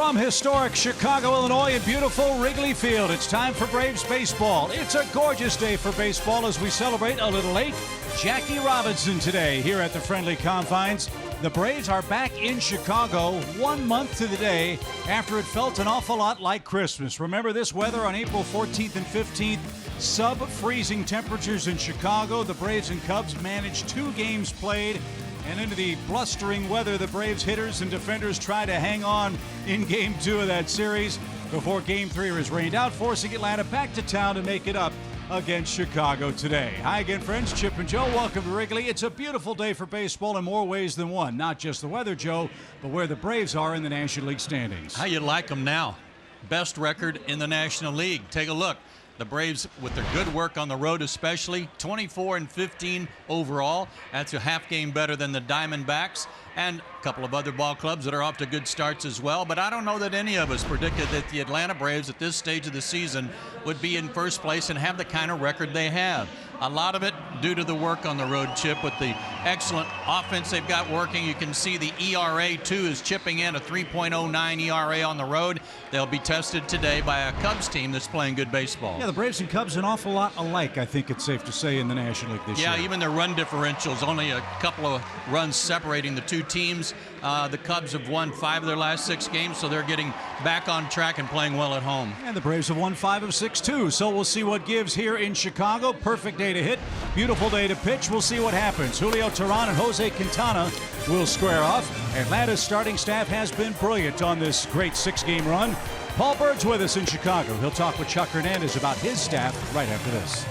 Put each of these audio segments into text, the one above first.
From historic Chicago, Illinois, and beautiful Wrigley Field, it's time for Braves baseball. It's a gorgeous day for baseball as we celebrate a little late Jackie Robinson today here at the friendly confines. The Braves are back in Chicago 1 month to the day after it felt an awful lot like Christmas. Remember this weather on April 14th and 15th? Sub-freezing temperatures in Chicago. The Braves and Cubs managed 2 games played. And into the blustering weather, the Braves hitters and defenders try to hang on in Game 2 of that series before Game 3 was rained out, forcing Atlanta back to town to make it up against Chicago today. Hi again, friends. Chip and Joe, welcome to Wrigley. It's a beautiful day for baseball in more ways than one. Not just the weather, Joe, but where the Braves are in the National League standings. How you like them now? Best record in the National League. Take a look. The Braves, with their good work on the road especially, 24-15 overall. That's a half game better than the Diamondbacks and a couple of other ball clubs that are off to good starts as well. But I don't know that any of us predicted that the Atlanta Braves at this stage of the season would be in first place and have the kind of record they have. A lot of it due to the work on the road, Chip, with the excellent offense they've got working. You can see the ERA, too, is chipping in a 3.09 ERA on the road. They'll be tested today by a Cubs team that's playing good baseball. Yeah, the Braves and Cubs an awful lot alike, I think it's safe to say, in the National League this year. Yeah, even their run differentials, only a couple of runs separating the two teams. The Cubs have won 5 of their last 6 games, so they're getting back on track and playing well at home. And the Braves have won 5 of 6, too. So we'll see what gives here in Chicago. Perfect day to hit, beautiful day to pitch. We'll see what happens. Julio Teheran and Jose Quintana will square off. Atlanta's starting staff has been brilliant on this great 6-game run. Paul Bird's with us in Chicago. He'll talk with Chuck Hernandez about his staff right after this.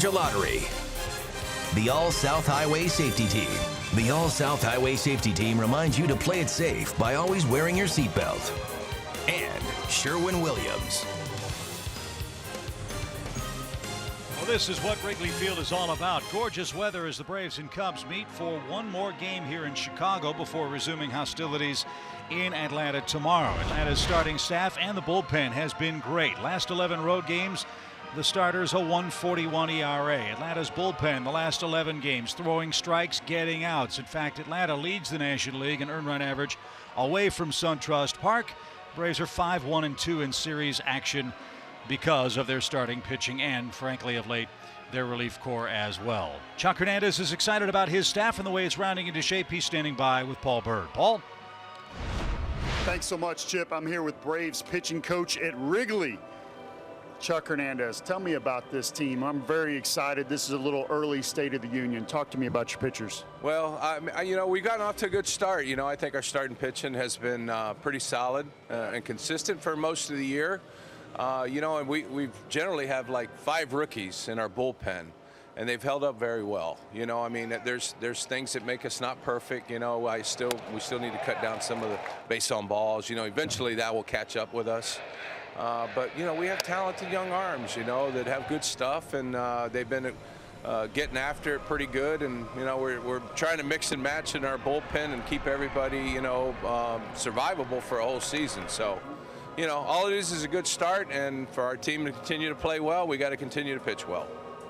Lottery. The All-South Highway Safety Team. The All-South Highway Safety Team reminds you to play it safe by always wearing your seatbelt. And Sherwin-Williams. Well, this is what Wrigley Field is all about. Gorgeous weather as the Braves and Cubs meet for one more game here in Chicago before resuming hostilities in Atlanta tomorrow. Atlanta's starting staff and the bullpen has been great. Last 11 road games, The starters a 1.41 ERA. Atlanta's bullpen the last 11 games, throwing strikes, getting outs. In fact, Atlanta leads the National League in earned run average away from SunTrust Park. Braves are 5-1-2 in series action because of their starting pitching and, frankly, of late, their relief corps as well. Chuck Hernandez is excited about his staff and the way it's rounding into shape. He's standing by with Paul Bird. Paul? Thanks so much, Chip. I'm here with Braves pitching coach at Wrigley, Chuck Hernandez. Tell me about this team. I'm very excited. This is a little early State of the Union. Talk to me about your pitchers. Well, we've gotten off to a good start. I think our starting pitching has been pretty solid and consistent for most of the year. And we generally have like 5 rookies in our bullpen, and they've held up very well. There's things that make us not perfect. We still need to cut down some of the base on balls. Eventually that will catch up with us. But we have talented young arms, that have good stuff, and they've been getting after it pretty good. And we're trying to mix and match in our bullpen and keep everybody survivable for a whole season. So all it is a good start, and for our team to continue to play well, we got to continue to pitch well.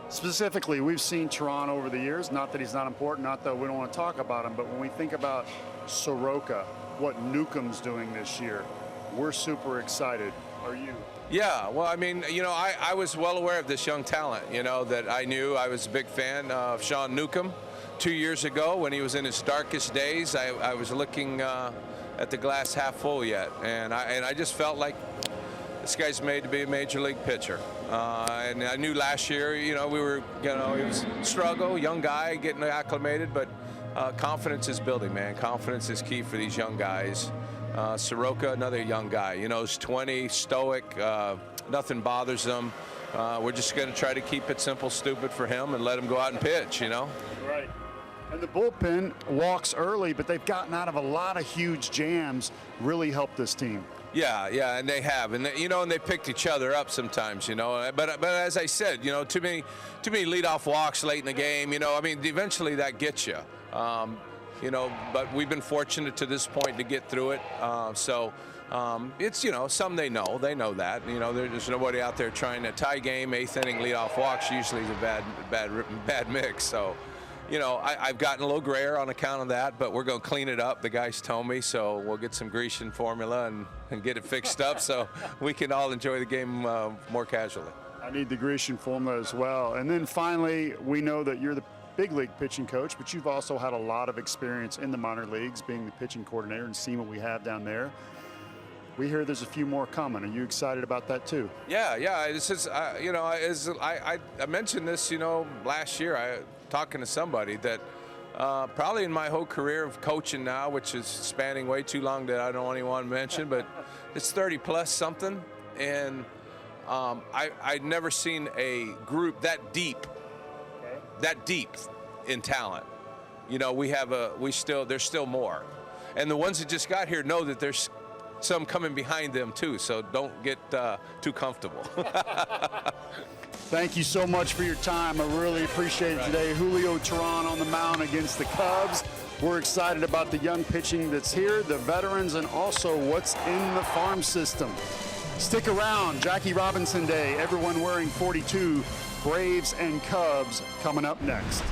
Specifically, we've seen Toronto over the years. Not that he's not important, not that we don't want to talk about him, but when we think about Soroka, what Newcomb's doing this year, we're super excited. Are you? Yeah, well, I was well aware of this young talent, that I knew. I was a big fan of Sean Newcomb 2 years ago when he was in his darkest days. I was looking at the glass half full yet, and I just felt like this guy's made to be a major league pitcher. And I knew last year, he was a struggle, young guy getting acclimated, but confidence is building, man. Confidence is key for these young guys. Soroka, another young guy, he's 20, stoic, nothing bothers him. We're just going to try to keep it simple, stupid for him and let him go out and pitch, Right. And the bullpen walks early, but they've gotten out of a lot of huge jams, really helped this team. Yeah, and they have, and and they picked each other up sometimes, But as I said, too many leadoff walks late in the game, eventually that gets you. But we've been fortunate to this point to get through it. It's, some they know that. There's nobody out there trying to tie game. 8th inning leadoff walks usually is a bad mix. So, I've gotten a little grayer on account of that, but we're going to clean it up. The guys told me, so we'll get some Grecian formula and get it fixed up so we can all enjoy the game more casually. I need the Grecian formula as well. And then finally, we know that you're the big league pitching coach, but you've also had a lot of experience in the minor leagues being the pitching coordinator and seeing what we have down there. We hear there's a few more coming. Are you excited about that too? Yeah. This is, I mentioned this, last year, talking to somebody that probably in my whole career of coaching now, which is spanning way too long that I don't even want to mention, but it's 30 plus something, and I'd never seen a group that deep in talent. There's still more, and the ones that just got here know that there's some coming behind them too, so don't get too comfortable. Thank you so much for your time. I really appreciate it today. Julio Teheran on the mound against the Cubs. We're excited about the young pitching that's here, the veterans, and also what's in the farm system. Stick around. Jackie Robinson Day. Everyone wearing 42. Braves and Cubs coming up next.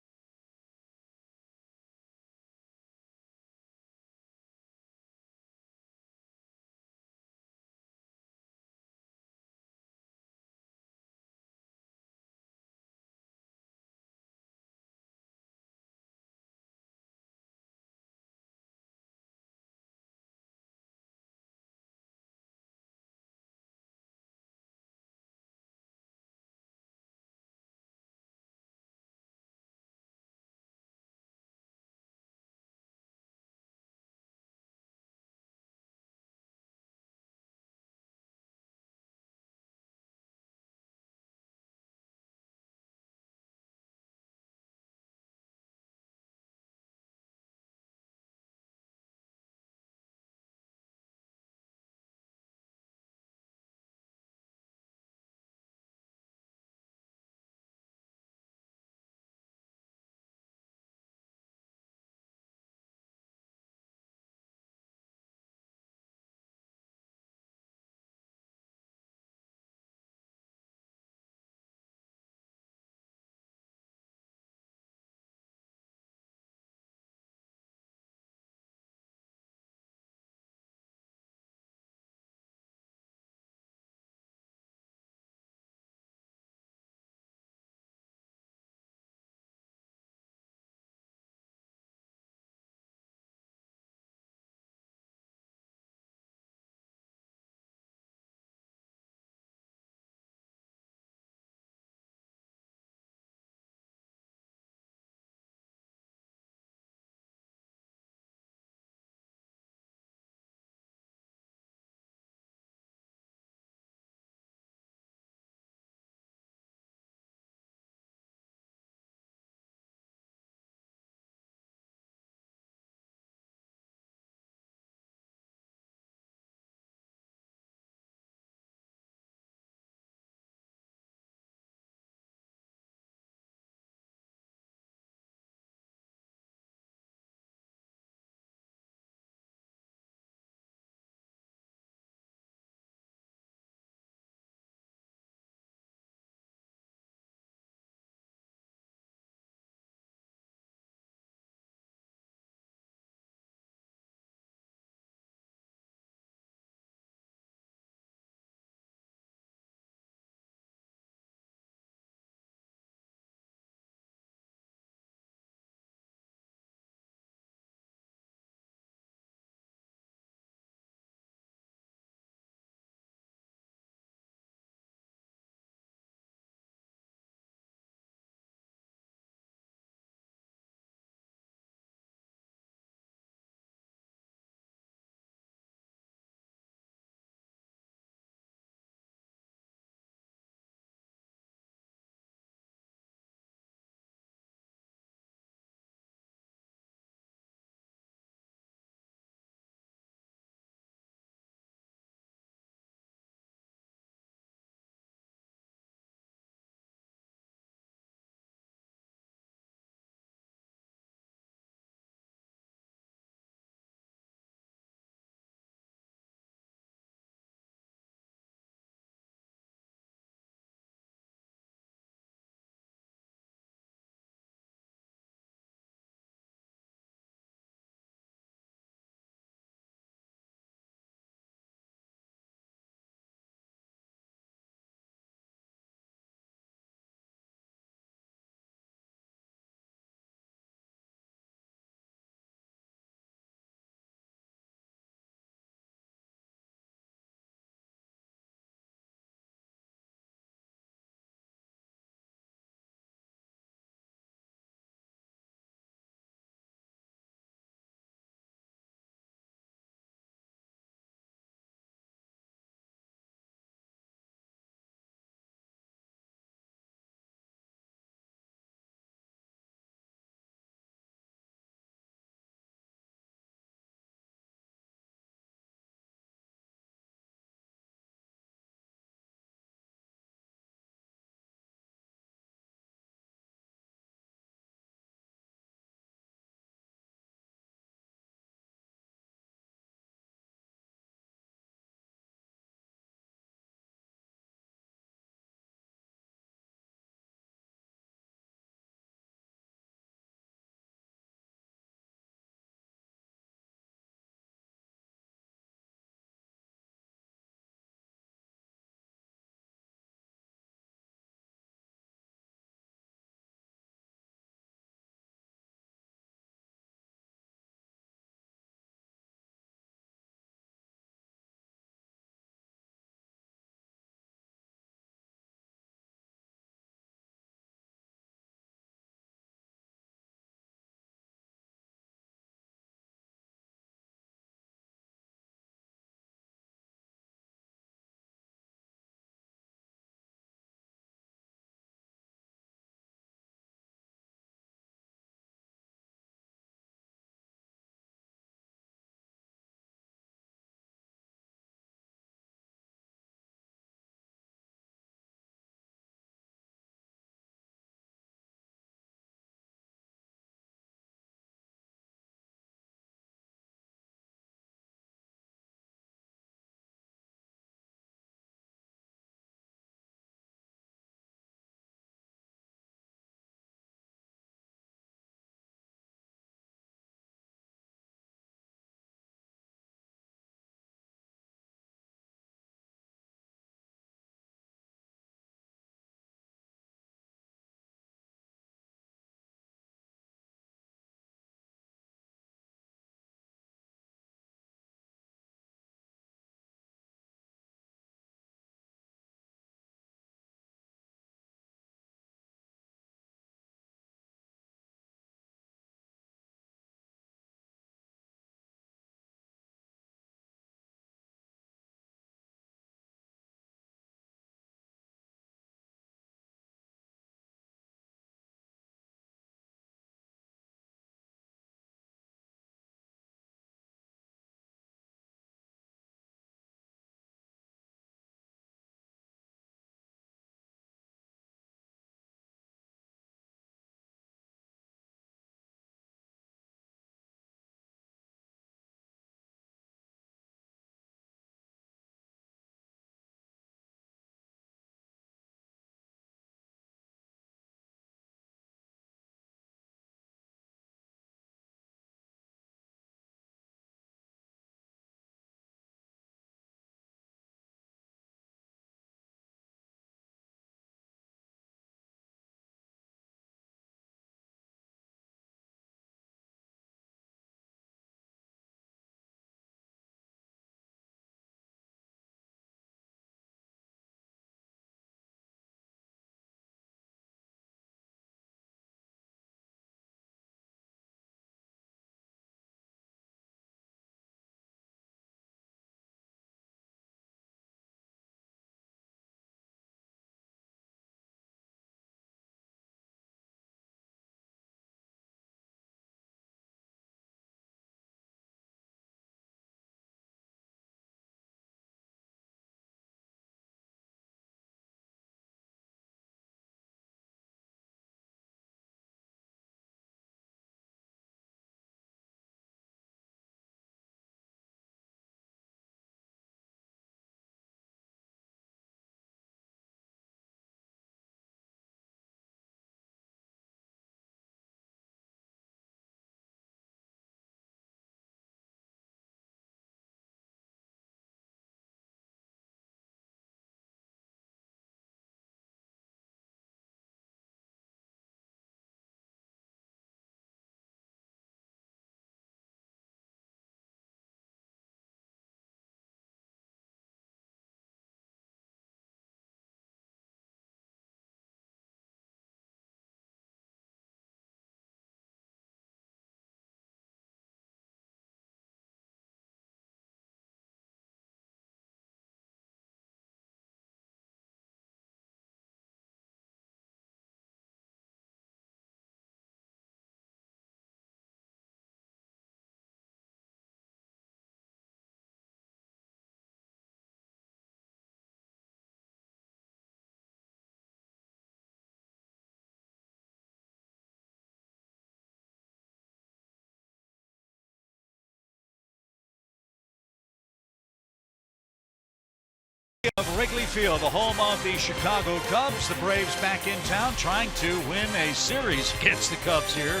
Of Wrigley Field, the home of the Chicago Cubs. The Braves back in town trying to win a series against the Cubs here.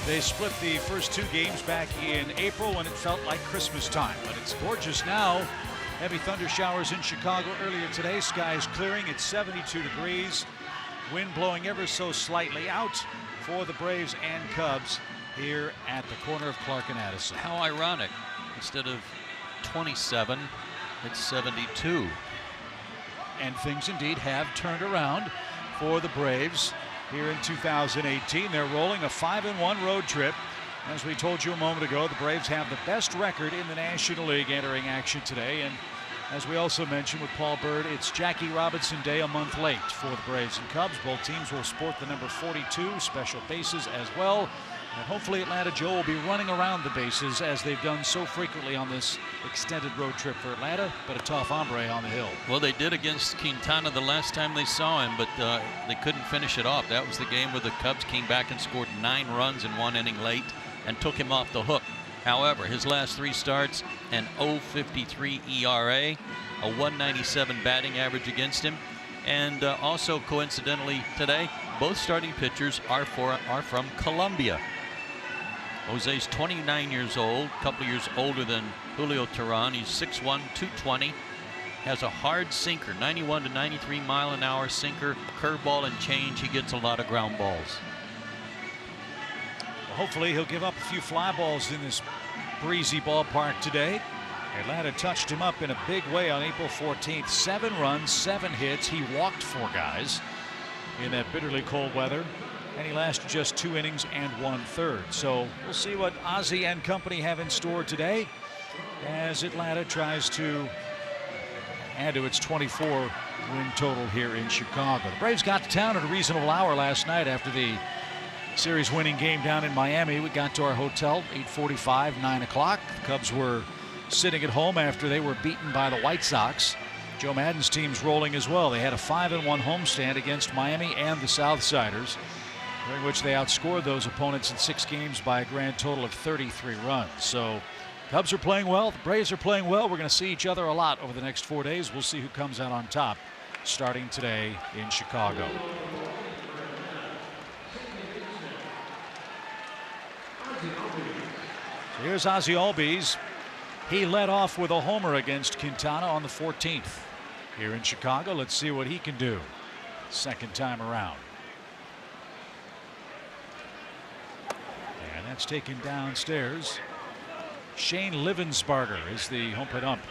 They split the first 2 games back in April when it felt like Christmas time. But it's gorgeous now. Heavy thunder showers in Chicago earlier today. Skies clearing. It's 72 degrees. Wind blowing ever so slightly out for the Braves and Cubs here at the corner of Clark and Addison. How ironic. Instead of 27, it's 72. And things indeed have turned around for the Braves here in 2018. They're rolling a 5-1 road trip. As we told you a moment ago, the Braves have the best record in the National League entering action today. And as we also mentioned with Paul Bird, it's Jackie Robinson Day a month late for the Braves and Cubs. Both teams will sport the number 42 special bases as well. And hopefully Atlanta Joe will be running around the bases as they've done so frequently on this extended road trip for Atlanta, but a tough hombre on the hill. Well, they did against Quintana the last time they saw him, but they couldn't finish it off. That was the game where the Cubs came back and scored 9 runs in 1 inning late and took him off the hook. However, his last 3 starts, an 0.53 ERA, a 197 batting average against him, and also coincidentally today, both starting pitchers are from Colombia. Jose's 29 years old, a couple years older than Julio Teheran. He's 6'1", 220. Has a hard sinker, 91 to 93 mile an hour sinker, curveball and change. He gets a lot of ground balls. Well, hopefully he'll give up a few fly balls in this breezy ballpark today. Atlanta touched him up in a big way on April 14th. 7 runs, 7 hits. He walked 4 guys in that bitterly cold weather. And he lasted just 2 innings and 1/3. So we'll see what Ozzie and company have in store today as Atlanta tries to add to its 24 win total here in Chicago. The Braves got to town at a reasonable hour last night after the series winning game down in Miami. We got to our hotel 8:45, 9 o'clock. The Cubs were sitting at home after they were beaten by the White Sox. Joe Maddon's team's rolling as well. They had a 5-1 homestand against Miami and the Southsiders, during which they outscored those opponents in 6 games by a grand total of 33 runs. So Cubs are playing well. The Braves are playing well. We're going to see each other a lot over the next 4 days. We'll see who comes out on top starting today in Chicago. So here's Ozzie Albies. He led off with a homer against Quintana on the 14th here in Chicago. Let's see what he can do second time around. And that's taken downstairs. Shane Livensparger is the home plate ump.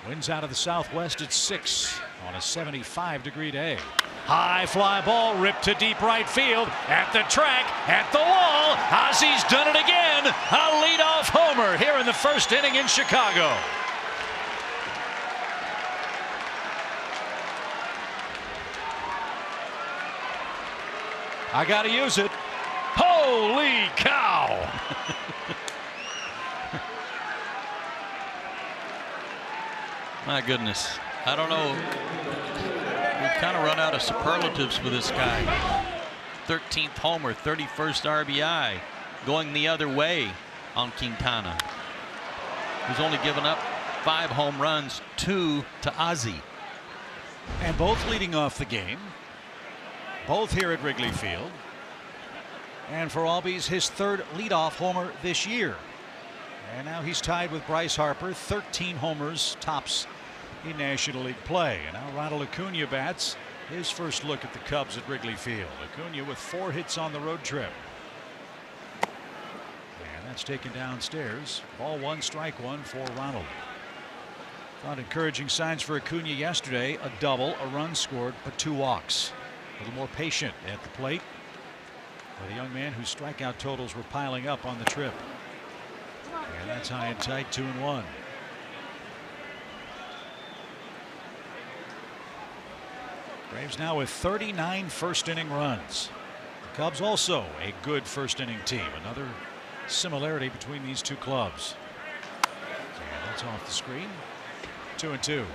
Winds out of the southwest at 6 on a 75-degree day. High fly ball ripped to deep right field at the track, at the wall. Ozzie's done it again. A leadoff homer here in the first inning in Chicago. I got to use it. Holy cow! My goodness. I don't know. We've kind of run out of superlatives with this guy. 13th homer, 31st RBI, going the other way on Quintana, who's only given up 5 home runs, 2 to Ozzie. And both leading off the game. Both here at Wrigley Field. And for Albies, his 3rd leadoff homer this year. And now he's tied with Bryce Harper, 13 homers tops in National League play. And now Ronald Acuna bats his first look at the Cubs at Wrigley Field. Acuna with 4 hits on the road trip. And that's taken downstairs. Ball 1, strike 1 for Ronald. Found encouraging signs for Acuna yesterday. A double, a run scored, but 2 walks. A little more patient at the plate for the young man whose strikeout totals were piling up on the trip. And that's high and tight, 2-1. Braves now with 39 first inning runs. The Cubs also a good first inning team. Another similarity between these two clubs. And that's off the screen. 2-2.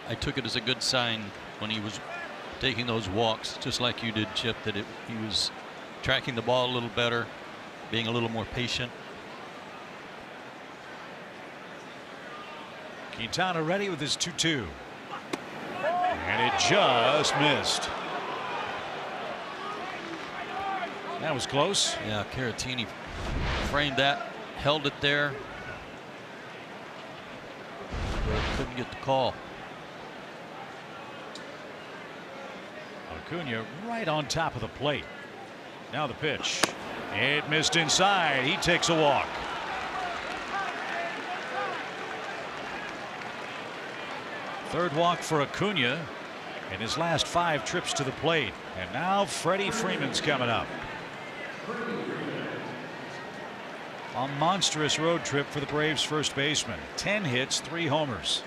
I took it as a good sign when he was taking those walks, just like you did, Chip, that he was tracking the ball a little better, being a little more patient. Quintana ready with his 2-2. And it just missed. That was close. Yeah, Caratini framed that, held it there, but couldn't get the call. Acuna right on top of the plate. Now the pitch. It missed inside. He takes a walk. Third walk for Acuna in his last 5 trips to the plate. And now Freddie Freeman's coming up. A monstrous road trip for the Braves first baseman. 10 hits, 3 homers.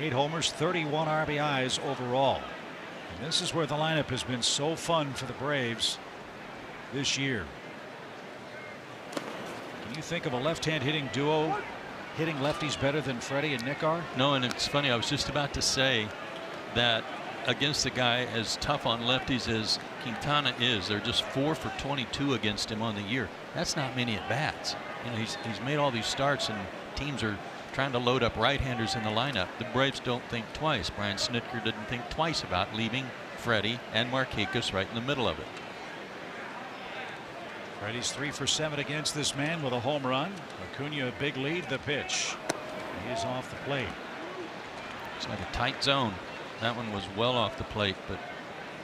Eight homers, 31 RBIs overall. And this is where the lineup has been so fun for the Braves this year. Can you think of a left-hand hitting duo hitting lefties better than Freddie and Nick are? No, and it's funny, I was just about to say that against a guy as tough on lefties as Quintana is, they're just 4 for 22 against him on the year. That's not many at bats. You know, he's made all these starts, and teams are trying to load up right-handers in the lineup. The Braves don't think twice. Brian Snitker didn't think twice about leaving Freddie and Markakis right in the middle of it. Freddie's 3 for 7 against this man with a home run. Acuna a big lead. The pitch. He is off the plate. It's like a tight zone. That one was well off the plate, but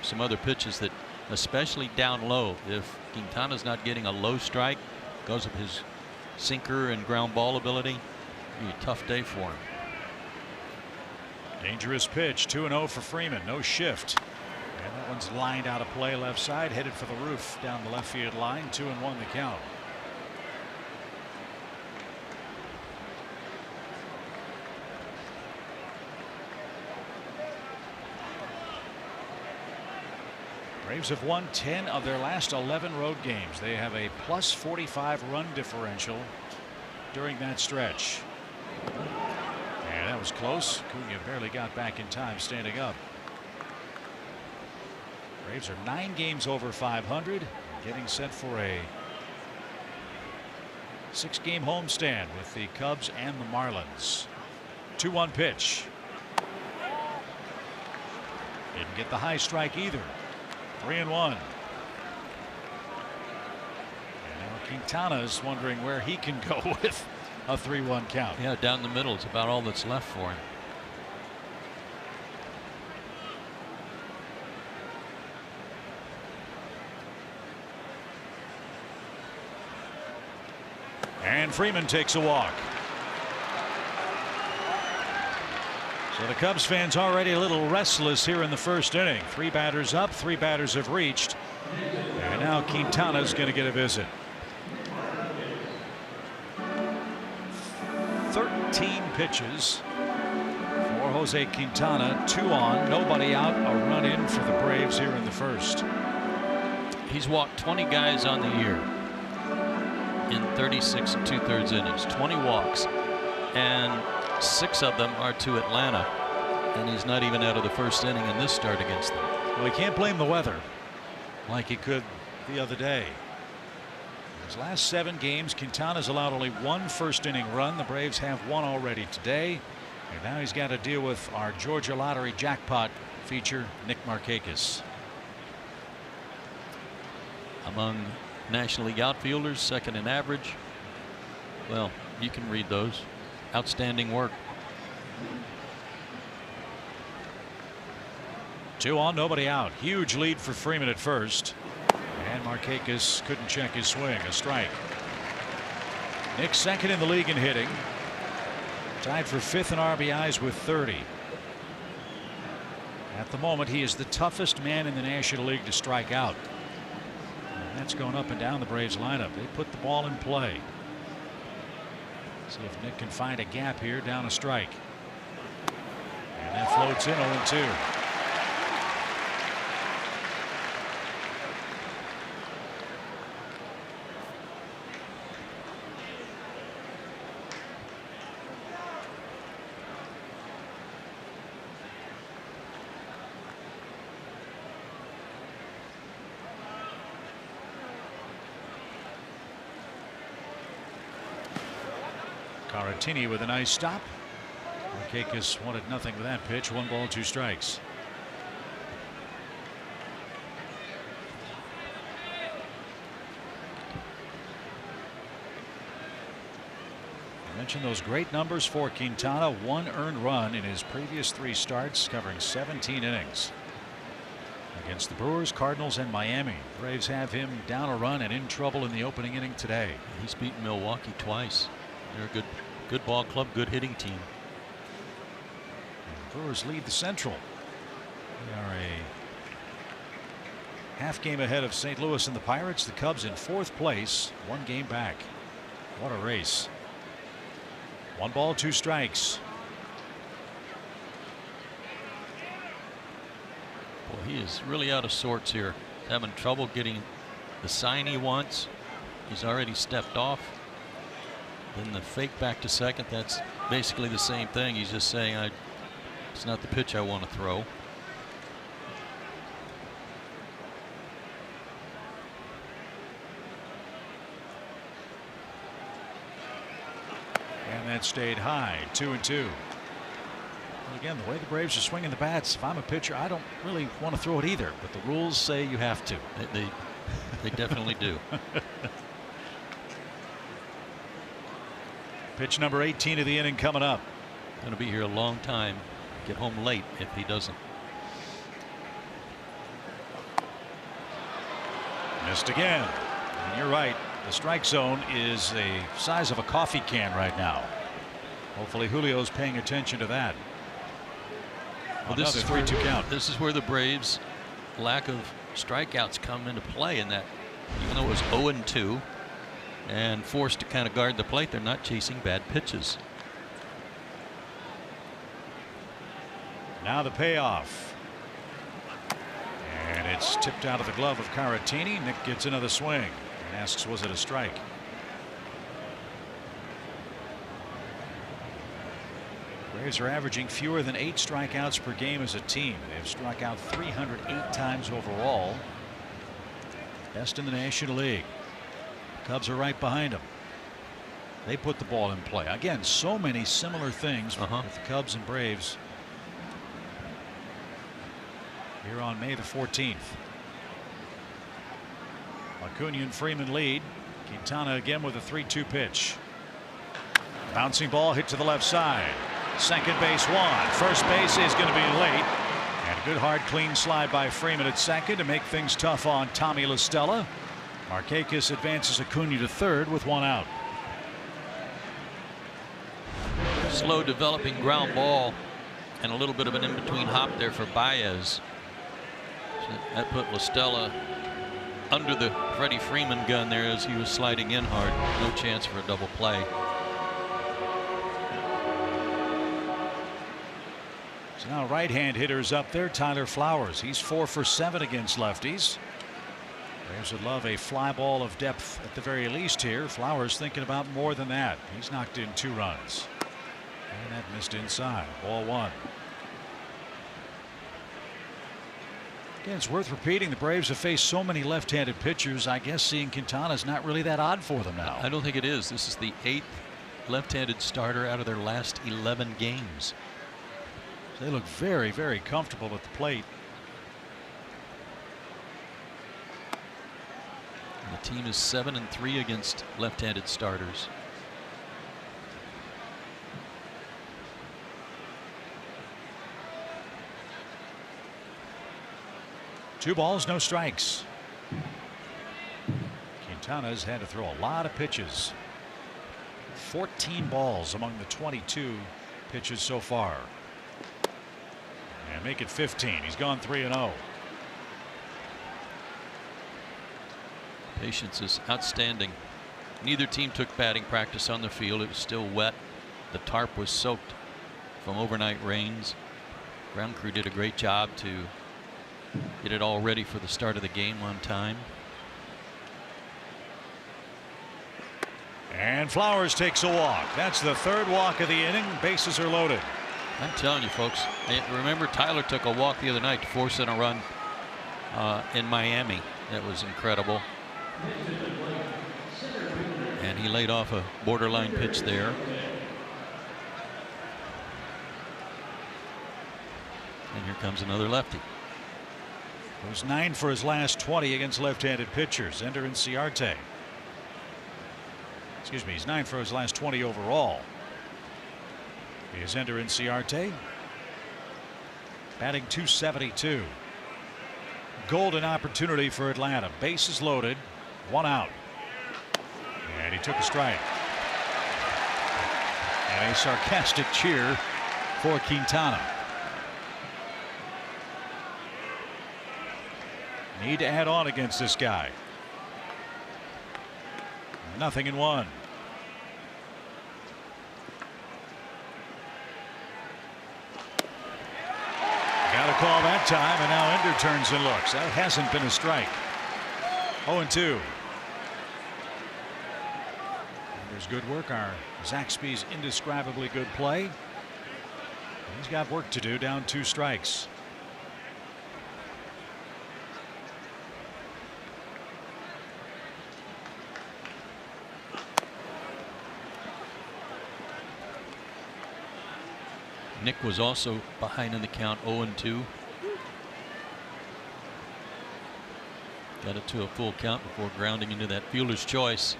some other pitches that, especially down low, if Quintana's not getting a low strike, goes up his sinker and ground ball ability, it'll be a tough day for him. Dangerous pitch. 2-0 for Freeman. No shift. And that one's lined out of play left side, headed for the roof down the left field line. 2-1 the count. Braves have won 10 of their last 11 road games. They have a plus 45 run differential during that stretch. And that was close. Acuna barely got back in time standing up. Braves are 9 games over 500, getting set for a 6-game homestand with the Cubs and the Marlins. 2-1 pitch. Didn't get the high strike either. 3-1. And now Quintana's wondering where he can go with a 3-1 count. Yeah, down the middle is about all that's left for him. And Freeman takes a walk. So the Cubs fans already a little restless here in the first inning. 3 batters up, 3 batters have reached. And now Quintana's going to get a visit. 13 pitches for Jose Quintana. 2 on, nobody out, a run in for the Braves here in the first. He's walked 20 guys on the year in 36 2/3 innings. 20 walks, and 6 of them are to Atlanta, and he's not even out of the first inning in this start against them. Well, he can't blame the weather like he could the other day. His last 7 games, Quintana's allowed only 1 first inning run. The Braves have 1 already today, and now he's got to deal with our Georgia Lottery jackpot feature, Nick Markakis. Among National League outfielders, 2nd in average. Well, you can read those. Outstanding work. 2 on, nobody out. Huge lead for Freeman at first. And Markakis couldn't check his swing. A strike. Nick 2nd in the league in hitting. Tied for 5th in RBIs with 30. At the moment, he is the toughest man in the National League to strike out. And that's going up and down the Braves lineup. They put the ball in play. See if Nick can find a gap here. Down a strike. And that floats in 0-2. Caratini with a nice stop. Markakis wanted nothing with that pitch. 1 ball, 2 strikes. I mentioned those great numbers for Quintana. 1 earned run in his previous 3 starts, covering 17 innings. Against the Brewers, Cardinals, and Miami. Braves have him down a run and in trouble in the opening inning today. He's beaten Milwaukee twice. They're a good ball club, good hitting team. And the Brewers lead the Central. They are a half game ahead of St. Louis and the Pirates. The Cubs in 4th place, 1 game back. What a race. 1 ball, 2 strikes. Well, he is really out of sorts here. Having trouble getting the sign he wants. He's already stepped off. Then the fake back to second, that's basically the same thing. He's just saying, it's not the pitch I want to throw. And that stayed high. 2-2. Well, again, the way the Braves are swinging the bats, if I'm a pitcher, I don't really want to throw it either. But the rules say you have to. They definitely do. Pitch number 18 of the inning coming up. Going to be here a long time. Get home late if he doesn't. Missed again. And you're right. The strike zone is the size of a coffee can right now. Hopefully Julio's paying attention to that. Well, this is 3-2 count. This is where the Braves' lack of strikeouts come into play, in that even though it was 0-2 and forced to kind of guard the plate, they're not chasing bad pitches. Now the payoff. And it's tipped out of the glove of Caratini. Nick gets another swing and asks, was it a strike? Braves are averaging fewer than 8 strikeouts per game as a team. They've struck out 308 times overall. Best in the National League. Cubs are right behind them. They put the ball in play. Again, so many similar things with the Cubs and Braves here on May the 14th. Acuna and Freeman lead. Quintana again with a 3-2 pitch. Bouncing ball hit to the left side. Second base one. First base is going to be late. And a good hard clean slide by Freeman at second to make things tough on Tommy La Stella. Markakis advances Acuna to third with 1 out. Slow developing ground ball and a little bit of an in-between hop there for Baez. So that put La Stella under the Freddie Freeman gun there as he was sliding in hard. No chance for a double play. So now right-hand hitters up there. Tyler Flowers. He's 4 for 7 against lefties. Braves would love a fly ball of depth at the very least here. Flowers thinking about more than that. He's knocked in 2 runs. And that missed inside. Ball 1. Again, it's worth repeating. The Braves have faced so many left-handed pitchers. I guess seeing Quintana is not really that odd for them now. I don't think it is. This is the 8th left-handed starter out of their last 11 games. They look very, very comfortable at the plate. And the team is 7-3 against left-handed starters. Two balls, no strikes. Quintana's had to throw a lot of pitches. 14 balls among the 22 pitches so far. And make it 15. He's gone 3-0. Patience is outstanding. Neither team took batting practice on the field. It was still wet. The tarp was soaked from overnight rains. Ground crew did a great job to get it all ready for the start of the game on time. And Flowers takes a walk. That's the 3rd walk of the inning. Bases are loaded. I'm telling you, folks. Remember, Tyler took a walk the other night to force in a run in Miami. That was incredible. And he laid off a borderline pitch there. And here comes another lefty. He was 9 for his last 20 against left-handed pitchers. Ender and Ciarte. Excuse me, he's 9 for his last 20 overall. Here's Ender and Ciarte. Batting .272. Golden opportunity for Atlanta. Bases loaded. 1 out. And he took a strike. And a sarcastic cheer for Quintana. Need to add on against this guy. 0-1. Got a call that time, and now Ender turns and looks. That hasn't been a strike. 0-2. There's good work. Our Zaxby's indescribably good play. He's got work to do, down 2 strikes. Nick was also behind in the count, 0-2. Got it to a full count before grounding into that fielder's choice.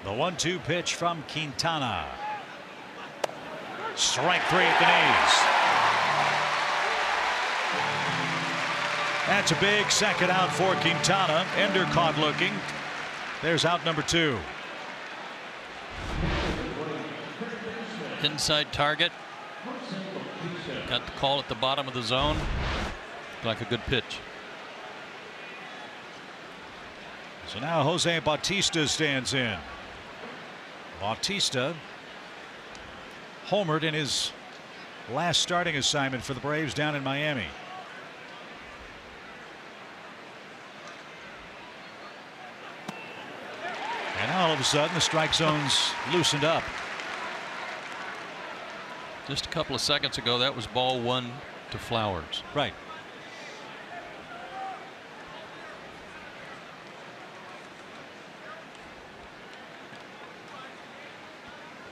The 1-2 pitch from Quintana. Strike 3 at the knees. That's a big second out for Quintana. Ender caught looking. There's out number 2. Inside target. Got the call at the bottom of the zone. Like a good pitch. So now Jose Bautista stands in. Bautista homered in his last starting assignment for the Braves down in Miami. And now all of a sudden the strike zone's loosened up. Just a couple of seconds ago, that was ball 1 to Flowers. Right.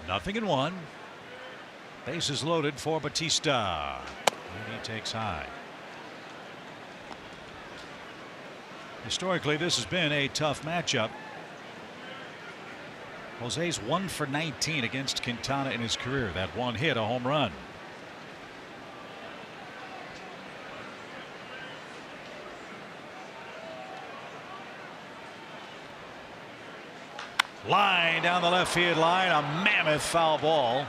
Nothing in 1. Bases loaded for Bautista. And he takes high. Historically, this has been a tough matchup. Jose's 1 for 19 against Quintana in his career. That one hit, a home run. Line down the left field line, a mammoth foul ball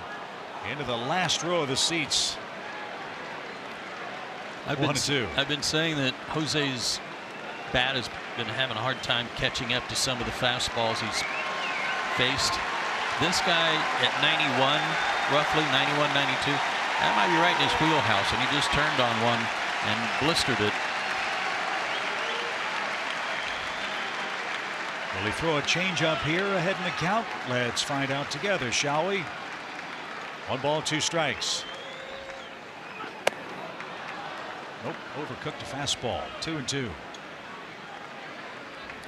into the last row of the seats. I've been saying that Jose's bat has been having a hard time catching up to some of the fastballs he's faced. This guy at 91, roughly 91, 92, that might be right in his wheelhouse, and he just turned on one and blistered it. Will he throw a changeup here ahead in the count? Let's find out together, shall we? 1 ball, 2 strikes. Nope, overcooked a fastball. 2-2.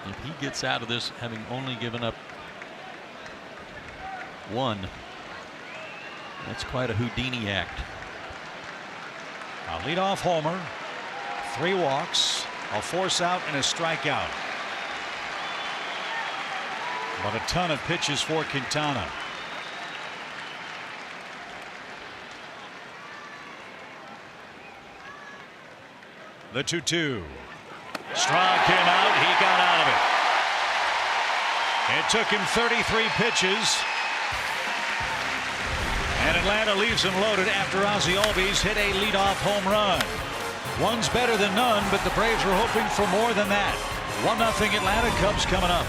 If he gets out of this having only given up 1, that's quite a Houdini act. A leadoff homer, 3 walks, a force out, and a strikeout. But a ton of pitches for Quintana. The 2-2. Strike him out. He got out of it. It took him 33 pitches. And Atlanta leaves him loaded after Ozzie Albies hit a leadoff home run. One's better than none, but the Braves were hoping for more than that. 1-0 Atlanta. Cubs coming up.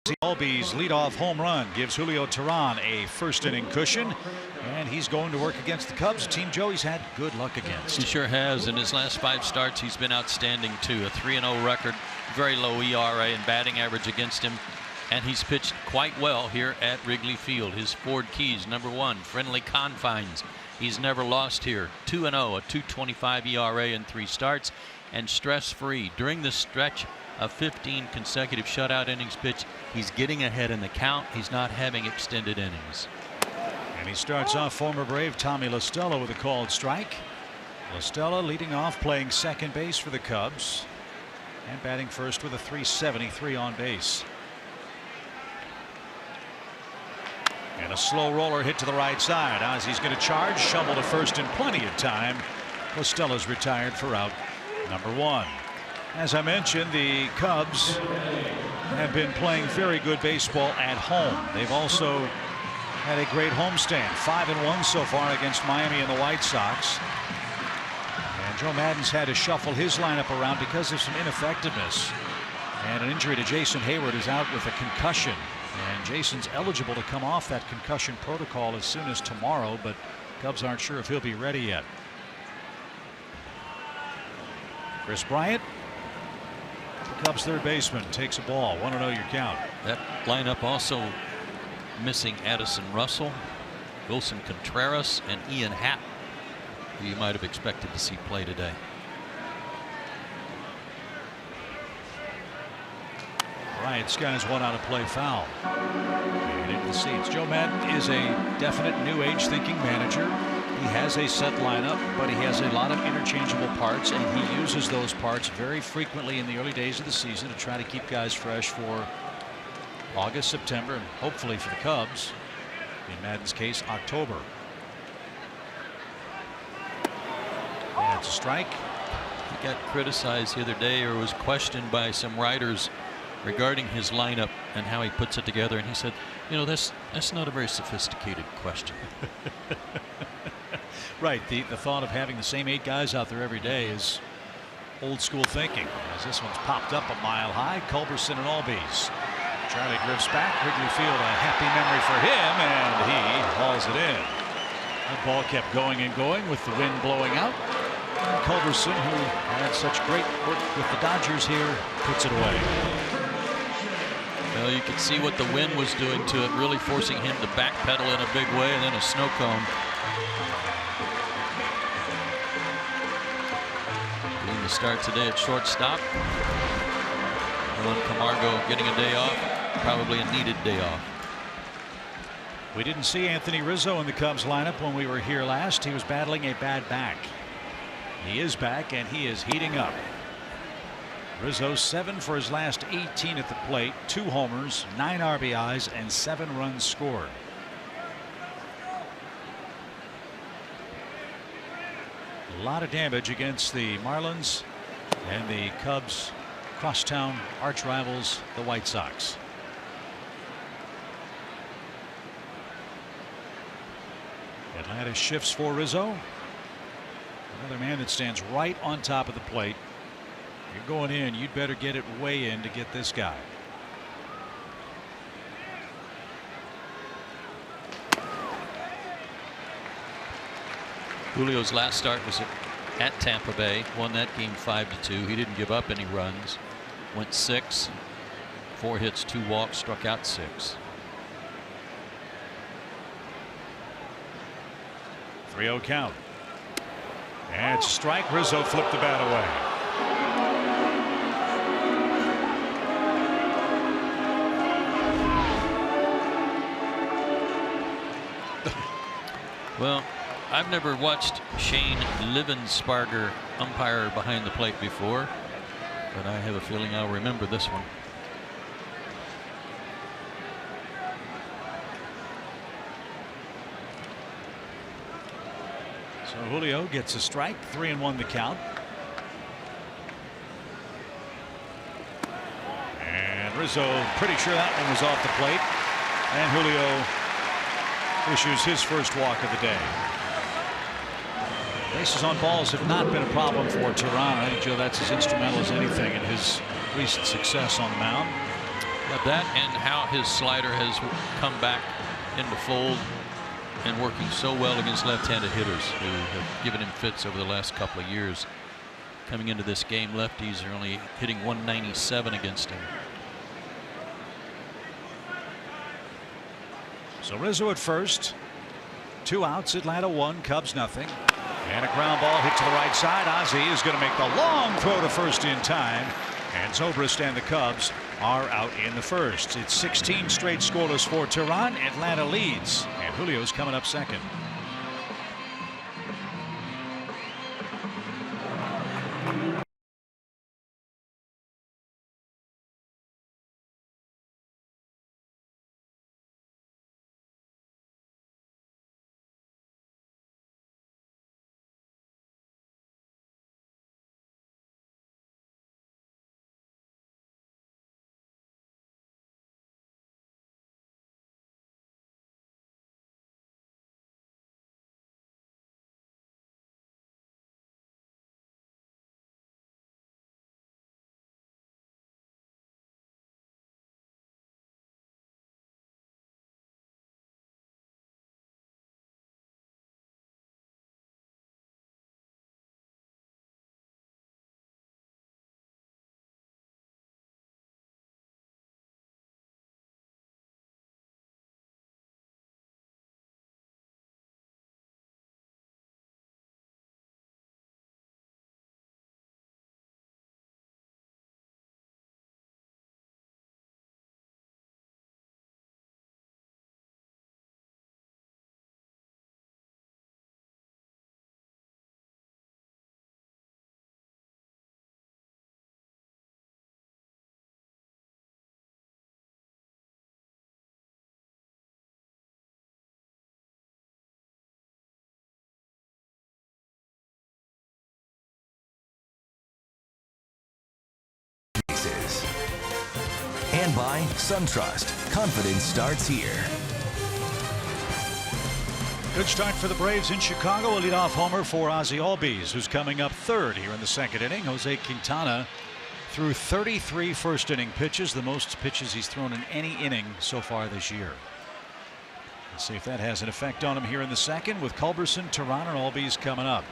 Albies leadoff home run gives Julio Teheran a first inning cushion, and he's going to work against the Cubs, a team Joey's had good luck against. He sure has. In his last 5 starts, he's been outstanding too. A 3-0 record, very low ERA and batting average against him, and he's pitched quite well here at Wrigley Field. His Ford keys: number 1, friendly confines. He's never lost here. 2-0, a 2.25 ERA in 3 starts, and stress-free. During this stretch of 15 consecutive shutout innings pitched, he's getting ahead in the count. He's not having extended innings. And he starts off former Brave Tommy La Stella with a called strike. La Stella leading off, playing second base for the Cubs, and batting first with a .373 on base. And a slow roller hit to the right side. Ozzy's going to charge, shovel to first in plenty of time. La Stella's retired for out number 1. As I mentioned, the Cubs have been playing very good baseball at home. They've also had a great homestand, 5-1 so far against Miami and the White Sox. And Joe Maddon's had to shuffle his lineup around because of some ineffectiveness. And an injury to Jason Hayward is out with a concussion. And Jason's eligible to come off that concussion protocol as soon as tomorrow, but Cubs aren't sure if he'll be ready yet. Chris Bryant, the Cubs third baseman, takes a ball. 1-0 your count. That lineup also missing Addison Russell, Wilson Contreras, and Ian Happ, who you might have expected to see play today. Bryant skies one out of play foul. And into the seats. Joe Maddon is a definite new age thinking manager. He has a set lineup, but he has a lot of interchangeable parts, and he uses those parts very frequently in the early days of the season to try to keep guys fresh for August, September, and hopefully for the Cubs, in Maddon's case, October. And it's a strike. He got criticized the other day, or was questioned by some writers regarding his lineup and how he puts it together, and he said, you know, that's not a very sophisticated question. Right. The thought of having the same 8 guys out there every day is old school thinking. As this one's popped up a mile high. Culberson and Albies. Charlie drifts back. Wrigley Field, a happy memory for him, and he hauls it in. That ball kept going and going with the wind blowing out. And Culberson, who had such great work with the Dodgers here, puts it away. Well, you could see what the wind was doing to it, really forcing him to backpedal in a big way, and then a snow cone. Doing the start today at shortstop. Juan Camargo getting a day off, probably a needed day off. We didn't see Anthony Rizzo in the Cubs lineup when we were here last. He was battling a bad back. He is back, and he is heating up. Rizzo 7 for his last 18 at the plate, 2 homers, 9 RBIs, and 7 runs scored. A lot of damage against the Marlins and the Cubs crosstown arch rivals, the White Sox. Atlanta shifts for Rizzo. Another man that stands right on top of the plate. You're going in, you'd better get it way in to get this guy. Julio's last start was at Tampa Bay, won that game 5-2. He didn't give up any runs, went 6, 4 hits, 2 walks, struck out 6. 3-0 count. And it's a strike. Rizzo flipped the bat away. Well, I've never watched Shane Livensparger umpire behind the plate before, but I have a feeling I'll remember this one. So Julio gets a strike, 3-1 the count. And Rizzo pretty sure that one was off the plate, and Julio issues his first walk of the day. Bases on balls have not been a problem for Teheran. I think, Joe, that's as instrumental as anything in his recent success on the mound. Yeah, that and how his slider has come back into fold and working so well against left-handed hitters who have given him fits over the last couple of years. Coming into this game, lefties are only hitting 197 against him. So Rizzo at first. 2 outs, Atlanta 1, Cubs nothing. And a ground ball hit to the right side. Ozzie is going to make the long throw to first in time. And Zobrist and the Cubs are out in the first. It's 16 straight scoreless for Tehran. Atlanta leads. And Julio's coming up second. And by SunTrust. Confidence starts here. Good start for the Braves in Chicago. A leadoff homer for Ozzie Albies, who's coming up third here in the second inning. Jose Quintana threw 33 first inning pitches, the most pitches he's thrown in any inning so far this year. Let's see if that has an effect on him here in the second, with Culberson, Tehran, and Albies coming up.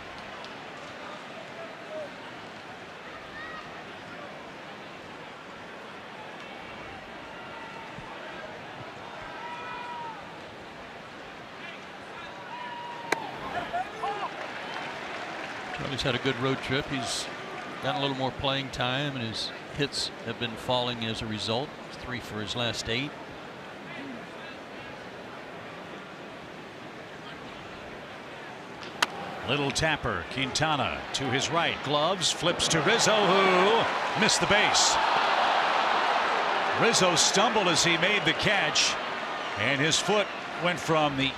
He's had a good road trip. He's gotten a little more playing time, and his hits have been falling as a result. 3 for his last 8. Little tapper, Quintana to his right, gloves, flips to Rizzo, who missed the base. Rizzo stumbled as he made the catch, and his foot went from the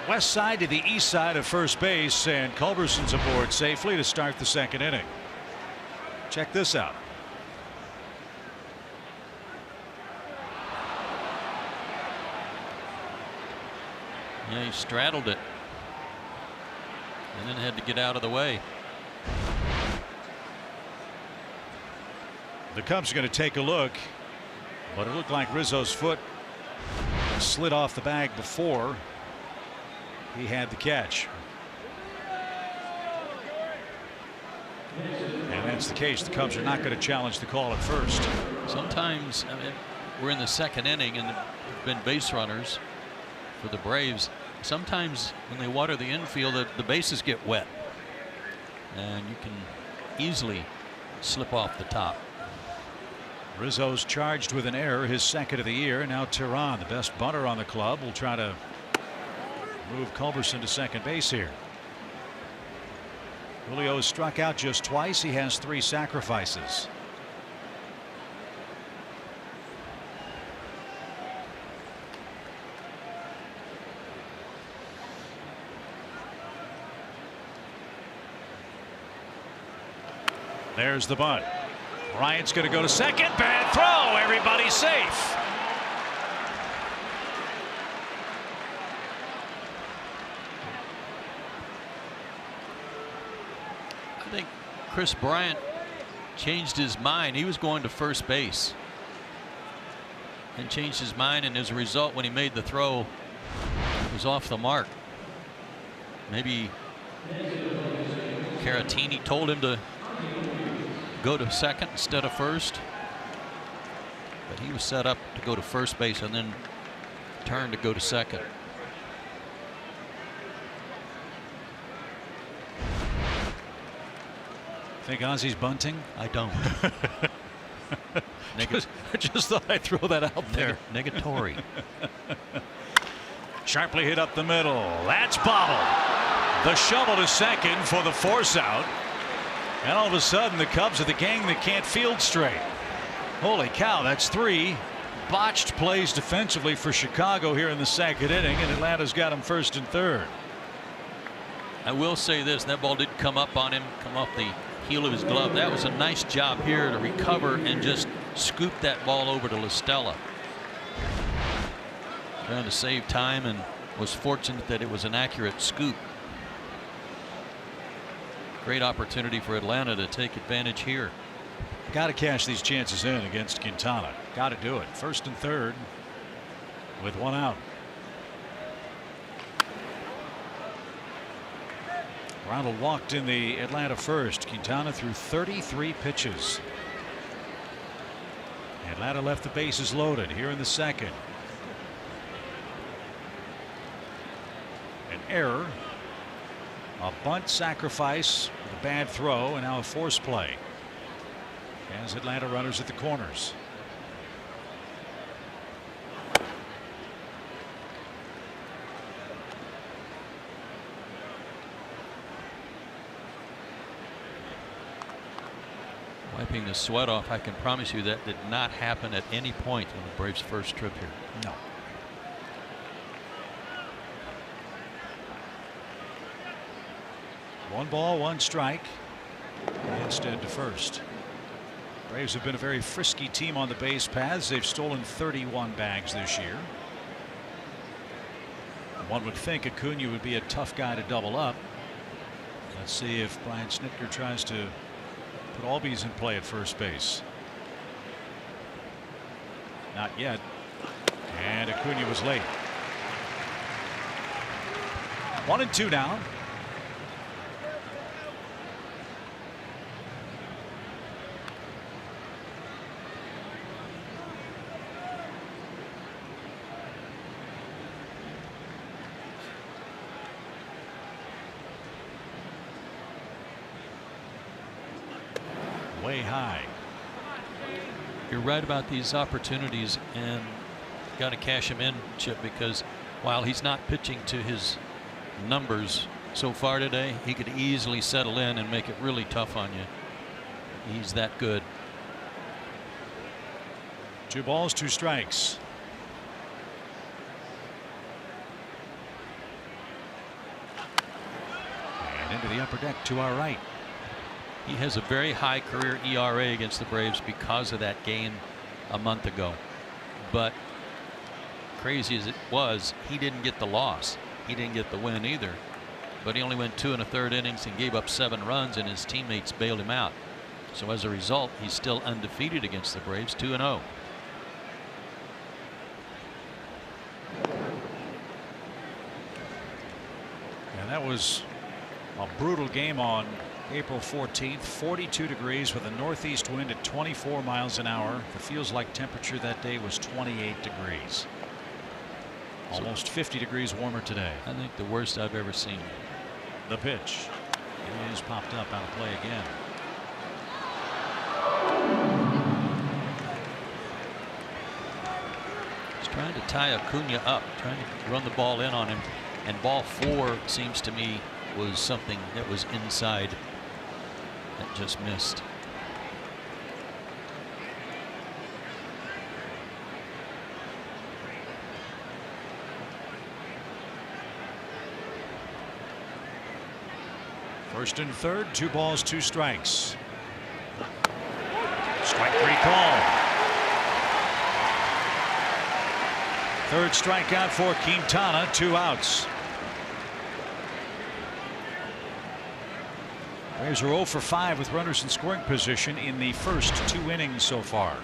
west side to the east side of first base, and Culberson's aboard safely to start the second inning. Check this out. Yeah, he straddled it and then had to get out of the way. The Cubs are going to take a look, but it looked like Rizzo's foot slid off the bag before he had the catch. And that's the case. The Cubs are not going to challenge the call at first. Sometimes, I mean, we're in the second inning and there have been base runners for the Braves. Sometimes when they water the infield, the bases get wet and you can easily slip off the top. Rizzo's charged with an error, his second of the year. Now Tehran, the best bunter on the club, will try to move Culberson to second base here. Julio has struck out just twice. He has 3 sacrifices. There's the bunt. Bryant's going to go to second. Bad throw. Everybody's safe. I think Chris Bryant changed his mind. He was going to first base. and changed his mind, and as a result, when he made the throw, it was off the mark. Maybe Caratini told him to go to second instead of first, but he was set up to go to first base and then turned to go to second. Think Ozzy's bunting? I don't. Just thought I'd throw that out there. Negatory. Sharply hit up the middle. That's bobbled. The shovel to second for the force out. And all of a sudden, the Cubs are the gang that can't field straight. Holy cow, that's 3 botched plays defensively for Chicago here in the second inning, and Atlanta's got him first and third. I will say this, that ball did come up on him, come off the heel of his glove. That was a nice job here to recover and just scoop that ball over to LaStella. Trying to save time and was fortunate that it was an accurate scoop. Great opportunity for Atlanta to take advantage here. Got to cash these chances in against Quintana. Got to do it. First and third with 1 out. Ronald walked in the Atlanta first. Quintana threw 33 pitches. Atlanta left the bases loaded here in the second. An error, a bunt sacrifice, a bad throw, and now a force play as Atlanta runners at the corners. Wiping the sweat off, I can promise you that did not happen at any point on the Braves' first trip here. No. One ball, 1 strike. Instead to first. Braves have been a very frisky team on the base paths. They've stolen 31 bags this year. One would think Acuna would be a tough guy to double up. Let's see if Brian Snitker tries to put Albies in play at first base. Not yet. And Acuna was late. 1 and 2 now. Way high. You're right about these opportunities, and got to cash him in, Chip, because while he's not pitching to his numbers so far today, he could easily settle in and make it really tough on you. He's that good. 2 balls, 2 strikes. And into the upper deck to our right. He has a very high career ERA against the Braves because of that game a month ago. But crazy as it was, he didn't get the loss. He didn't get the win either. But he only went 2 1/3 innings and gave up 7 runs, and his teammates bailed him out. So as a result, he's still undefeated against the Braves, 2-0. And that was a brutal game on April 14th. 42 degrees with a northeast wind at 24 miles an hour. The feels like temperature that day was 28 degrees. Almost 50 degrees warmer today. I think the worst I've ever seen. The pitch is popped up, out of play again. He's trying to tie Acuna up, trying to run the ball in on him, and ball 4 seems to me was something that was inside that just missed. First and third, 2 balls, 2 strikes. Strike 3 call. Third strikeout for Quintana, 2 outs. Braves are 0 for 5 with runners in scoring position in the first 2 innings so far.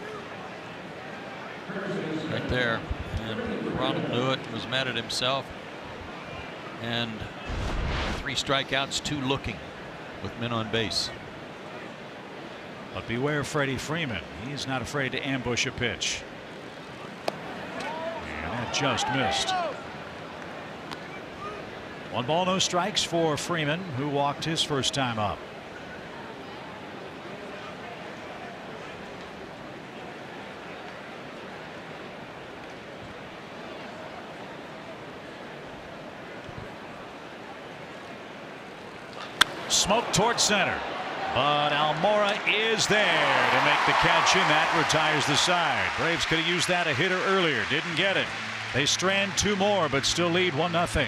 Right out there, and Ronald knew it, was mad at himself. And 3 strikeouts, 2 looking with men on base. But beware Freddie Freeman. He's not afraid to ambush a pitch. And that just missed. 1 ball, no strikes for Freeman, who walked his first time up. Smoke towards center, but Almora is there to make the catch, and that retires the side. Braves could have used that a hitter earlier, didn't get it. They strand 2 more, but still lead 1-0.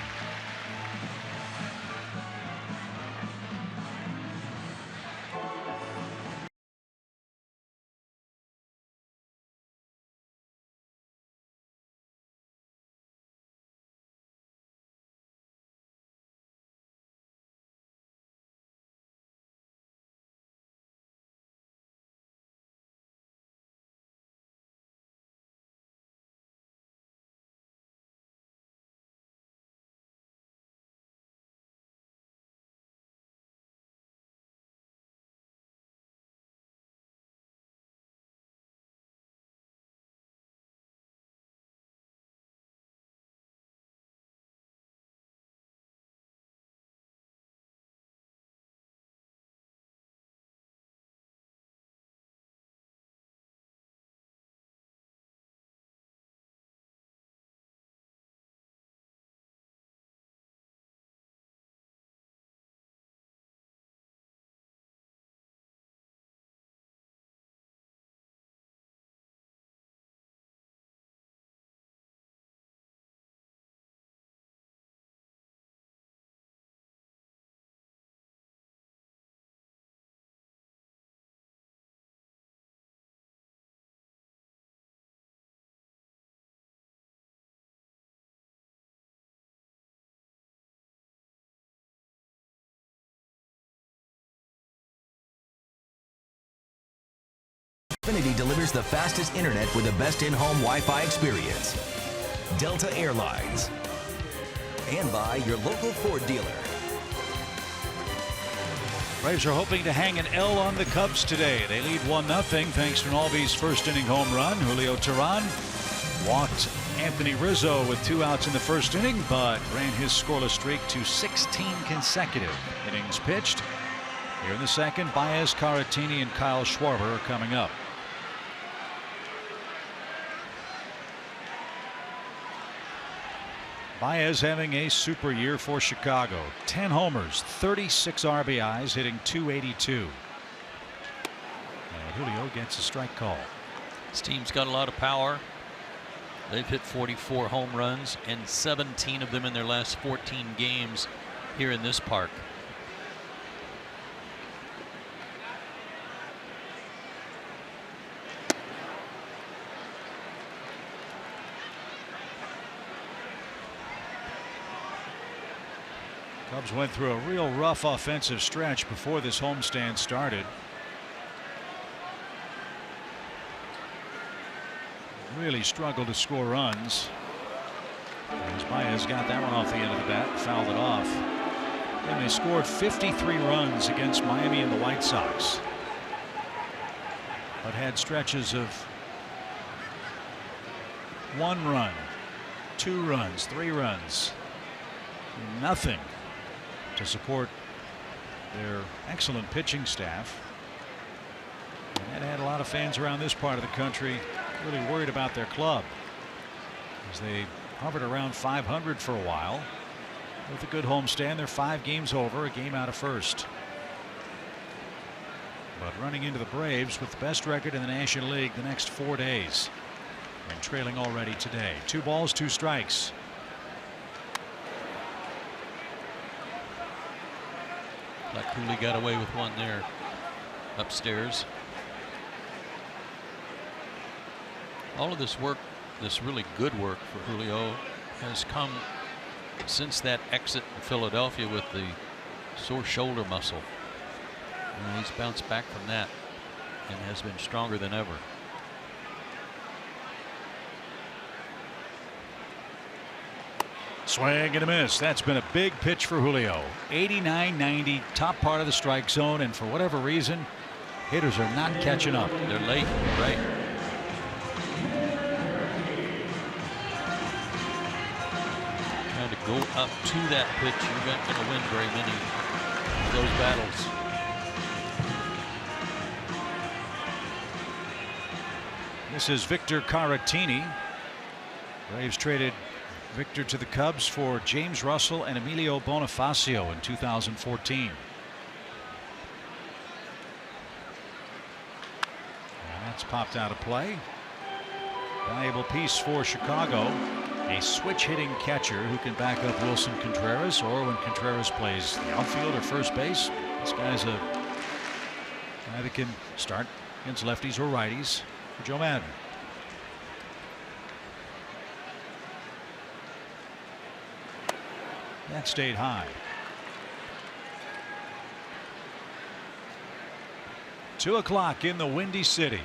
Xfinity delivers the fastest internet with the best in-home Wi-Fi experience. Delta Airlines. And by your local Ford dealer. Braves are hoping to hang an L on the Cubs today. They lead 1-0 thanks to an Albies first inning home run. Julio Teheran walked Anthony Rizzo with 2 outs in the first inning, but ran his scoreless streak to 16 consecutive innings pitched. Here in the second, Baez, Caratini, and Kyle Schwarber are coming up. Baez having a super year for Chicago. 10 homers, 36 RBIs, hitting .282. And Julio gets a strike call. This team's got a lot of power. They've hit 44 home runs, and 17 of them in their last 14 games here in this park. Cubs went through a real rough offensive stretch before this homestand started. Really struggled to score runs. As Baez got that one off the end of the bat, fouled it off. Then they scored 53 runs against Miami and the White Sox, but had stretches of 1 run, 2 runs, 3 runs, nothing to support their excellent pitching staff. And that had a lot of fans around this part of the country really worried about their club, as they hovered around 500 for a while. With a good homestand, they're 5 games over, a game out of first. But running into the Braves with the best record in the National League the next 4 days, and trailing already today. 2 balls, 2 strikes. Like Cooley got away with one there upstairs. All of this work, this really good work for Julio, has come since that exit in Philadelphia with the sore shoulder muscle. And he's bounced back from that and has been stronger than ever. Swing and a miss. That's been a big pitch for Julio. 89-90, top part of the strike zone, and for whatever reason, hitters are not catching up. They're late, right? Trying to go up to that pitch. You're not going to win very many of those battles. This is Victor Caratini. Braves traded Victor to the Cubs for James Russell and Emilio Bonifacio in 2014. And that's popped out of play. Valuable piece for Chicago. A switch hitting catcher who can back up Wilson Contreras, or when Contreras plays the outfield or first base, this guy's a guy that can start against lefties or righties for Joe Madden. That stayed high. 2 o'clock in the Windy City.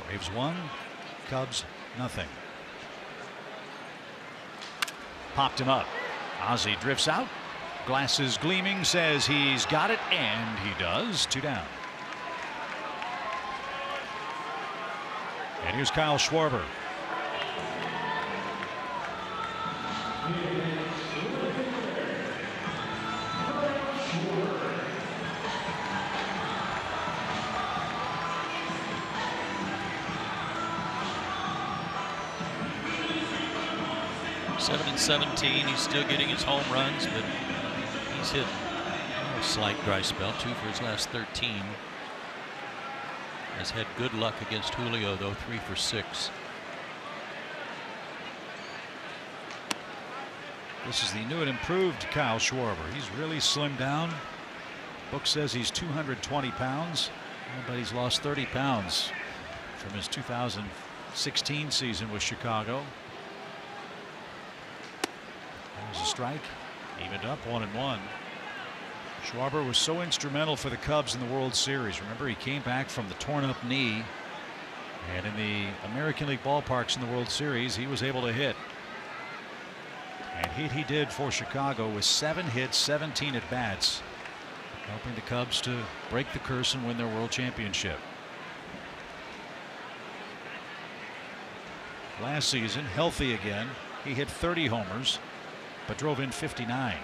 Braves 1, Cubs nothing. Popped him up. Ozzie drifts out. Glasses gleaming, says he's got it, and he does. 2 down. And here's Kyle Schwarber. And 17. He's still getting his home runs, but he's hit a slight dry spell. 2 for his last 13. Has had good luck against Julio, though. 3 for 6. This is the new and improved Kyle Schwarber. He's really slimmed down. Book says he's 220 pounds, but he's lost 30 pounds from his 2016 season with Chicago. There's a strike, evened up 1-1. Schwarber was so instrumental for the Cubs in the World Series. Remember, he came back from the torn up knee, and in the American League ballparks in the World Series, he was able to hit. And he did for Chicago with 7 hits, 17 at bats, helping the Cubs to break the curse and win their World Championship. Last season, healthy again, he hit 30 homers, but drove in 59.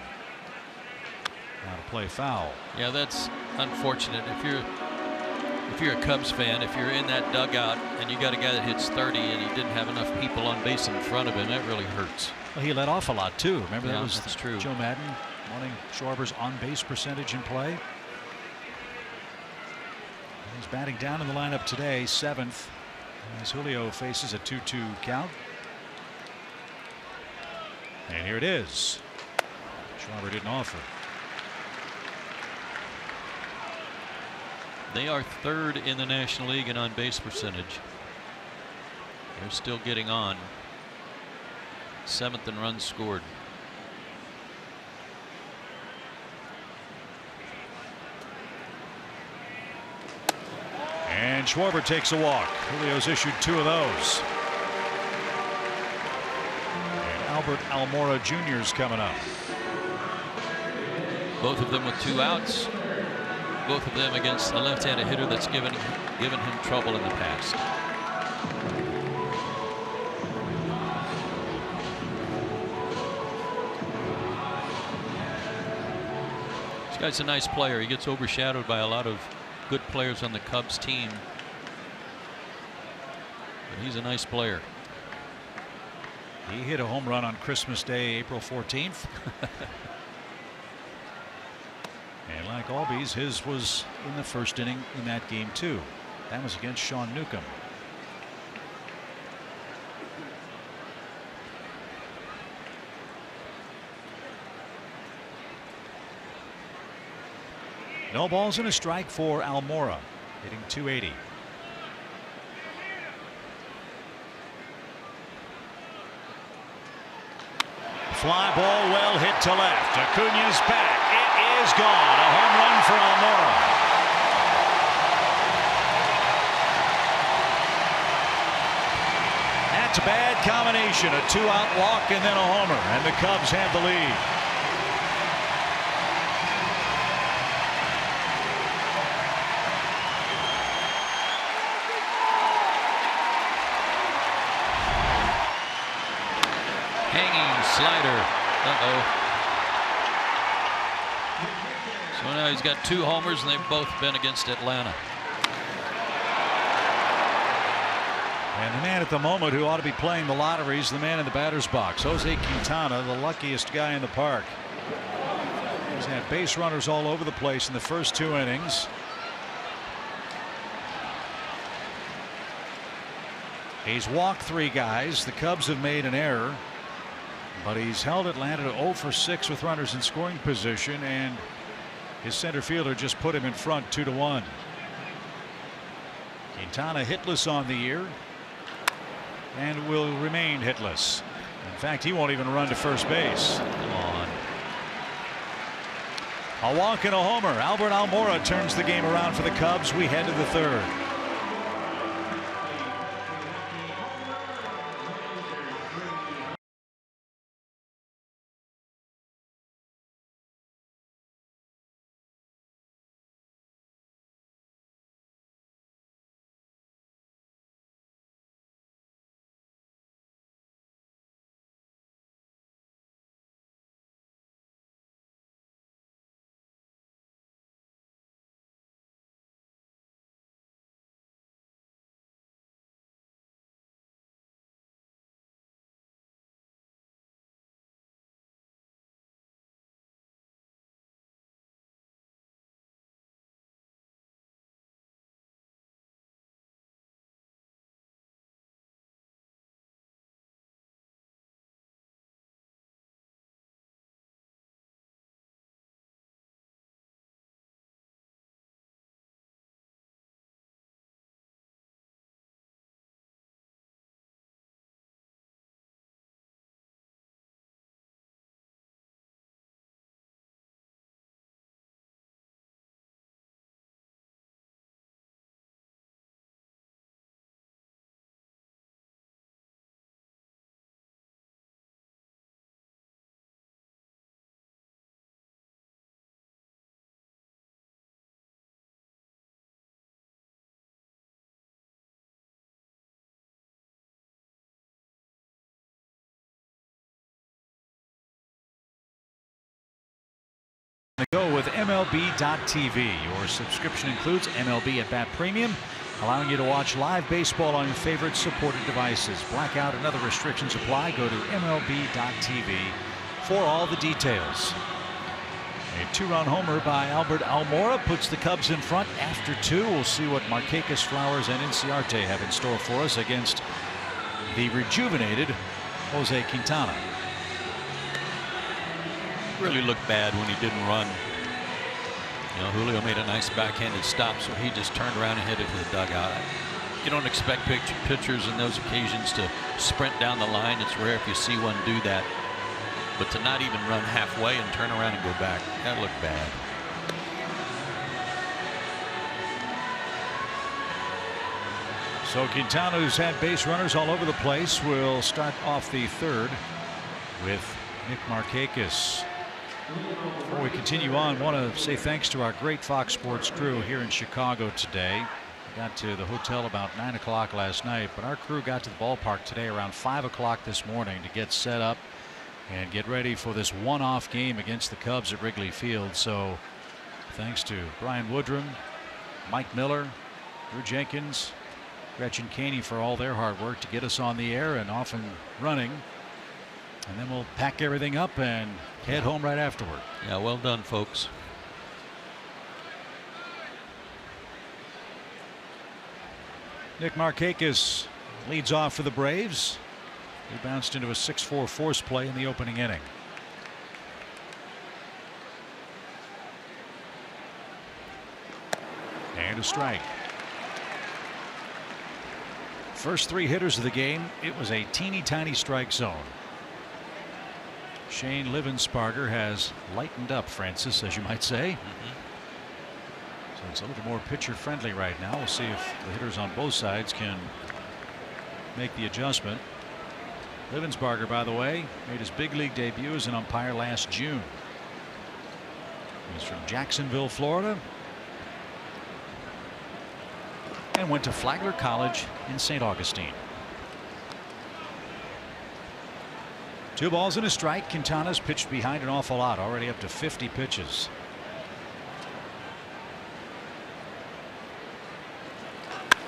Now to play foul. Yeah, that's unfortunate. If you're a Cubs fan, if you're in that dugout and you got a guy that hits 30 and he didn't have enough people on base in front of him, that really hurts. Well, he let off a lot too. Remember, yeah, that was true. Joe Madden wanting Schwarber's on-base percentage in play. He's batting down in the lineup today, 7th, as Julio faces a 2-2 count. And here it is. Schwarber didn't offer. They are 3rd in the National League in on-base percentage. They're still getting on. 7th in runs scored. And Schwarber takes a walk. Julio's issued 2 of those. Albert Almora Jr. is coming up. Both of them with 2 outs. Both of them against a left-handed hitter that's given him trouble in the past. This guy's a nice player. He gets overshadowed by a lot of good players on the Cubs team. But he's a nice player. He hit a home run on Christmas Day, April 14th. And like Albies, his was in the first inning in that game too. That was against Sean Newcomb. No balls and a strike for Almora, hitting .280. Fly ball well hit to left. Acuna's back. It is gone. A home run for Almora. It's a bad combination, a 2-out walk and then a homer, and the Cubs have the lead. Hanging slider. So now he's got 2 homers, and they've both been against Atlanta. And the man at the moment who ought to be playing the lottery is the man in the batter's box, Jose Quintana, the luckiest guy in the park. He's had base runners all over the place in the first 2 innings. He's walked 3 guys. The Cubs have made an error, but he's held Atlanta to 0 for 6 with runners in scoring position, and his center fielder just put him in front 2-1. Quintana hitless on the year and will remain hitless. In fact, he won't even run to first base. Come on. A walk and a homer. Albert Almora turns the game around for the Cubs. We head to the 3rd. Go with MLB.tv. Your subscription includes MLB at Bat Premium, allowing you to watch live baseball on your favorite supported devices. Blackout and other restrictions apply. Go to MLB.tv for all the details. A 2-run homer by Albert Almora puts the Cubs in front after 2. We'll see what Markakis, Flowers, and Inciarte have in store for us against the rejuvenated Jose Quintana. Really looked bad when he didn't run. You know, Julio made a nice backhanded stop, so he just turned around and hit it to the dugout. You don't expect pitchers in those occasions to sprint down the line. It's rare if you see one do that. But to not even run halfway and turn around and go back, that looked bad. So Quintana, who's had base runners all over the place, will start off the 3rd with Nick Markakis. Before we continue on, I want to say thanks to our great Fox Sports crew here in Chicago today. We got to the hotel about 9 o'clock last night, but our crew got to the ballpark today around 5 o'clock this morning to get set up and get ready for this one-off game against the Cubs at Wrigley Field. So thanks to Brian Woodrum, Mike Miller, Drew Jenkins, Gretchen Caney for all their hard work to get us on the air and off and running. And then we'll pack everything up and head home right afterward. Yeah, well done, folks. Nick Markakis leads off for the Braves. He bounced into a 6-4 force play in the opening inning. And a strike. First 3 hitters of the game, it was a teeny tiny strike zone. Shane Livensparger has lightened up, Francis, as you might say. So it's a little more pitcher friendly right now. We'll see if the hitters on both sides can make the adjustment. Livensbarger, by the way, made his big league debut as an umpire last June. He's from Jacksonville, Florida, and went to Flagler College in St. Augustine. 2 balls and a strike. Quintana's pitched behind an awful lot, already up to 50 pitches.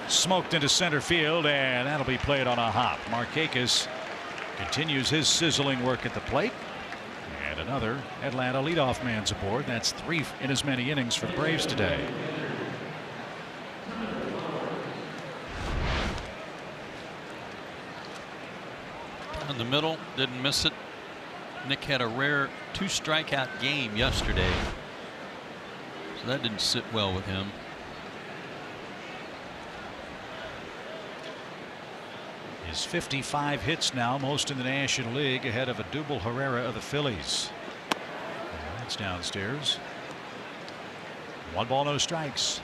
Smoked into center field, and that'll be played on a hop. Markakis continues his sizzling work at the plate. And another Atlanta leadoff man's aboard. That's 3 in as many innings for the Braves today. In the middle, didn't miss it. Nick had a rare 2 strikeout game yesterday, so that didn't sit well with him. His 55 hits now, most in the National League, ahead of Adubel Herrera of the Phillies. And that's downstairs. 1 ball, no strikes.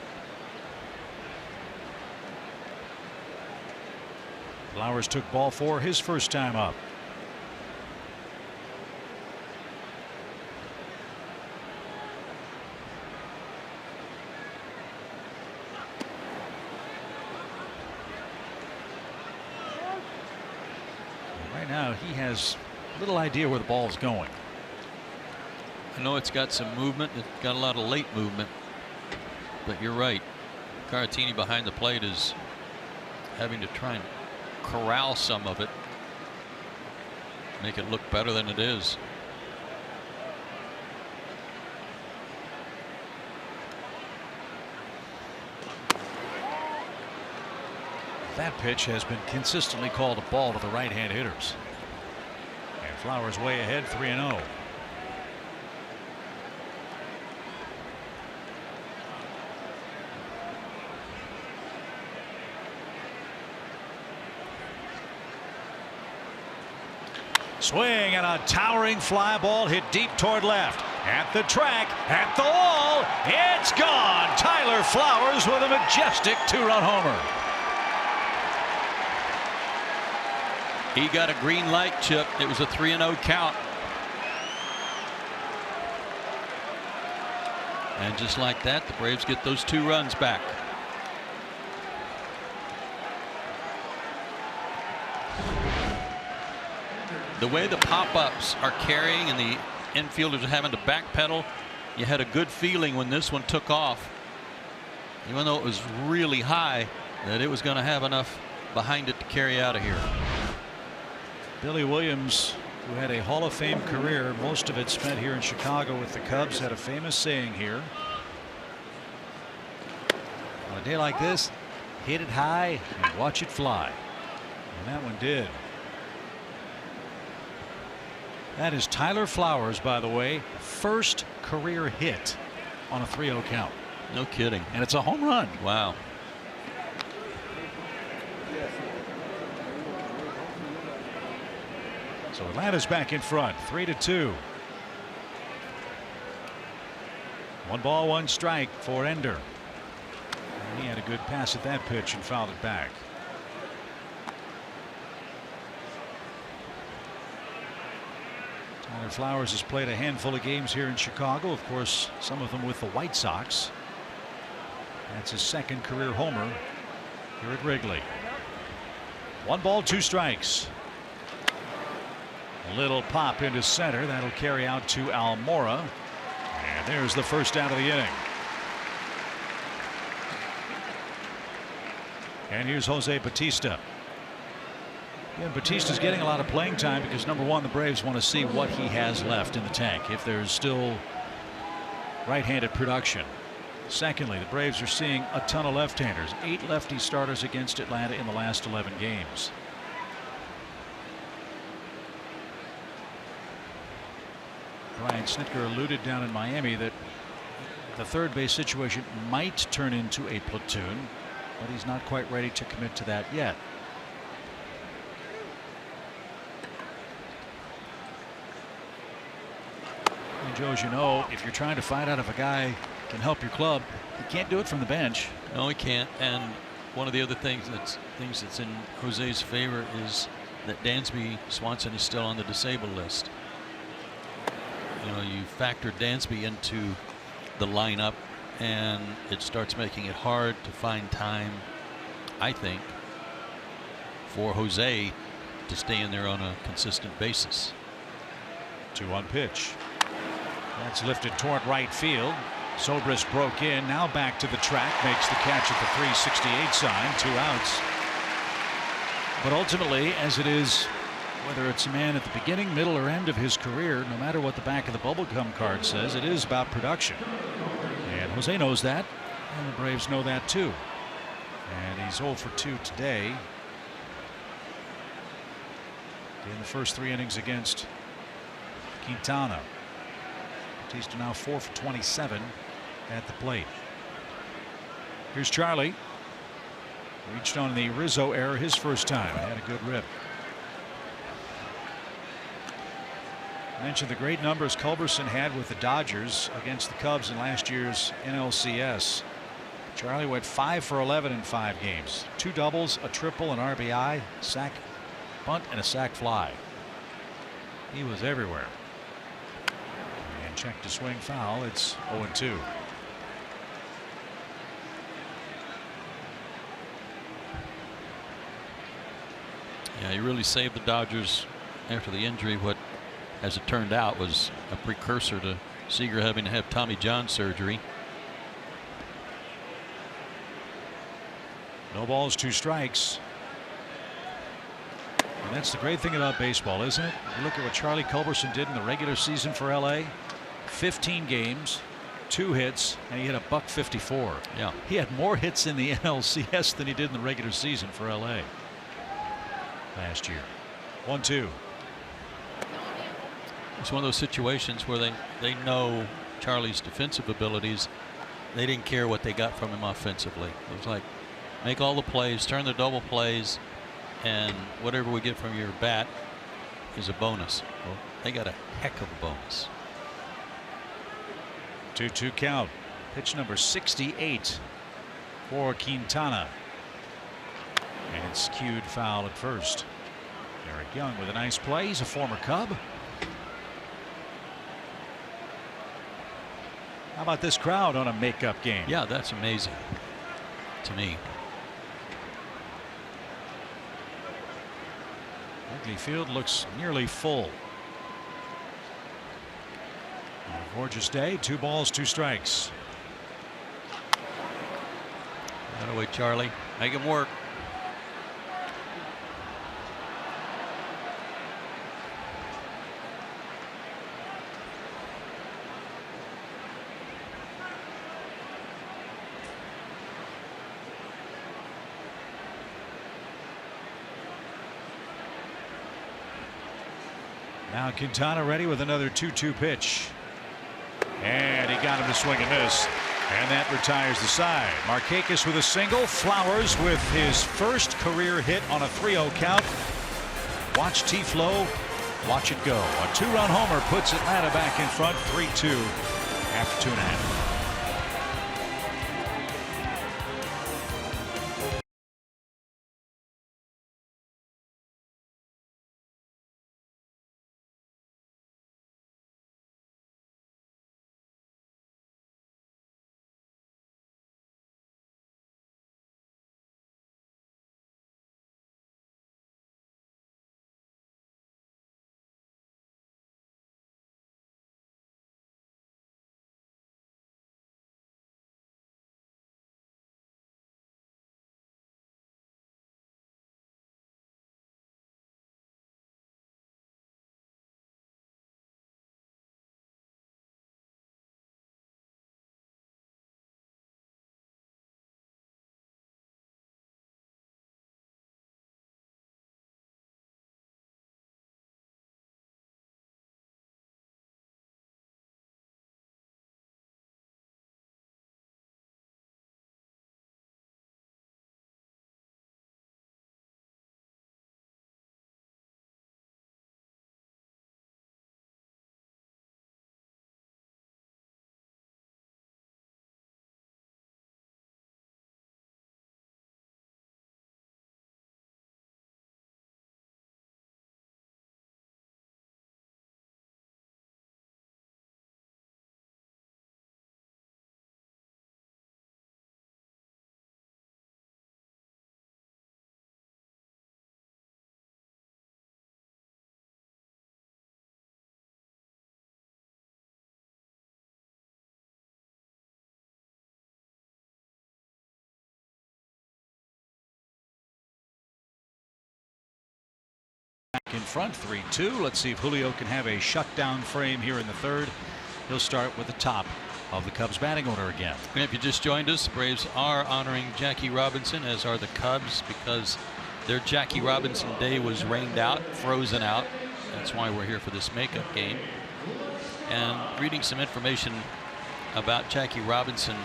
Flowers took ball 4 his first time up. Right now he has little idea where the ball is going. I know it's got some movement. It's got a lot of late movement, but you're right. Caratini behind the plate is having to try and corral some of it, make it look better than it is. That pitch has been consistently called a ball to the right-hand hitters. And Flowers way ahead, 3-0. Swing and a towering fly ball hit deep toward left. At the track, at the wall, it's gone. Tyler Flowers with a majestic 2-run homer. He got a green light, Chip. It was a 3-0 count. And just like that, the Braves get those 2 runs back. The way the pop-ups are carrying and the infielders are having to backpedal, you had a good feeling when this one took off, even though it was really high, that it was going to have enough behind it to carry out of here. Billy Williams, who had a Hall of Fame career, most of it spent here in Chicago with the Cubs, had a famous saying here: on a day like this, hit it high and watch it fly. And that one did. That is Tyler Flowers, by the way, first career hit on a 3-0 count. No kidding. And it's a home run. Wow. So Atlanta's back in front, 3-2. 1 ball, 1 strike for Ender. And he had a good pass at that pitch and fouled it back. Tyler Flowers has played a handful of games here in Chicago, of course, some of them with the White Sox. That's his 2nd career homer here at Wrigley. 1 ball, 2 strikes. A little pop into center. That'll carry out to Almora. And there's the first out of the inning. And here's Jose Bautista. Yeah, Bautista's getting a lot of playing time because, number one, the Braves want to see what he has left in the tank, if there's still right-handed production. Secondly, the Braves are seeing a ton of left-handers. 8 lefty starters against Atlanta in the last 11 games. Brian Snitker alluded down in Miami that the third base situation might turn into a platoon, but he's not quite ready to commit to that yet. And Joe, as you know, if you're trying to find out if a guy can help your club, he can't do it from the bench. No, he can't. And one of the other things that's in Jose's favor is that Dansby Swanson is still on the disabled list. You know, you factor Dansby into the lineup, and it starts making it hard to find time, I think, for Jose to stay in there on a consistent basis. 2-1 pitch. That's lifted toward right field. Zobrist broke in, now back to the track, makes the catch at the 368 sign, 2 outs. But ultimately, as it is, whether it's a man at the beginning, middle, or end of his career, no matter what the back of the bubblegum card says, it is about production. And Jose knows that, and the Braves know that too. And he's 0 for 2 today in the first 3 innings against Quintana. Bautista now 4 for 27 at the plate. Here's Charlie. Reached on the Rizzo error his first time. Had a good rip. I mentioned the great numbers Culberson had with the Dodgers against the Cubs in last year's NLCS. Charlie went 5 for 11 in 5 games. 2 doubles, a triple, an RBI, sac bunt, and a sac fly. He was everywhere. And checked to swing foul. It's 0-2. Yeah, he really saved the Dodgers after the injury. What, as it turned out, was a precursor to Seager having to have Tommy John surgery. No balls, 2 strikes. And that's the great thing about baseball, isn't it? You look at what Charlie Culberson did in the regular season for LA. 15 games, 2 hits, and he hit a .154. Yeah. He had more hits in the NLCS than he did in the regular season for LA last year. 1-2. It's one of those situations where they know Charlie's defensive abilities. They didn't care what they got from him offensively. It was like, make all the plays, turn the double plays, and whatever we get from your bat is a bonus. Well, they got a heck of a bonus. 2-2 count. Pitch number 68 for Quintana. And it's cued foul at first. Eric Young with a nice play. He's a former Cub. How about this crowd on a makeup game? Yeah, that's amazing to me. Wrigley Field looks nearly full. A gorgeous day. 2 balls, 2 strikes. That away, Charlie. Make him work. Now Quintana ready with another 2-2 pitch. And he got him to swing and miss. And that retires the side. Markakis with a single. Flowers with his first career hit on a 3-0 count. Watch T-Flow. Watch it go. A 2-run homer puts Atlanta back in front 3-2 after 2.5. back in front 3-2. Let's see if Julio can have a shutdown frame here in the third. He'll start with the top of the Cubs batting order again. And if you just joined us, the Braves are honoring Jackie Robinson, as are the Cubs, because their Jackie Robinson day was rained out, frozen out. That's why we're here for this makeup game. And reading some information about Jackie Robinson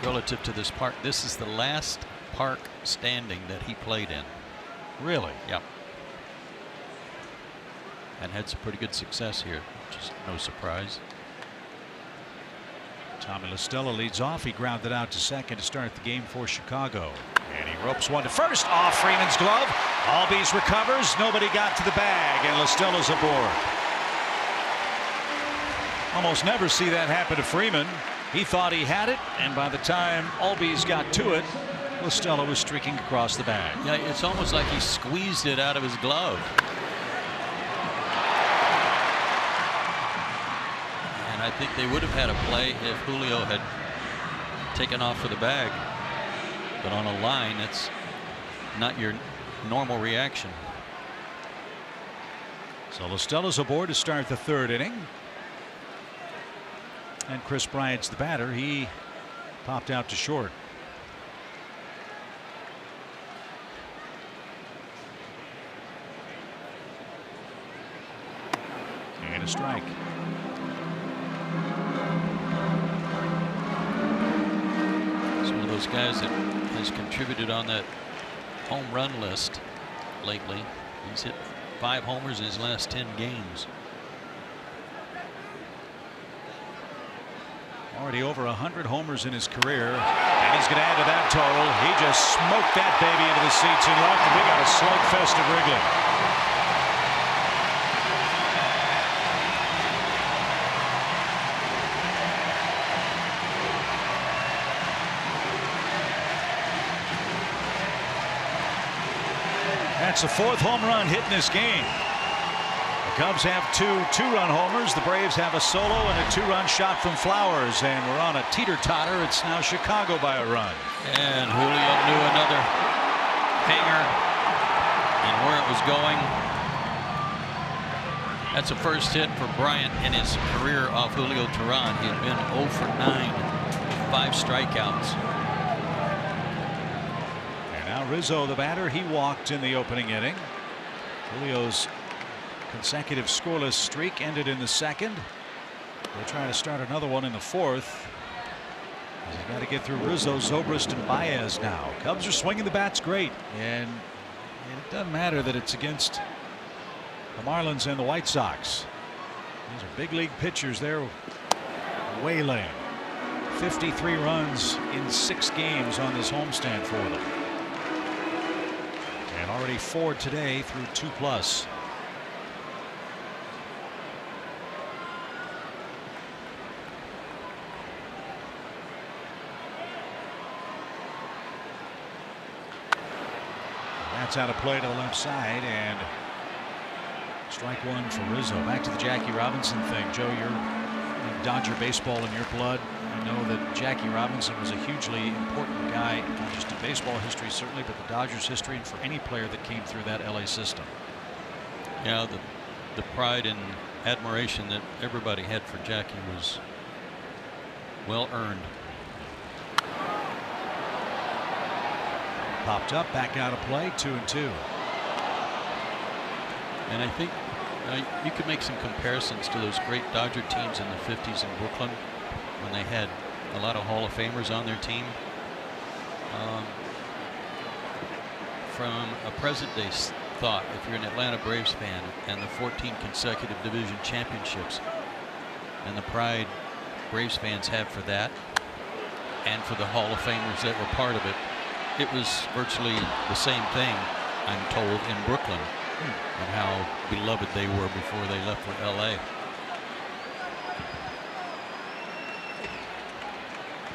relative to this park. This is the last park standing that he played in. Really? Yep. And had some pretty good success here, which is no surprise. Tommy LaStella leads off. He grounded out to second to start the game for Chicago. And he ropes one to first. Off Freeman's glove. Albies recovers. Nobody got to the bag, and LaStella's aboard. Almost never see that happen to Freeman. He thought he had it, and by the time Albies got to it, LaStella was streaking across the bag. Yeah, it's almost like he squeezed it out of his glove. And I think they would have had a play if Julio had taken off for the bag. But on a line, that's not your normal reaction. So LaStella's aboard to start the third inning. And Chris Bryant's the batter. He popped out to short. And a strike. He's one of those guys that has contributed on that home run list lately. He's hit 5 homers in his last 10 games. Already over 100 homers in his career, and he's going to add to that total. He just smoked that baby into the seats in left, and we got a slugfest at Wrigley. That's the 4th home run hit in this game. The Cubs have 2 two-run homers. The Braves have a solo and a 2-run shot from Flowers, and we're on a teeter-totter. It's now Chicago by a run. And Julio knew another hanger and where it was going. That's a first hit for Bryant in his career off Julio Teheran. He had been 0 for 9, 5 strikeouts. And now Rizzo, the batter, he walked in the opening inning. Julio's consecutive scoreless streak ended in the second. They'll try to start another one in the 4th. He's got to get through Rizzo, Zobrist, and Baez now. Cubs are swinging the bats great, and it doesn't matter that it's against the Marlins and the White Sox. These are big league pitchers. They're wailing. 53 runs in 6 games on this homestand for them, and already 4 today through 2+. That's out of play to the left side, and strike 1 for Rizzo. Back to the Jackie Robinson thing. Joe, you're Dodger baseball in your blood. I know that Jackie Robinson was a hugely important guy, not just in baseball history certainly, but the Dodgers history, and for any player that came through that LA system. Yeah, the pride and admiration that everybody had for Jackie was well earned. Popped up, back out of play, 2-2. And I think you could make some comparisons to those great Dodger teams in the 50s in Brooklyn when they had a lot of Hall of Famers on their team. From a present day thought, if you're an Atlanta Braves fan, and the 14 consecutive division championships and the pride Braves fans have for that, and for the Hall of Famers that were part of it, it was virtually the same thing, I'm told, in Brooklyn, and how beloved they were before they left for LA.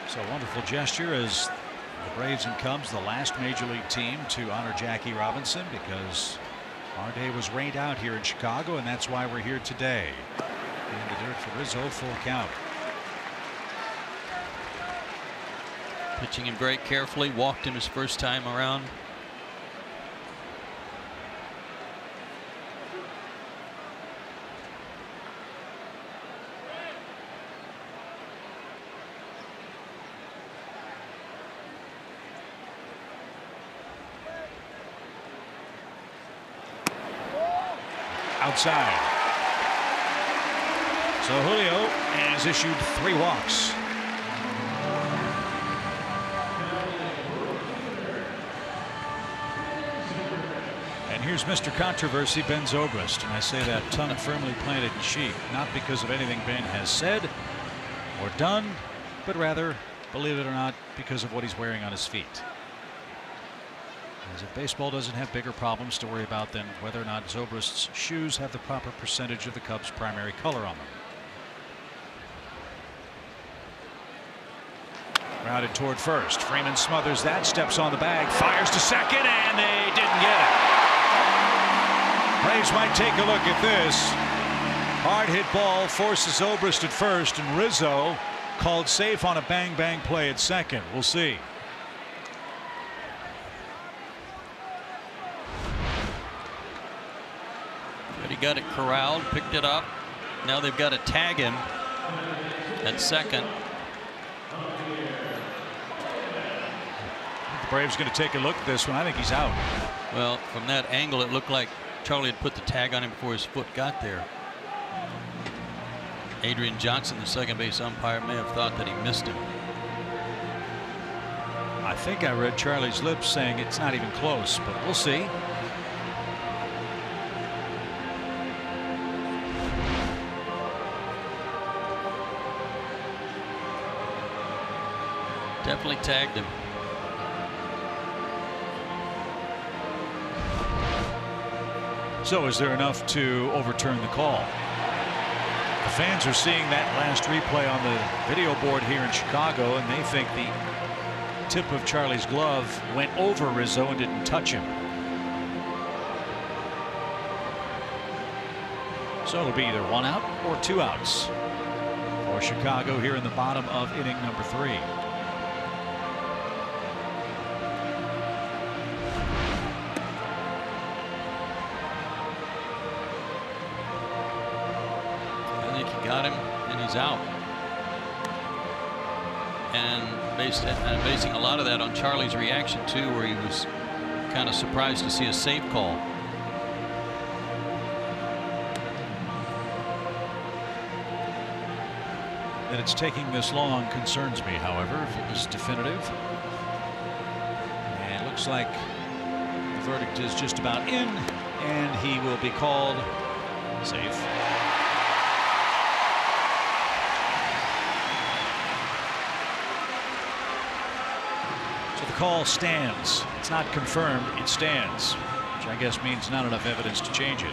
So a wonderful gesture as the Braves and Cubs, the last major league team to honor Jackie Robinson, because our day was rained out here in Chicago, and that's why we're here today. In the dirt for Rizzo, full count. Pitching him very carefully, walked him his first time around. outside. So Julio has issued 3 walks. And here's Mr. Controversy, Ben Zobrist. And I say that tongue firmly planted in cheek, not because of anything Ben has said or done, but rather, believe it or not, because of what he's wearing on his feet. As if baseball doesn't have bigger problems to worry about than whether or not Zobrist's shoes have the proper percentage of the Cubs' primary color on them. Grounded toward first. Freeman smothers that, steps on the bag, fires to second, and they didn't get it. Braves might take a look at this. Hard hit ball forces Zobrist at first, and Rizzo called safe on a bang play at second. We'll see. But he got it corralled, picked it up. Now they've got to tag him at second. The Braves going to take a look at this one. I think he's out. Well, from that angle, it looked like Charlie had put the tag on him before his foot got there. Adrian Johnson, the second base umpire, may have thought that he missed him. I think I read Charlie's lips saying it's not even close, but we'll see. Definitely tagged him. So is there enough to overturn the call? The fans are seeing that last replay on the video board here in Chicago, and they think the tip of Charlie's glove went over Rizzo and didn't touch him. So it'll be either 1 out or 2 outs for Chicago here in the bottom of inning number 3. Got him, and he's out. And basing a lot of that on Charlie's reaction too, where he was kind of surprised to see a safe call. That it's taking this long concerns me, however, if it was definitive. And it looks like the verdict is just about in, and he will be called safe. Call stands. It's not confirmed, it stands, which I guess means not enough evidence to change it.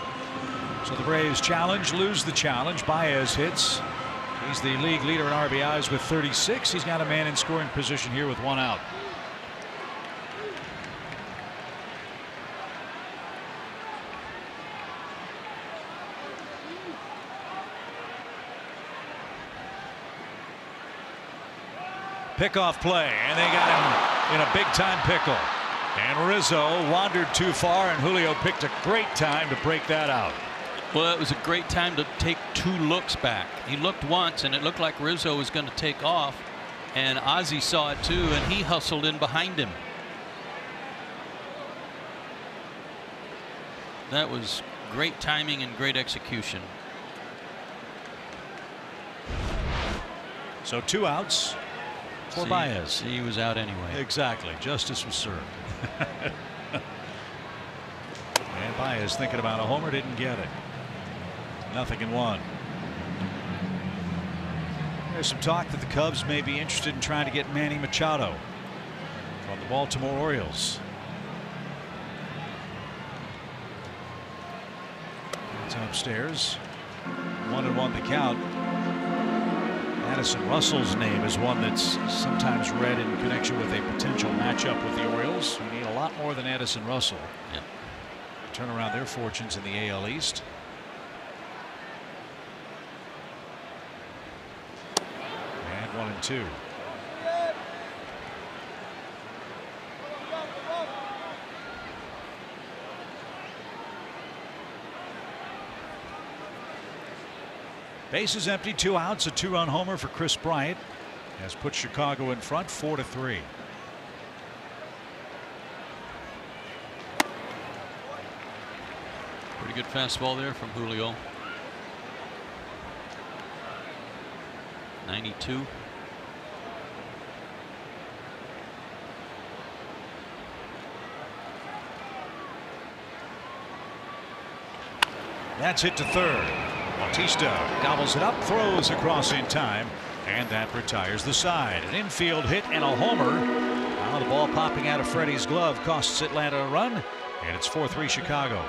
So the Braves challenge, lose the challenge. Baez hits. He's the league leader in RBIs with 36. He's got a man in scoring position here with 1 out. Pickoff play, and they got him in a big-time pickle. And Rizzo wandered too far, and Julio picked a great time to break that out. Well, it was a great time to take 2 looks back. He looked once, and it looked like Rizzo was going to take off, and Ozzie saw it too, and he hustled in behind him. That was great timing and great execution. So 2 outs for Baez. He was out anyway. Exactly. Justice was served. And Baez thinking about a homer, didn't get it. 0-1. There's some talk that the Cubs may be interested in trying to get Manny Machado from the Baltimore Orioles. It's upstairs. 1-1 the count. Addison Russell's name is one that's sometimes read in connection with a potential matchup with the Orioles, who need a lot more than Addison Russell. Yeah. Turn around their fortunes in the AL East. And 1-2. Bases empty, 2 outs, a 2-run homer for Chris Bryant has put Chicago in front 4-3. Pretty Pretty good fastball there from Julio. 92. That's hit to third. Bautista gobbles it up, throws across in time, and that retires the side. An infield hit and a homer. Now the ball popping out of Freddie's glove costs Atlanta a run, and it's 4-3 Chicago.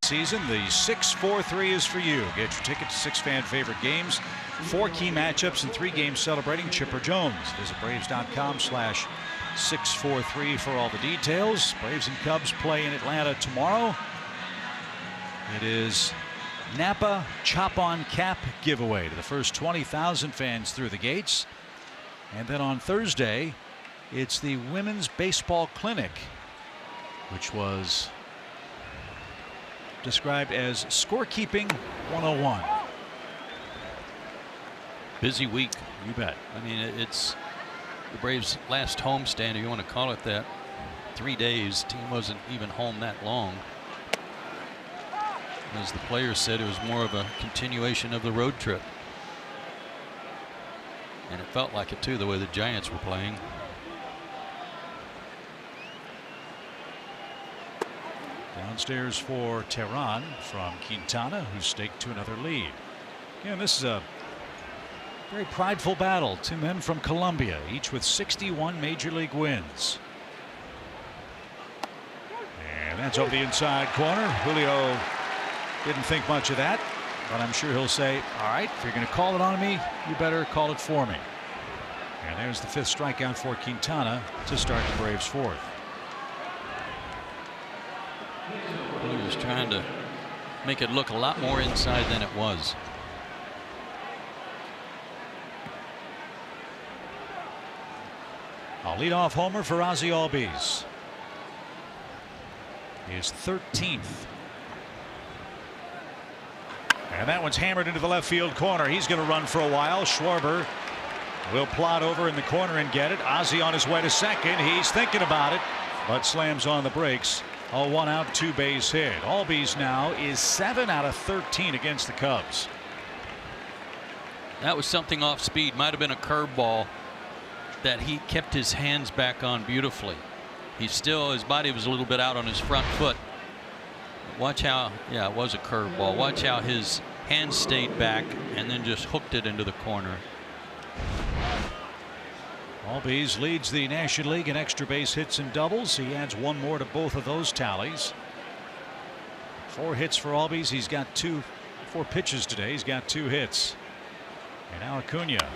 Season, the 6-4-3 is for you. Get your ticket to 6 fan favorite games, 4 key matchups, and 3 games celebrating Chipper Jones. Visit Braves.com/643 for all the details. Braves and Cubs play in Atlanta tomorrow. It is Napa Chop on Cap giveaway to the first 20,000 fans through the gates. And then on Thursday, it's the Women's Baseball Clinic, which was described as scorekeeping 101. Busy week. You bet. I mean, it's the Braves' last homestand, if you want to call it that. 3 days. Team wasn't even home that long. As the players said, it was more of a continuation of the road trip. And it felt like it too, the way the Giants were playing. Downstairs for Tehran from Quintana, who staked to another lead. Again, this is a very prideful battle. 2 men from Colombia, each with 61 major league wins. And that's over the inside corner. Julio didn't think much of that, but I'm sure he'll say, all right, if you're going to call it on me, you better call it for me. And there's the 5th strikeout for Quintana to start the Braves' 4th. He was trying to make it look a lot more inside than it was. A leadoff homer for Ozzie Albies. His 13th. And that one's hammered into the left field corner. He's going to run for a while. Schwarber will plot over in the corner and get it. Ozzie on his way to second. He's thinking about it, but slams on the brakes. A 1-out, 2-base hit. Albies now is 7 out of 13 against the Cubs. That was something off speed. Might have been a curveball that he kept his hands back on beautifully. His body was a little bit out on his front foot. Watch how, yeah, it was a curveball. Watch how his hands stayed back and then just hooked it into the corner. Albies leads the National League in extra base hits and doubles. He adds 1 more to both of those tallies. 4 hits for Albies. He's got 4 pitches today. He's got 2 hits. And now Acuna.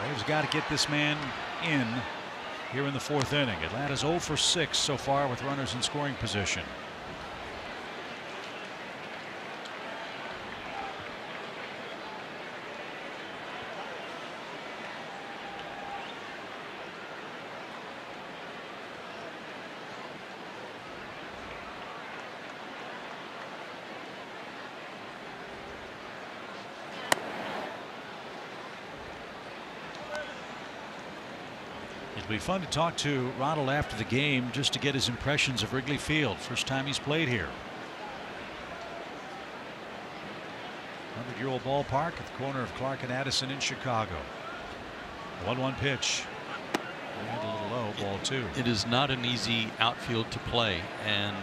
Braves got to get this man in here in the 4th inning. Atlanta's 0 for 6 so far with runners in scoring position. It'll be fun to talk to Ronald after the game just to get his impressions of Wrigley Field. First time he's played here. 100-year-old ballpark at the corner of Clark and Addison in Chicago. 1-1 pitch. And a little low, ball 2. It is not an easy outfield to play, and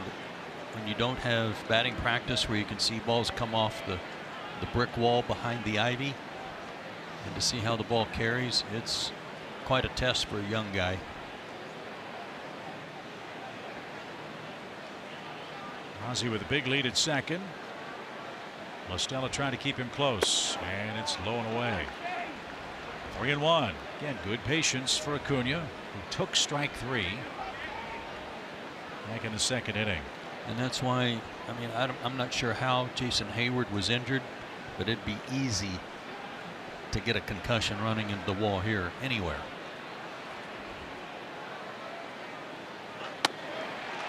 when you don't have batting practice where you can see balls come off the brick wall behind the ivy, and to see how the ball carries, it's quite a test for a young guy. Ozzie with a big lead at second. Lostella trying to keep him close, and it's low and away. 3-1. Again, good patience for Acuna, who took strike 3 back in the second inning. And that's why, I mean, I'm not sure how Jason Hayward was injured, but it'd be easy to get a concussion running into the wall here anywhere.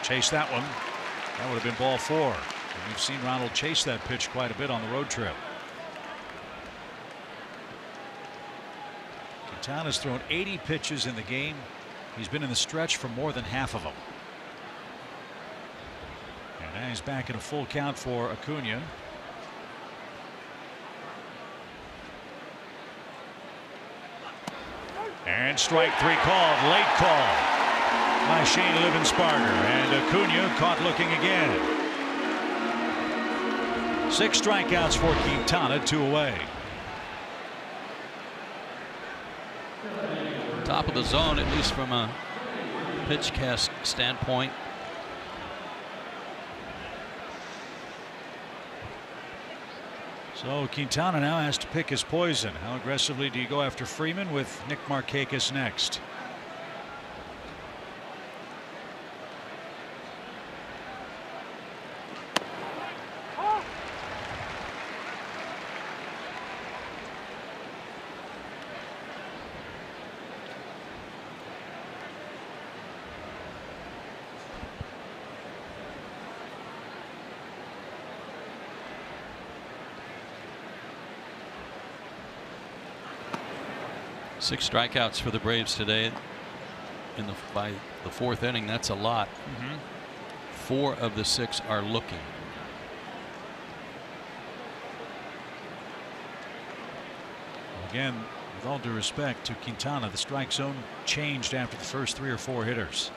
Chase that one. That would have been ball 4. And we've seen Ronald chase that pitch quite a bit on the road trip. Quintana's thrown 80 pitches in the game. He's been in the stretch for more than half of them. And now he's back in a full count for Acuna. And strike 3 called. Late call by Shane Livensparger. And Acuna caught looking again. 6 strikeouts for Quintana, 2 away. Top of the zone, at least from a pitch cast standpoint. So Quintana now has to pick his poison. How aggressively do you go after Freeman with Nick Markakis next? Six strikeouts for the Braves today by the 4th inning. That's a lot. 4 of the 6 are looking. Again, with all due respect to Quintana, the strike zone changed after the first 3 or 4 hitters.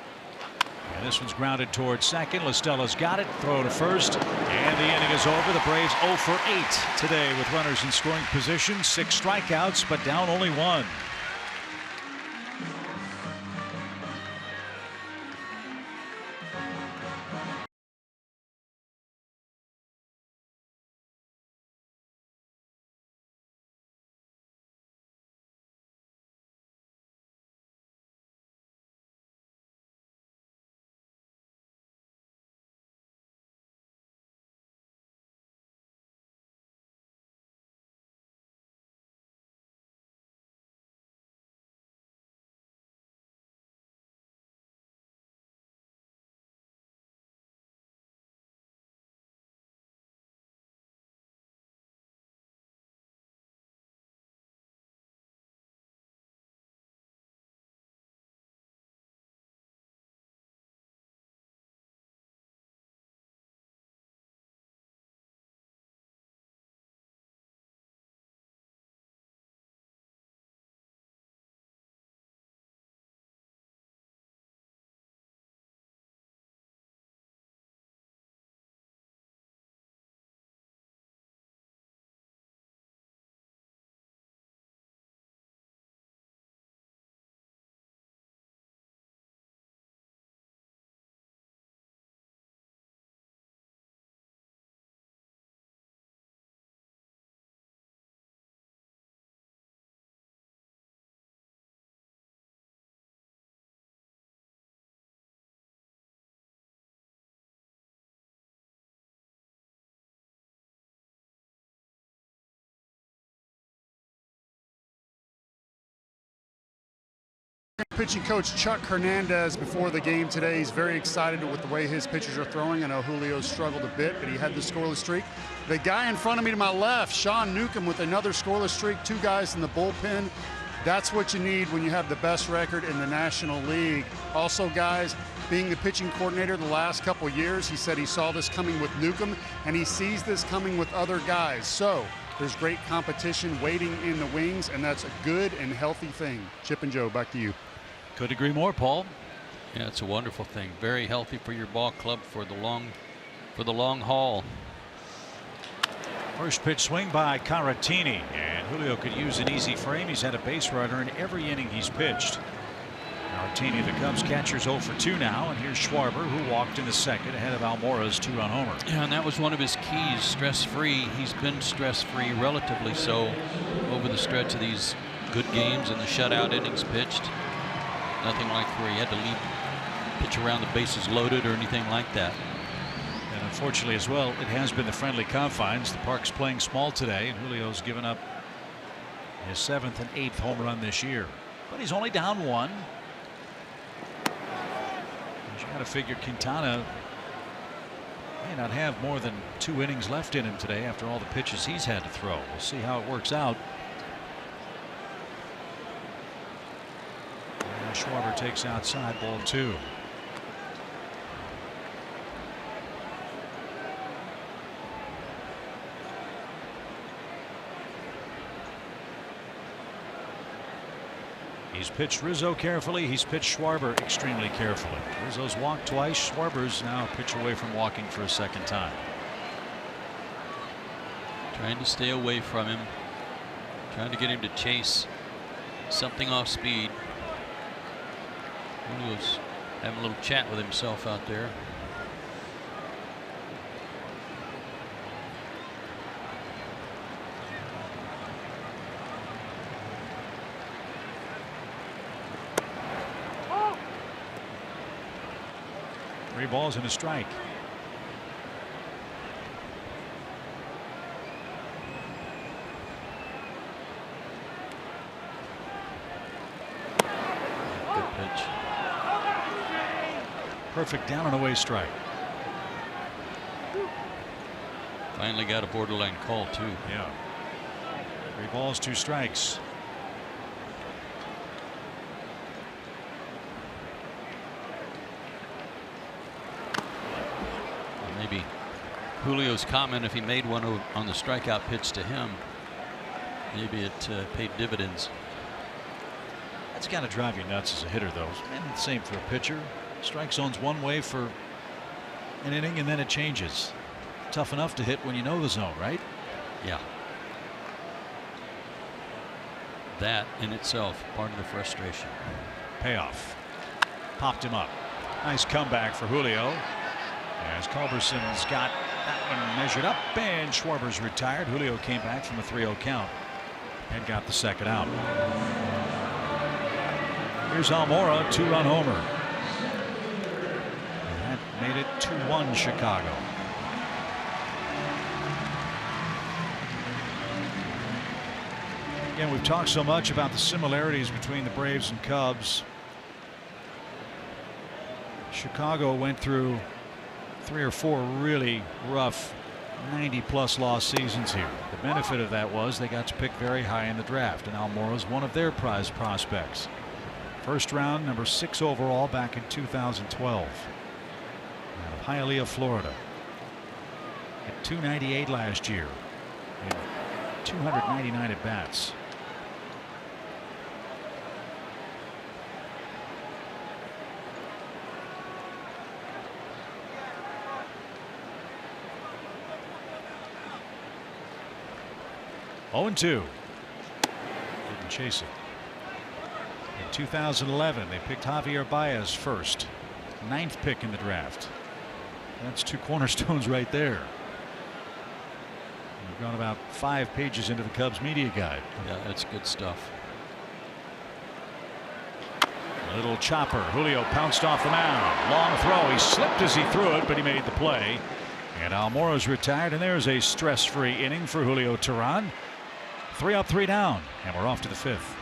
And this one's grounded towards second. Lostella's got it. Throw to first. And the inning is over. The Braves 0 for 8 today with runners in scoring position. 6 strikeouts, but down only 1. Pitching coach Chuck Hernandez before the game today. He's very excited with the way his pitchers are throwing. I know Julio struggled a bit, but he had the scoreless streak. The guy in front of me to my left, Sean Newcomb, with another scoreless streak. 2 guys in the bullpen. That's what you need when you have the best record in the National League. Also, guys, being the pitching coordinator the last couple years, he said he saw this coming with Newcomb, and he sees this coming with other guys. So there's great competition waiting in the wings, and that's a good and healthy thing. Chip and Joe, back to you. Could agree more, Paul. Yeah, it's a wonderful thing. Very healthy for your ball club for the long haul. First pitch swing by Caratini, and Julio could use an easy frame. He's had a base runner in every inning he's pitched. Caratini, the Cubs catcher's 0 for 2 now, and here's Schwarber, who walked in the second ahead of Almora's 2-run homer. Yeah, and that was one of his keys, stress-free. He's been stress-free, relatively so, over the stretch of these good games and the shutout innings pitched. Nothing like where he had to pitch around the bases loaded or anything like that. And unfortunately as well, it has been the friendly confines. The park's playing small today, and Julio's given up his 7th and 8th home run this year. But he's only down 1. You got to figure Quintana may not have more than 2 innings left in him today after all the pitches he's had to throw. We'll see how it works out. And Schwarber takes outside, ball 2. He's pitched Rizzo carefully. He's pitched Schwarber extremely carefully. Rizzo's walked twice. Schwarber's now a pitch away from walking for a second time. Trying to stay away from him. Trying to get him to chase something off speed. Julio's having a little chat with himself out there. Three balls and a strike. Good pitch. Perfect down and away strike. Finally got a borderline call too. Yeah. 3 balls, 2 strikes. Maybe Julio's comment, if he made one on the strikeout pitch to him, maybe it paid dividends. That's got to drive you nuts as a hitter, though. And the same for a pitcher. Strike zone's one way for an inning, and then it changes. Tough enough to hit when you know the zone, right? Yeah. That in itself, part of the frustration. Payoff. Popped him up. Nice comeback for Julio. As Culberson's got that one measured up, and Schwarber's retired. Julio came back from a 3-0 count and got the second out. Here's Almora, 2-run homer. And that made it 2-1 Chicago. Again, we've talked so much about the similarities between the Braves and Cubs. Chicago went through 3 or 4 really rough 90-plus loss seasons here. The benefit of that was they got to pick very high in the draft, and Almora's one of their prize prospects. First round, number 6 overall back in 2012. Out of Hialeah, Florida. At 298 last year. And 299 at bats. Oh, and 2. Didn't chase it. In 2011, they picked Javier Baez first. 9th pick in the draft. That's 2 cornerstones right there. We've gone about 5 pages into the Cubs media guide. Yeah, that's good stuff. A little chopper. Julio pounced off the mound. Long throw. He slipped as he threw it, but he made the play. And Almora's retired, and there's a stress-free inning for Julio Teheran. 3 up, 3 down, and we're off to the 5th.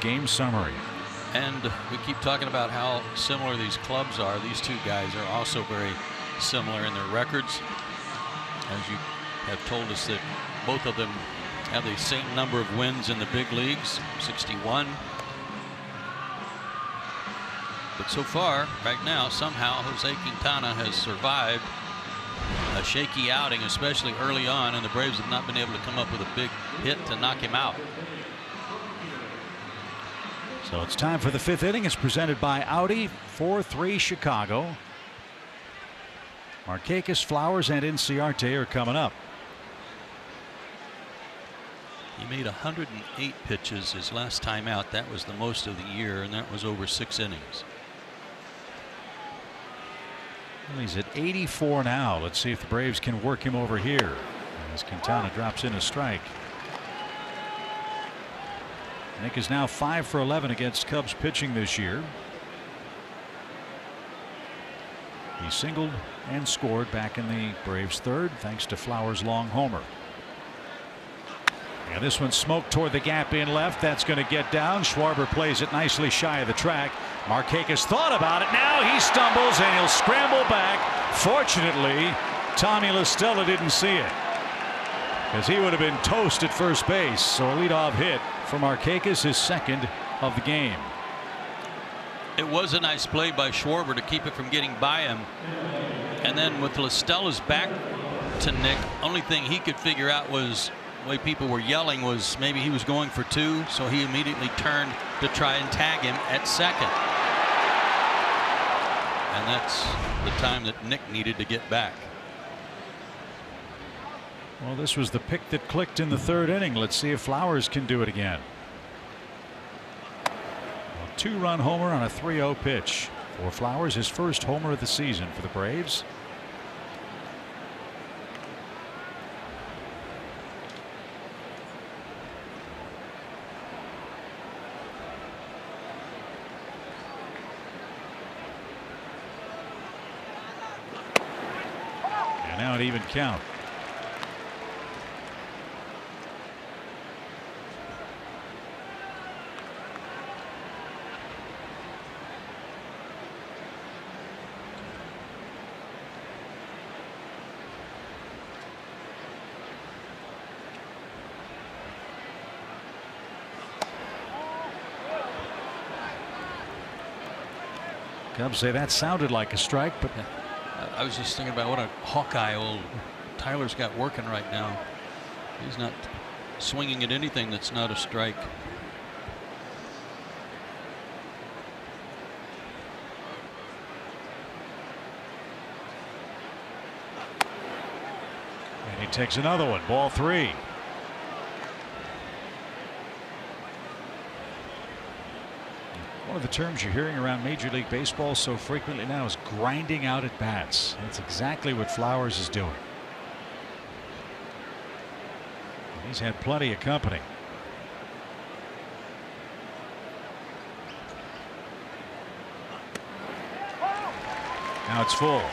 game summary. And we keep talking about how similar these clubs are. These two guys are also very similar in their records. As you have told us that both of them have the same number of wins in the big leagues, 61. But so far, right now, somehow Jose Quintana has survived a shaky outing, especially early on, and the Braves have not been able to come up with a big hit to knock him out. So it's time for the 5th inning. It's presented by Audi. 4-3 Chicago. Markakis, Flowers, and Inciarte are coming up. He made 108 pitches his last time out. That was the most of the year, and that was over 6 innings. Well, he's at 84 now. Let's see if the Braves can work him over here as Quintana drops in a strike. Nick is now 5 for 11 against Cubs pitching this year. He singled and scored back in the Braves' 3rd thanks to Flowers' long homer. And this one smoked toward the gap in left. That's going to get down. Schwarber plays it nicely shy of the track. Markakis thought about it. Now he stumbles and he'll scramble back. Fortunately, Tommy LaStella didn't see it, because he would have been toast at first base. So a leadoff hit for Markakis, his 2nd of the game. It was a nice play by Schwarber to keep it from getting by him. And then with LaStella's back to Nick, only thing he could figure out was, the way people were yelling was maybe he was going for 2, so he immediately turned to try and tag him at 2nd. And that's the time that Nick needed to get back. Well, this was the pick that clicked in the 3rd inning. Let's see if Flowers can do it again. A 2-run homer on a 3-0 pitch for Flowers, his 1st homer of the season for the Braves. And now an even count. Cubs say that sounded like a strike, but I was just thinking about what a Hawkeye old Tyler's got working right now. He's not swinging at anything that's not a strike. and he takes another one. Ball 3. One of the terms you're hearing around Major League Baseball so frequently now is grinding out at bats. That's exactly what Flowers is doing. And he's had plenty of company. Now it's full.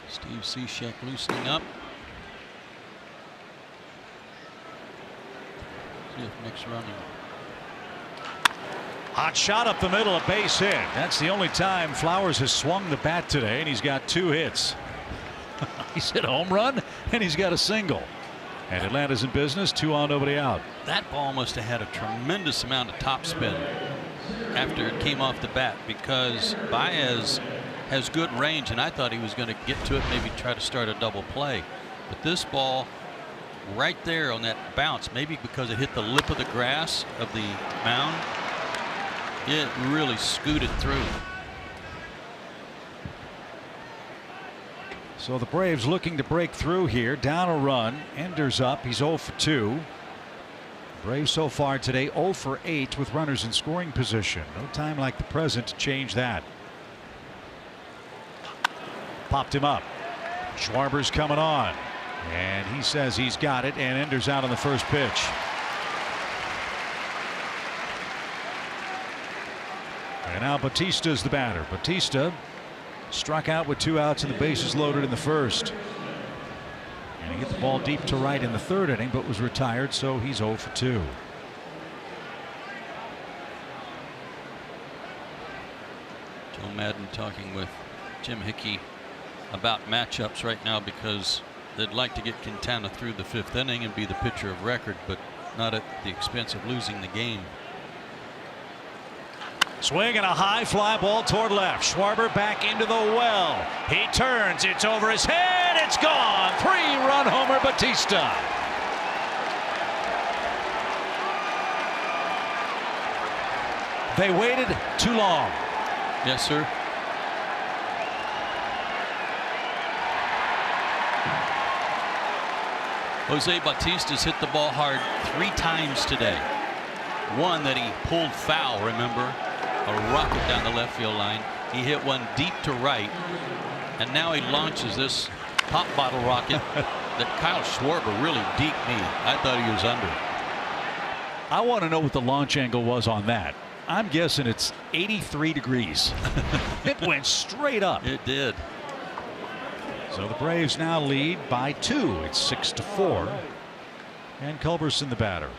Steve Cishek loosening up. See if Nick's running. Hot shot up the middle, a base hit. That's the only time Flowers has swung the bat today, and he's got 2 hits. He's hit a home run and he's got a single. And Atlanta's in business, 2 on, nobody out. That ball must have had a tremendous amount of topspin after it came off the bat, because Baez has good range, and I thought he was going to get to it, maybe try to start a double play. But this ball right there on that bounce, maybe because it hit the lip of the grass of the mound, it really scooted through. So the Braves looking to break through here, down a run. Ender's up, he's 0 for 2. Braves so far today 0 for 8 with runners in scoring position. No time like the present to change that. Popped him up. Schwarber's coming on, and he says he's got it, and Ender's out on the first pitch. And now Bautista's the batter. Bautista struck out with 2 outs and the bases loaded in the first. And he hit the ball deep to right in the 3rd inning, but was retired, so he's 0 for 2. Joe Madden talking with Jim Hickey about matchups right now because they'd like to get Quintana through the 5th inning and be the pitcher of record, but not at the expense of losing the game. Swing and a high fly ball toward left. Schwarber back into the well. He turns. It's over his head. It's gone. 3-run homer, Bautista. They waited too long. Yes, sir. Jose Bautista's hit the ball hard 3 times today. One that he pulled foul, remember? A rocket down the left field line. He hit one deep to right. And now he launches this pop bottle rocket that Kyle Schwarber really deked me. I thought he was under. I want to know what the launch angle was on that. I'm guessing it's 83 degrees. It went straight up. It did. So the Braves now lead by 2. It's 6-4. And Culberson the batter.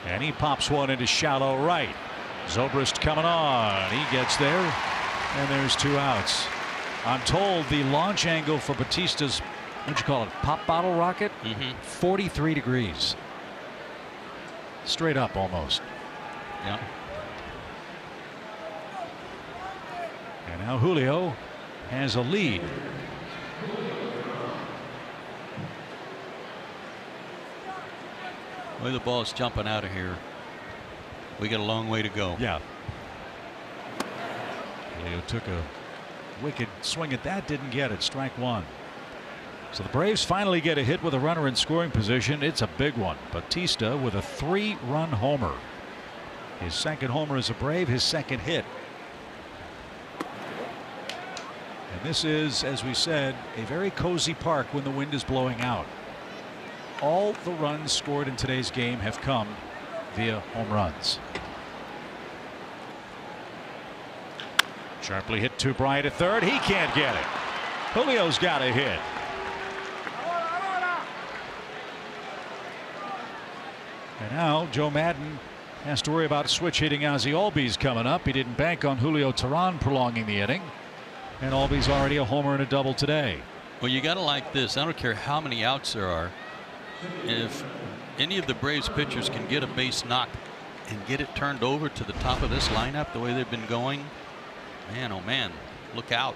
And he pops one into shallow right. Zobrist coming on. He gets there. And there's 2 outs. I'm told the launch angle for Bautista's, what'd you call it, pop bottle rocket? 43 degrees. Straight up almost. Yeah. And now Julio has a lead. The way the ball is jumping out of here, we got a long way to go. Yeah. Julio took a wicked swing at that, didn't get it. Strike 1. So the Braves finally get a hit with a runner in scoring position. It's a big one. Bautista with a 3-run homer. His 2nd homer as a Brave, his 2nd hit. And this is, as we said, a very cozy park when the wind is blowing out. All the runs scored in today's game have come via home runs. Sharply hit to Bryant at 3rd. He can't get it. Julio's got a hit. And now Joe Madden has to worry about switch hitting Ozzie Albies coming up. He didn't bank on Julio Teheran prolonging the inning. And Albies already a homer and a double today. Well, you got to like this. I don't care how many outs there are. If any of the Braves pitchers can get a base knock and get it turned over to the top of this lineup the way they've been going, man, oh man, look out.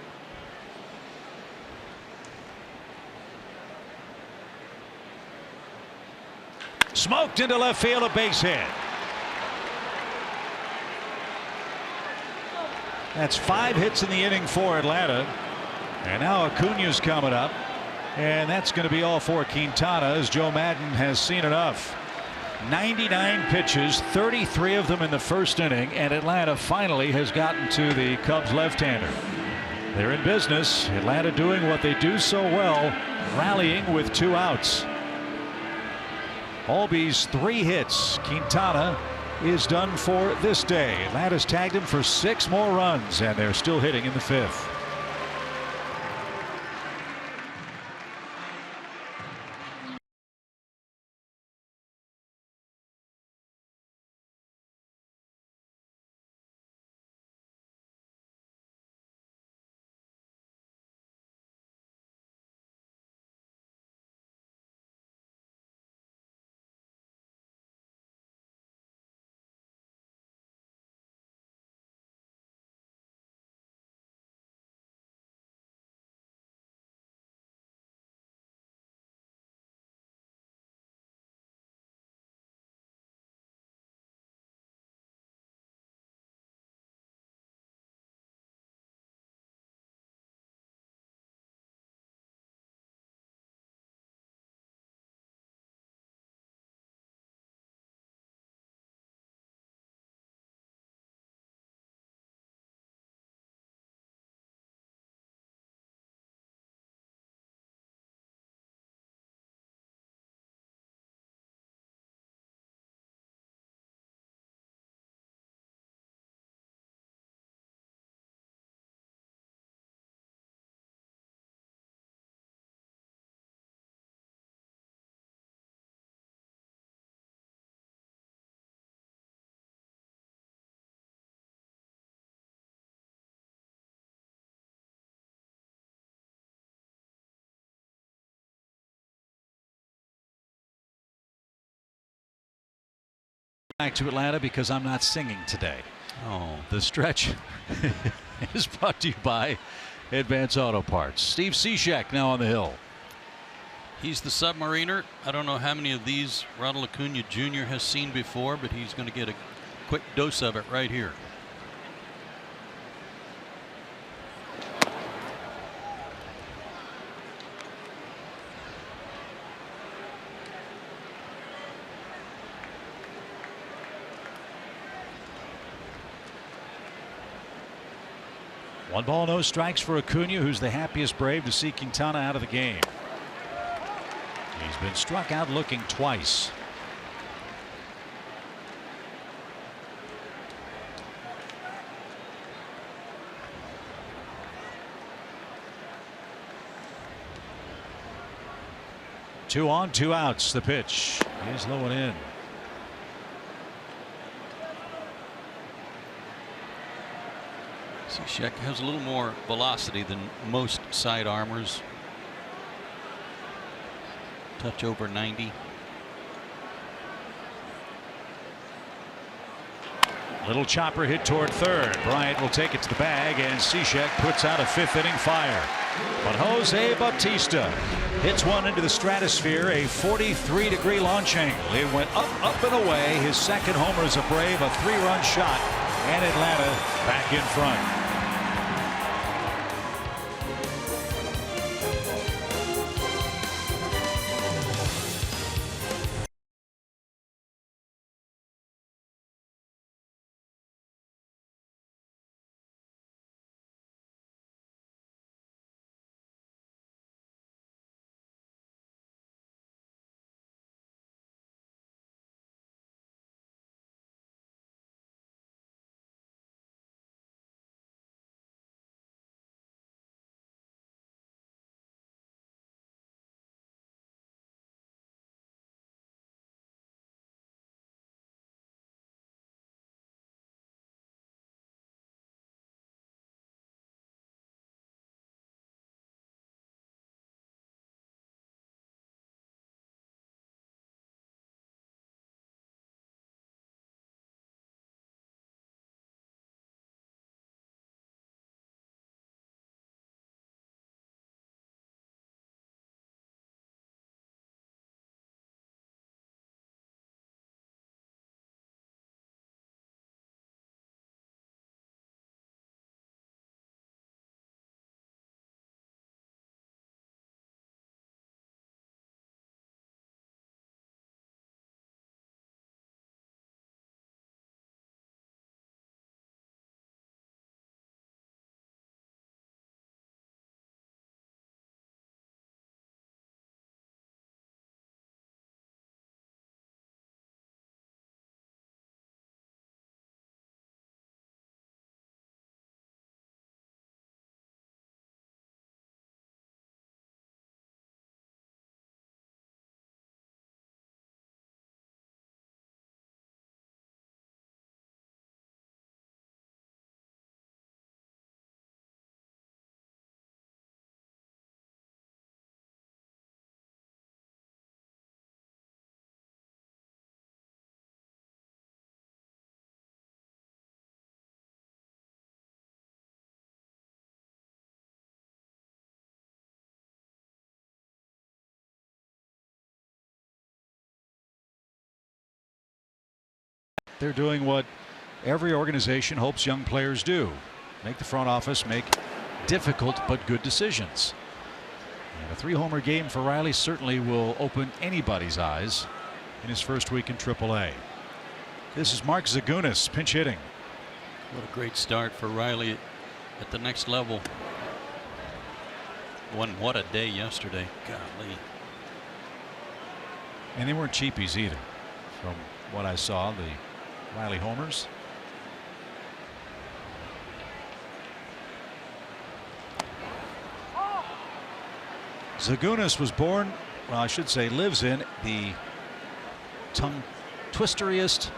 Smoked into left field, a base hit. That's 5 hits in the inning for Atlanta. And now Acuna's coming up. And that's going to be all for Quintana, as Joe Madden has seen enough. 99 pitches, 33 of them in the 1st inning, and Atlanta finally has gotten to the Cubs left-hander. They're in business. Atlanta doing what they do so well, rallying with 2 outs. Albies 3 hits. Quintana is done for this day. Atlanta's tagged him for 6 more runs, and they're still hitting in the 5th. Back to Atlanta because I'm not singing today. Oh, The stretch is brought to you by Advance Auto Parts. Steve Cishek now on the hill. he's the submariner. I don't know how many of these Ronald Acuna Jr. has seen before, but he's going to get a quick dose of it right here. One ball, no strikes for Acuna, who's the happiest Brave to see Quintana out of the game. He's been struck out looking twice. Two on, two outs. The pitch is low and in. Cishek has a little more velocity than most side armors. Touch over 90. Little chopper hit toward third. Bryant will take it to the bag, and Cishek puts out a fifth-inning fire. But Jose Bautista hits one into the stratosphere, a 43-degree launching. It went up, up, and away. His second homer as a Brave, a three-run shot, and Atlanta back in front. They're doing what every organization hopes young players do. Make the front office make difficult but good decisions. And a three-homer game for Riley certainly will open anybody's eyes in his first week in AAA. This is Mark Zagunis pinch hitting. What a great start for Riley at the next level. What a day yesterday. Golly. And they weren't cheapies either. From what I saw, the Riley homers. Zagunis was born, well, I should say lives in the tongue twisteriest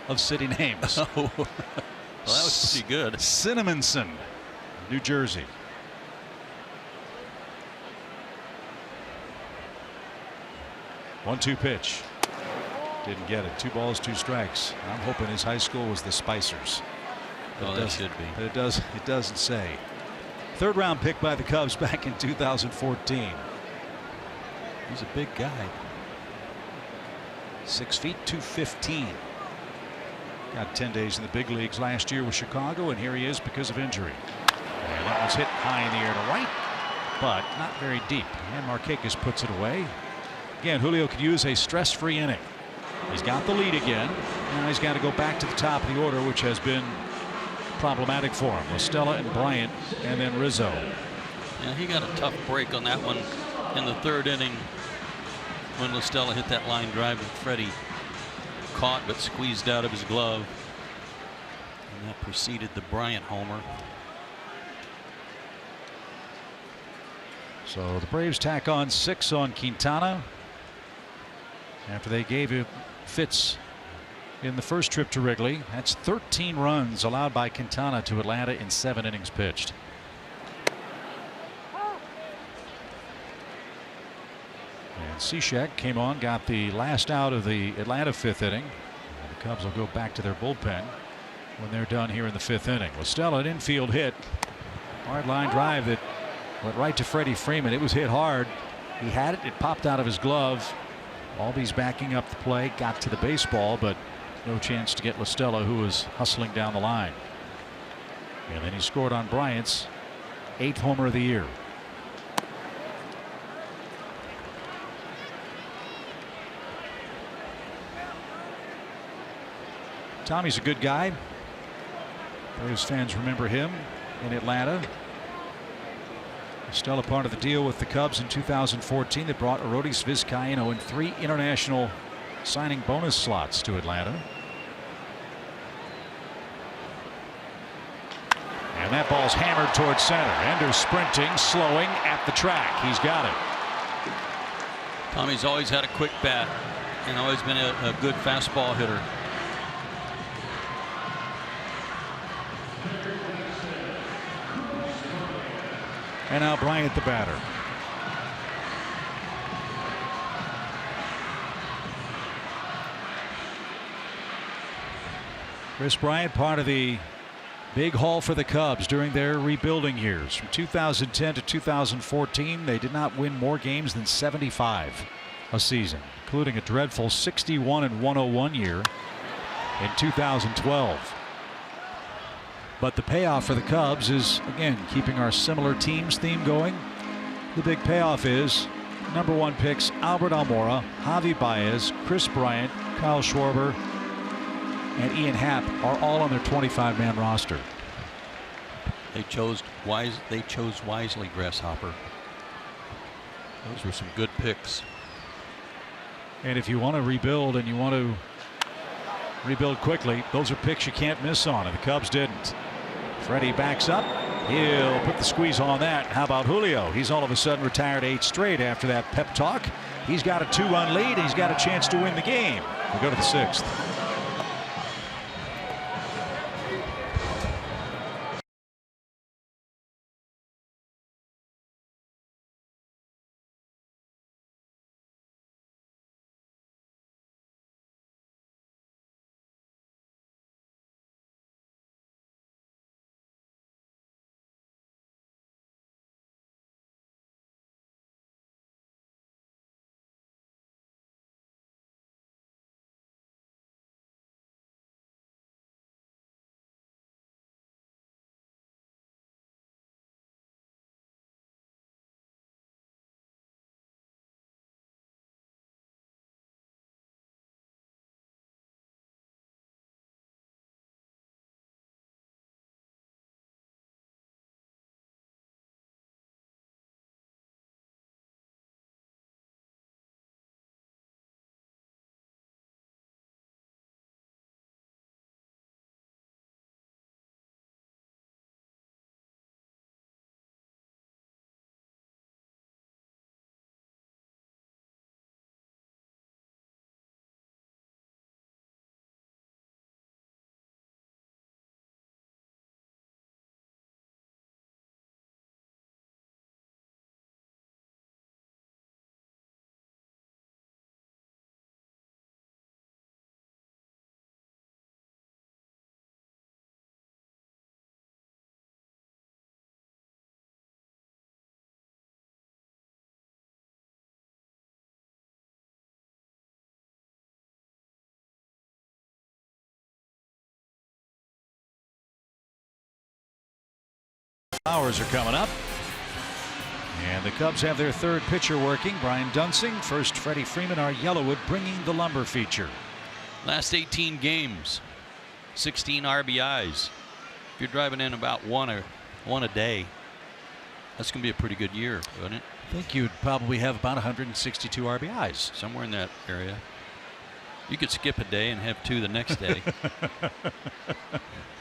of city names. Oh, well, that was pretty good. Cinnamonson, New Jersey. One-two pitch. Didn't get it. 2 balls, 2 strikes. I'm hoping his high school was the Spicers. Oh, that should be. But it doesn't say. 3rd round pick by the Cubs back in 2014. He's a big guy. 6 feet 215. Got 10 days in the big leagues last year with Chicago, and here he is because of injury. And that one's hit high in the air to right, but not very deep. And Markakis puts it away. Again, Julio could use a stress-free inning. He's got the lead again. Now he's got to go back to the top of the order, which has been problematic for him. Listella and Bryant, and then Rizzo. Yeah, he got a tough break on that one in the 3rd inning when Listella hit that line drive that Freddie caught but squeezed out of his glove. And that preceded the Bryant homer. So the Braves tack on 6 on Quintana after they gave him fits in the first trip to Wrigley. That's 13 runs allowed by Quintana to Atlanta in 7 innings pitched. And Cishek came on, got the last out of the Atlanta 5th inning. And the Cubs will go back to their bullpen when they're done here in the 5th inning. Listella, an infield hit. Hard line drive that went right to Freddie Freeman. It was hit hard. He had it. It popped out of his glove. Albies backing up the play. Got to the baseball, but no chance to get Listella, who was hustling down the line. And then he scored on Bryant's 8th homer of the year. Tommy's a good guy. Braves fans remember him in Atlanta. Still a part of the deal with the Cubs in 2014 that brought Arodys Vizcaíno in 3 international signing bonus slots to Atlanta. And that ball's hammered towards center. Ender sprinting, slowing at the track. He's got it. Tommy's always had a quick bat and always been a good fastball hitter. And now Bryant the batter. Chris Bryant, part of the big haul for the Cubs during their rebuilding years. From 2010 to 2014, they did not win more games than 75 a season, including a dreadful 61-101 year in 2012. But the payoff for the Cubs is, again, keeping our similar teams theme going. The big payoff is #1 picks Albert Almora, Javi Baez, Chris Bryant, Kyle Schwarber, and Ian Happ are all on their 25-man roster. They chose wisely, Grasshopper. Those were some good picks. And if you want to rebuild and you want to rebuild quickly, those are picks you can't miss on, and the Cubs didn't. Freddie backs up. He'll put the squeeze on that. How about Julio? He's all of a sudden retired 8 straight after that pep talk. He's got a 2-run lead, and he's got a chance to win the game. We go to the 6th. Hours are coming up. And the Cubs have their third pitcher working, Brian Dunsing. First, Freddie Freeman, our Yellowwood, bringing the lumber feature. Last 18 games, 16 RBIs. If you're driving in about one a day, that's going to be a pretty good year, wouldn't it? I think you'd probably have about 162 RBIs. Somewhere in that area. You could skip a day and have 2 the next day.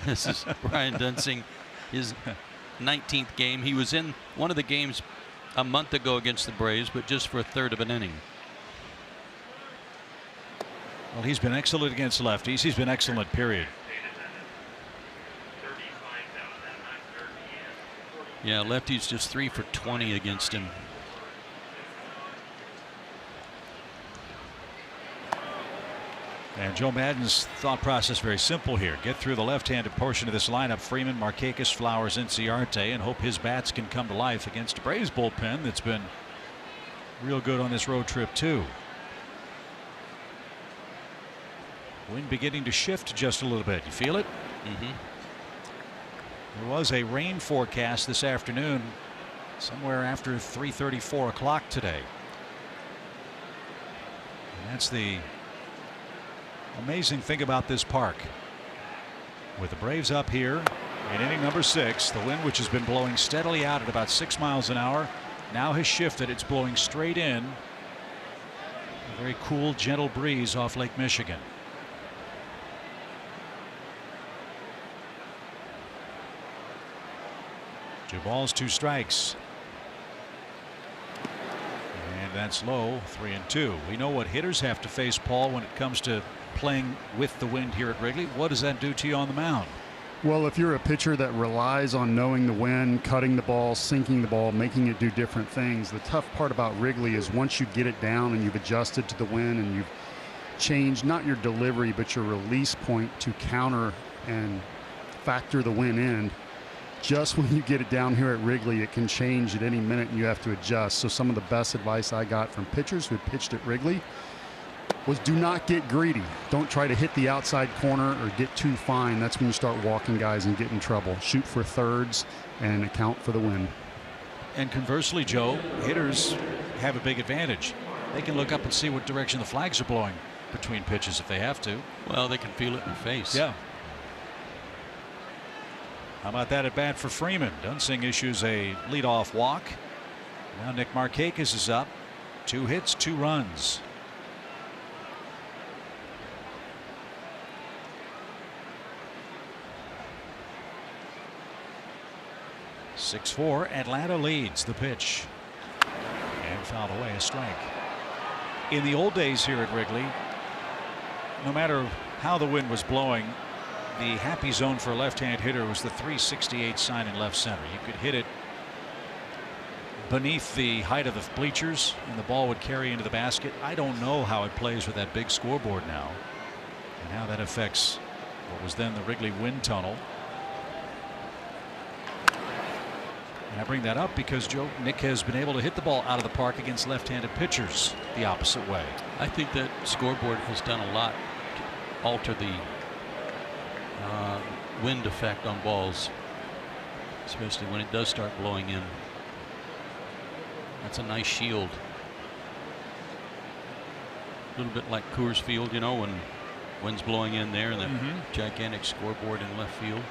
This is Brian Dunsing, his 19th game. He was in one of the games a month ago against the Braves, but just for a third of an inning. Well, he's been excellent against lefties. He's been excellent, period. Yeah, lefties just 3 for 20 against him. And Joe Madden's thought process very simple here. Get through the left-handed portion of this lineup. Freeman, Markakis, Flowers, Inciarte, and hope his bats can come to life against a Braves bullpen that's been real good on this road trip too. Wind beginning to shift just a little bit. You feel it? Mm-hmm. There was a rain forecast this afternoon somewhere after 3:30, 4 o'clock today. And that's the amazing thing about this park. With the Braves up here in inning number 6, the wind, which has been blowing steadily out at about 6 miles an hour, now has shifted. It's blowing straight in. A very cool, gentle breeze off Lake Michigan. 2 balls, 2 strikes. And that's low, 3-2. We know what hitters have to face, Paul, when it comes to playing with the wind here at Wrigley. What does that do to you on the mound? Well, if you're a pitcher that relies on knowing the wind, cutting the ball, sinking the ball, making it do different things, the tough part about Wrigley is once you get it down and you've adjusted to the wind and you've changed not your delivery but your release point to counter and factor the wind in, just when you get it down here at Wrigley, it can change at any minute and you have to adjust. So some of the best advice I got from pitchers who pitched at Wrigley was do not get greedy. Don't try to hit the outside corner or get too fine. That's when you start walking guys and get in trouble. Shoot for thirds and account for the wind. And conversely, Joe, hitters have a big advantage. They can look up and see what direction the flags are blowing between pitches if they have to. Well, they can feel it in their face. Yeah. How about that at bat for Freeman? Dunsing issues a leadoff walk. Now Nick Markakis is up. 2 hits, 2 runs. (6-4). Atlanta leads. The pitch. And fouled away, a strike. In the old days here at Wrigley, no matter how the wind was blowing, the happy zone for a left-hand hitter was the 368 sign in left center. You could hit it beneath the height of the bleachers and the ball would carry into the basket. I don't know how it plays with that big scoreboard now and how that affects what was then the Wrigley wind tunnel. And I bring that up because Nick has been able to hit the ball out of the park against left-handed pitchers the opposite way. I think that scoreboard has done a lot to alter the wind effect on balls, especially when it does start blowing in. That's a nice shield. A little bit like Coors Field, you know, when wind's blowing in there and that gigantic scoreboard in left field.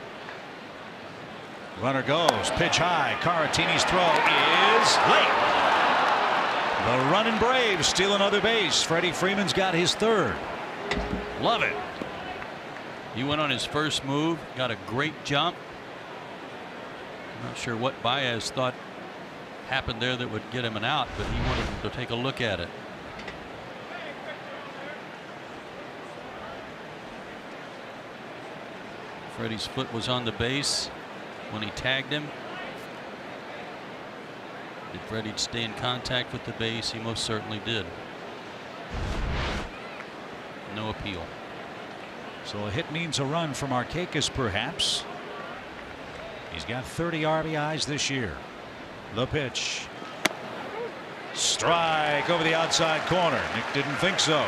Runner goes, pitch high. Caratini's throw is late. The running Braves steal another base. Freddie Freeman's got his 3rd. Love it. He went on his first move, got a great jump. I'm not sure what Baez thought happened there that would get him an out, but he wanted to take a look at it. Freddie's foot was on the base when he tagged him. Did Freddie stay in contact with the base? He most certainly did. No appeal. So a hit means a run for Markakis, perhaps. He's got 30 RBIs this year. The pitch. Strike over the outside corner. Nick didn't think so.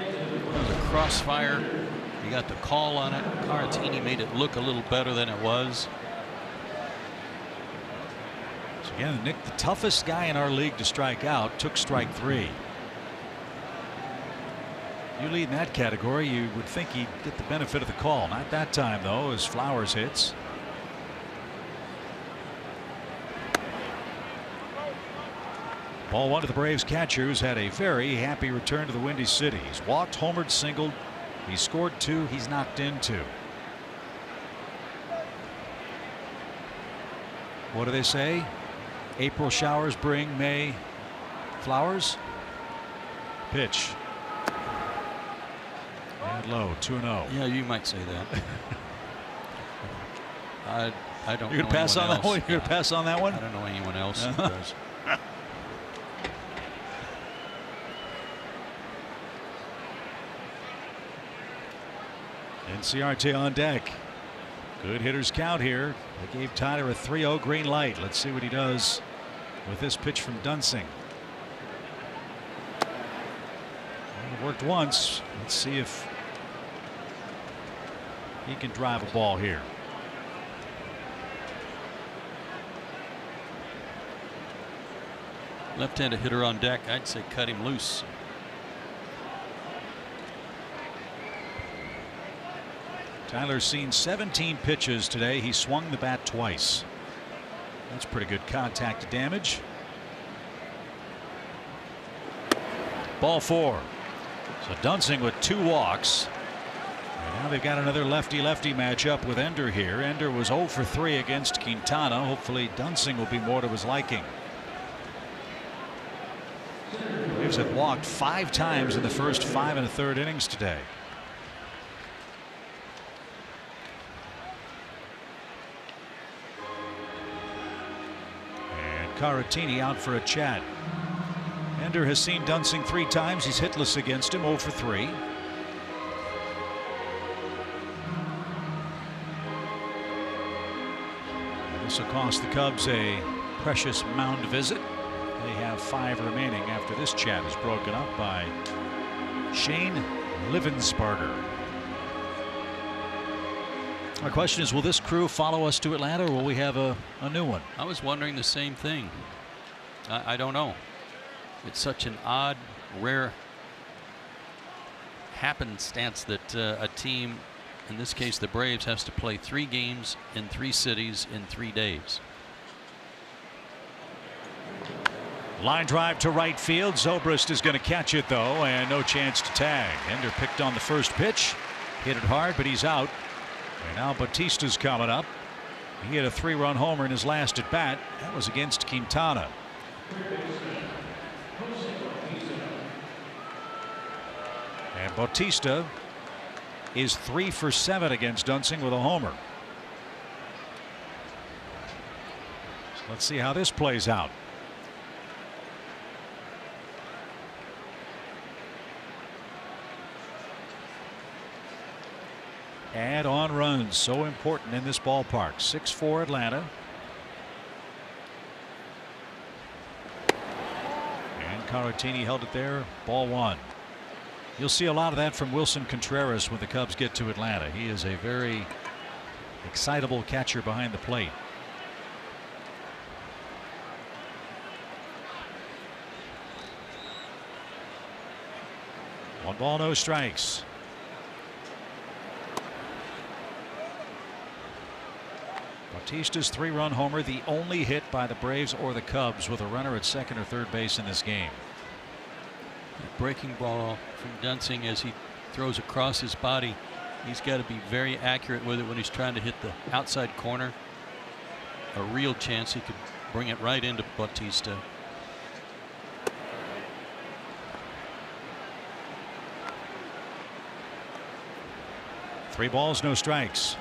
It was a crossfire. He got the call on it. Caratini made it look a little better than it was. So again, Nick, the toughest guy in our league to strike out, took strike 3. You lead in that category, you would think he'd get the benefit of the call. Not that time, though, as Flowers hits. Ball 1 to the Braves catcher, who's had a very happy return to the Windy City. He's walked, homered, singled. He's scored 2. He's knocked in 2. What do they say? April showers bring May flowers. Pitch. And low, 2-0. Yeah, you might say that. I don't. You're gonna pass on that one. You're gonna pass on that one. I don't know anyone else who does. NCRT on deck. Good hitters count here. They gave Tyler a 3-0 green light. Let's see what he does with this pitch from Dunsing. Well, it worked once. Let's see if he can drive a ball here. Left-handed hitter on deck. I'd say cut him loose. Tyler's seen 17 pitches today. He swung the bat twice. That's pretty good contact damage. Ball 4. So Dunsing with 2 walks. And now they've got another lefty-lefty matchup with Ender here. Ender was 0 for 3 against Quintana. Hopefully Dunsing will be more to his liking. Braves have walked 5 times in the first 5 1/3 innings today. Caratini out for a chat. Ender has seen Dunsing 3 times. He's hitless against him, 0 for 3. This will cost the Cubs a precious mound visit. They have 5 remaining after this chat is broken up by Shane Livensparger. Our question is, will this crew follow us to Atlanta, or will we have a new one? I was wondering the same thing. I don't know. It's such an odd, rare happenstance that a team, in this case the Braves, has to play 3 games in 3 cities in 3 days. Line drive to right field. Zobrist is going to catch it, though, and no chance to tag. Ender picked on the first pitch, hit it hard, but he's out. And now Bautista's coming up. He hit a 3-run homer in his last at bat. That was against Quintana. And Bautista is 3 for 7 against Dunsing with a homer. So let's see how this plays out. Add-on runs, so important in this ballpark. 6-4 Atlanta. And Caratini held it there. Ball 1. You'll see a lot of that from Wilson Contreras when the Cubs get to Atlanta. He is a very excitable catcher behind the plate. One ball, no strikes. Bautista's 3-run homer, the only hit by the Braves or the Cubs with a runner at second or third base in this game. Breaking ball from Dunsing as he throws across his body. He's got to be very accurate with it when he's trying to hit the outside corner. A real chance he could bring it right into Bautista. Three balls, no strikes.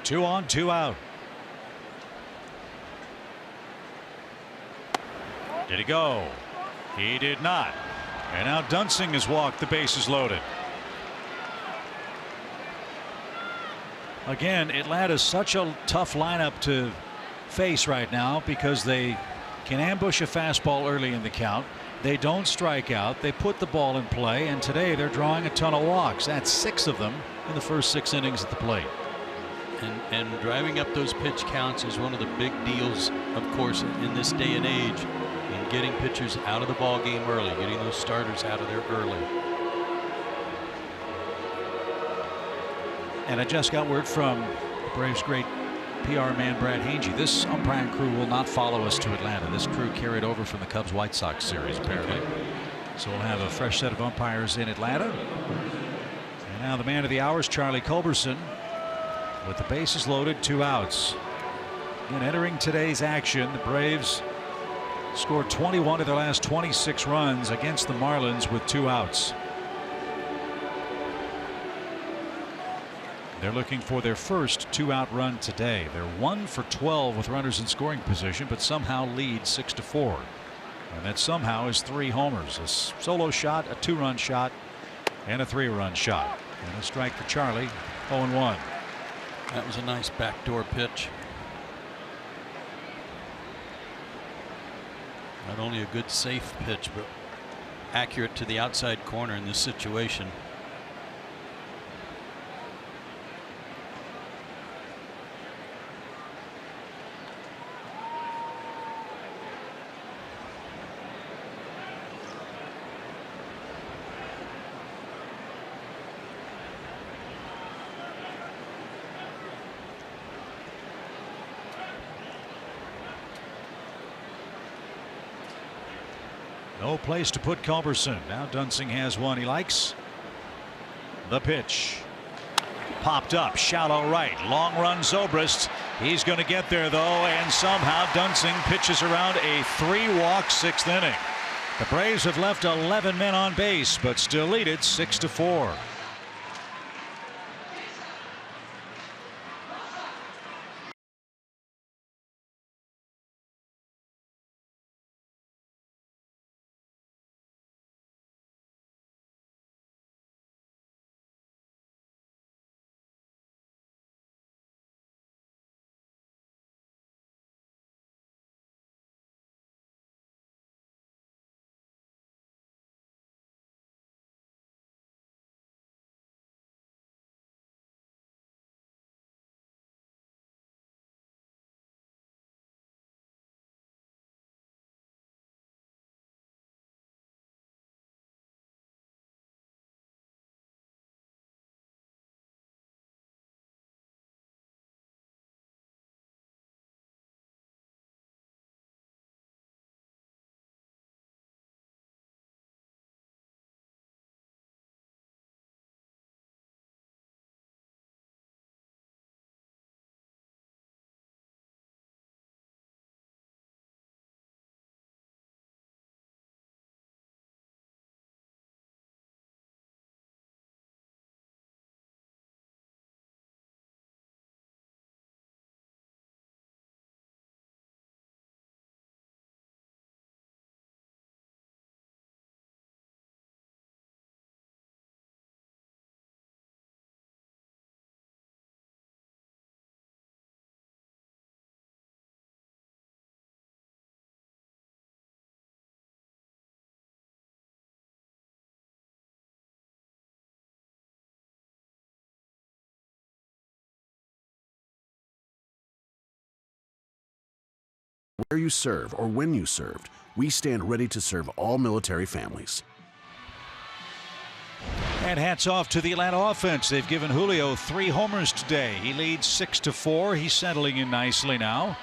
Two on, 2 out. Did he go? He did not. And now Dunsing has walked. The bases loaded. Again, Atlanta's such a tough lineup to face right now because they can ambush a fastball early in the count. They don't strike out. They put the ball in play, and today they're drawing a ton of walks. That's 6 of them in the first 6 innings at the plate. And driving up those pitch counts is one of the big deals, of course, in this day and age, in getting pitchers out of the ball game early, getting those starters out of there early. And I just got word from the Braves' great PR man Brad Hange. This umpiring crew will not follow us to Atlanta. This crew carried over from the Cubs-White Sox series, apparently. So we'll have a fresh set of umpires in Atlanta. And now the man of the hour is Charlie Culberson. With the bases loaded, 2 outs. And entering today's action, the Braves scored 21 of their last 26 runs against the Marlins with 2 outs. They're looking for their first 2-out run today. They're 1 for 12 with runners in scoring position, but somehow lead 6-4. And that somehow is 3 homers, a solo shot, a 2-run shot, and a 3-run shot. And a strike for Charlie. 0-1. That was a nice backdoor pitch. Not only a good safe pitch, but accurate to the outside corner in this situation. No place to put Culberson. Now Dunsing has one he likes. The pitch. Popped up, shallow right. Long run Zobrist. He's going to get there though, and somehow Dunsing pitches around a 3-walk 6th inning. The Braves have left 11 men on base, but still lead it 6-4. Where you serve or when you served, we stand ready to serve all military families. And hats off to the Atlanta offense. They've given Julio 3 homers today. He leads 6-4. He's settling in nicely now.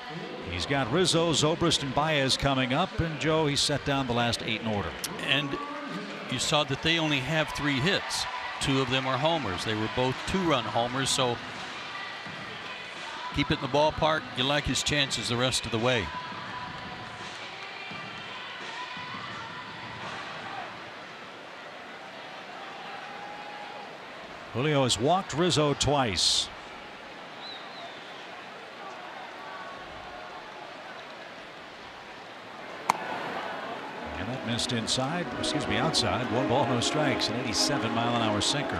He's got Rizzo, Zobrist, and Baez coming up. And Joe, he's set down the last 8 in order. And you saw that they only have 3 hits. 2 of them are homers. They were both 2-run homers. So keep it in the ballpark. You like his chances the rest of the way. Julio has walked Rizzo twice. And that missed inside, excuse me, outside. 1 ball, no strikes. An 87-mile-an-hour sinker.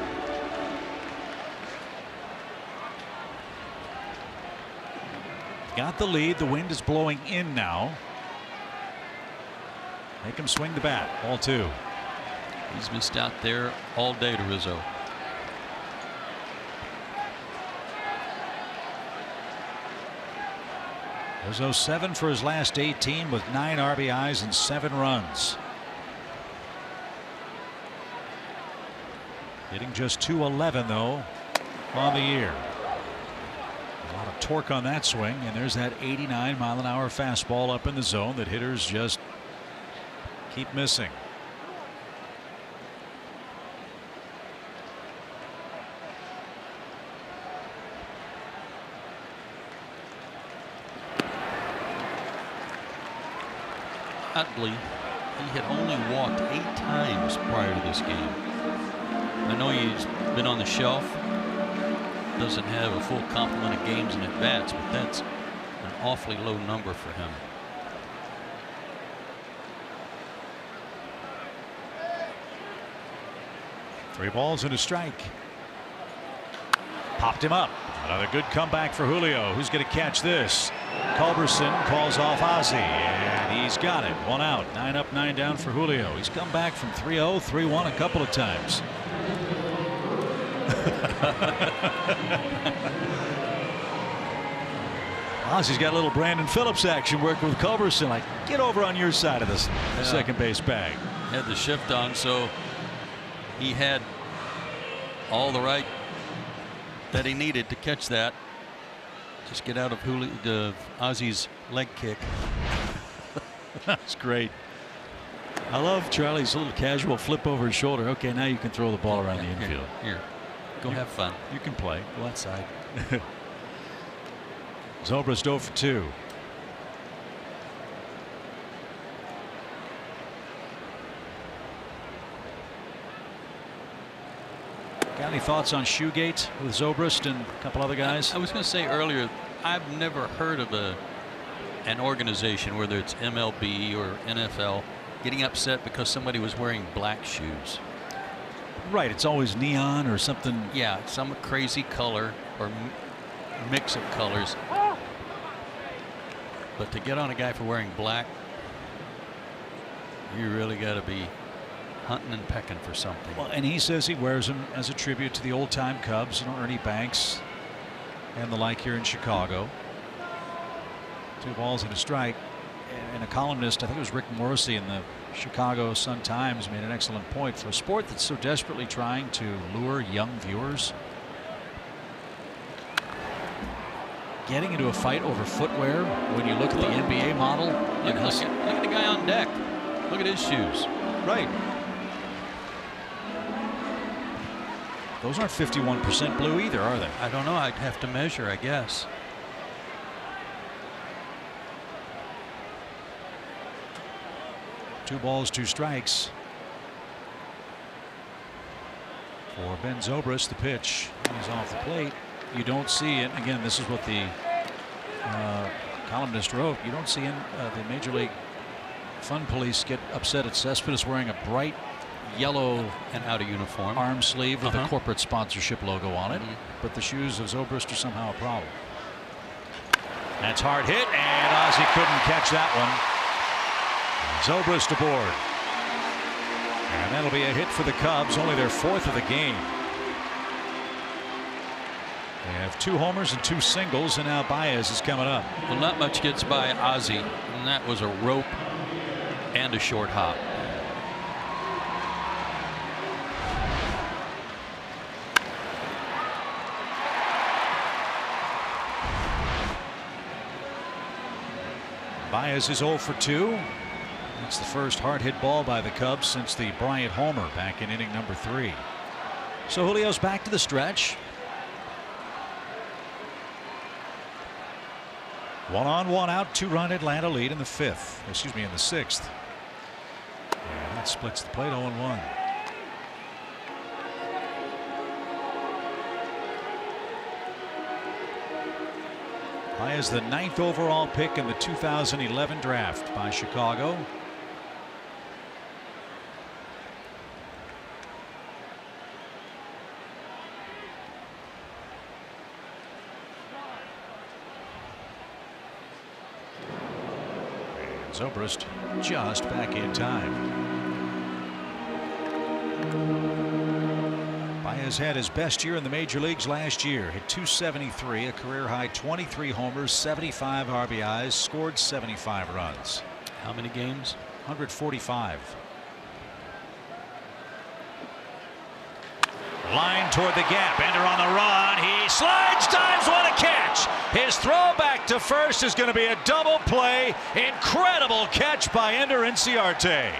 Got the lead. The wind is blowing in now. Make him swing the bat. Ball 2. He's missed out there all day to Rizzo. Rizzo 7 for his last 18 with 9 RBIs and 7 runs. Hitting just .211 though on the year. A lot of torque on that swing, and there's that 89-mile-an-hour fastball up in the zone that hitters just keep missing. Utley, he had only walked 8 times prior to this game. I know he's been on the shelf, doesn't have a full complement of games and at bats, but that's an awfully low number for him. Three balls and a strike. Popped him up. Another good comeback for Julio. Who's going to catch this? Culberson calls off Ozzie, and he's got it. 1 out. 9 up, 9 down for Julio. He's come back from 3-0, 3-1 a couple of times. Ozzie's got a little Brandon Phillips action working with Culberson. Like, get over on your side of this second base bag. Had the shift on, so he had all the right that he needed to catch that. Just get out of Ozzie's leg kick. That's great. I love Charlie's little casual flip over his shoulder. Okay, now you can throw the ball around the infield. Here, go have fun. You can play. Go outside. Zobrist 0 for 2. Got any thoughts on Shoegate with Zobrist and a couple other guys? I was going to say earlier, I've never heard of an organization, whether it's MLB or NFL, getting upset because somebody was wearing black shoes. Right, it's always neon or something. Yeah, some crazy color or mix of colors. But to get on a guy for wearing black, you really got to be hunting and pecking for something. Well, and he says he wears them as a tribute to the old time Cubs, you know, Ernie Banks and the like here in Chicago. 2 balls and a strike. And a columnist, I think it was Rick Morrissey in the Chicago Sun-Times, made an excellent point. For a sport that's so desperately trying to lure young viewers, getting into a fight over footwear when you look at the NBA model. Look at the guy on deck. Look at his shoes. Right. Those aren't 51% blue either, are they? I don't know. I'd have to measure, I guess. Two balls, 2 strikes. For Ben Zobrist, the pitch is off the plate. You don't see it. Again, this is what the columnist wrote. You don't see the Major League Fun Police get upset at Cespedes wearing a bright yellow and out of uniform arm sleeve with a corporate sponsorship logo on it. But the shoes of Zobrist are somehow a problem. That's hard hit, and Ozzie couldn't catch that one. Zobrist aboard. And that'll be a hit for the Cubs, only their 4th of the game. They have 2 homers and 2 singles, and now Baez is coming up. Well, not much gets by Ozzie, and that was a rope and a short hop. Baez is 0 for 2. That's the first hard hit ball by the Cubs since the Bryant homer back in inning number 3. So Julio's back to the stretch. 1 on, 1 out, 2-run Atlanta lead in the 5th. Excuse me, in the 6th. And that splits the plate 0-1. Baez, the 9th overall pick in the 2011 draft by Chicago. Zobrist just back in time. Baez had his best year in the major leagues last year. Hit .273, a career high 23 homers, 75 RBIs, scored 75 runs. How many games? 145. Line toward the gap. Ender on the run. He slides, dives, what a catch! His throw back to first is going to be a double play. Incredible catch by Ender Inciarte.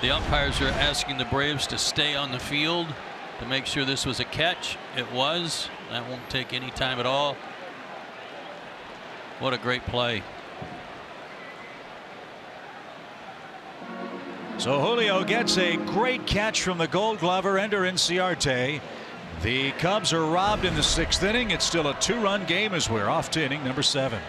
The umpires are asking the Braves to stay on the field to make sure this was a catch. It was. That won't take any time at all. What a great play. So Julio gets a great catch from the Gold Glover, Ender Inciarte. The Cubs are robbed in the 6th inning. It's still a 2-run game as we're off to inning number 7.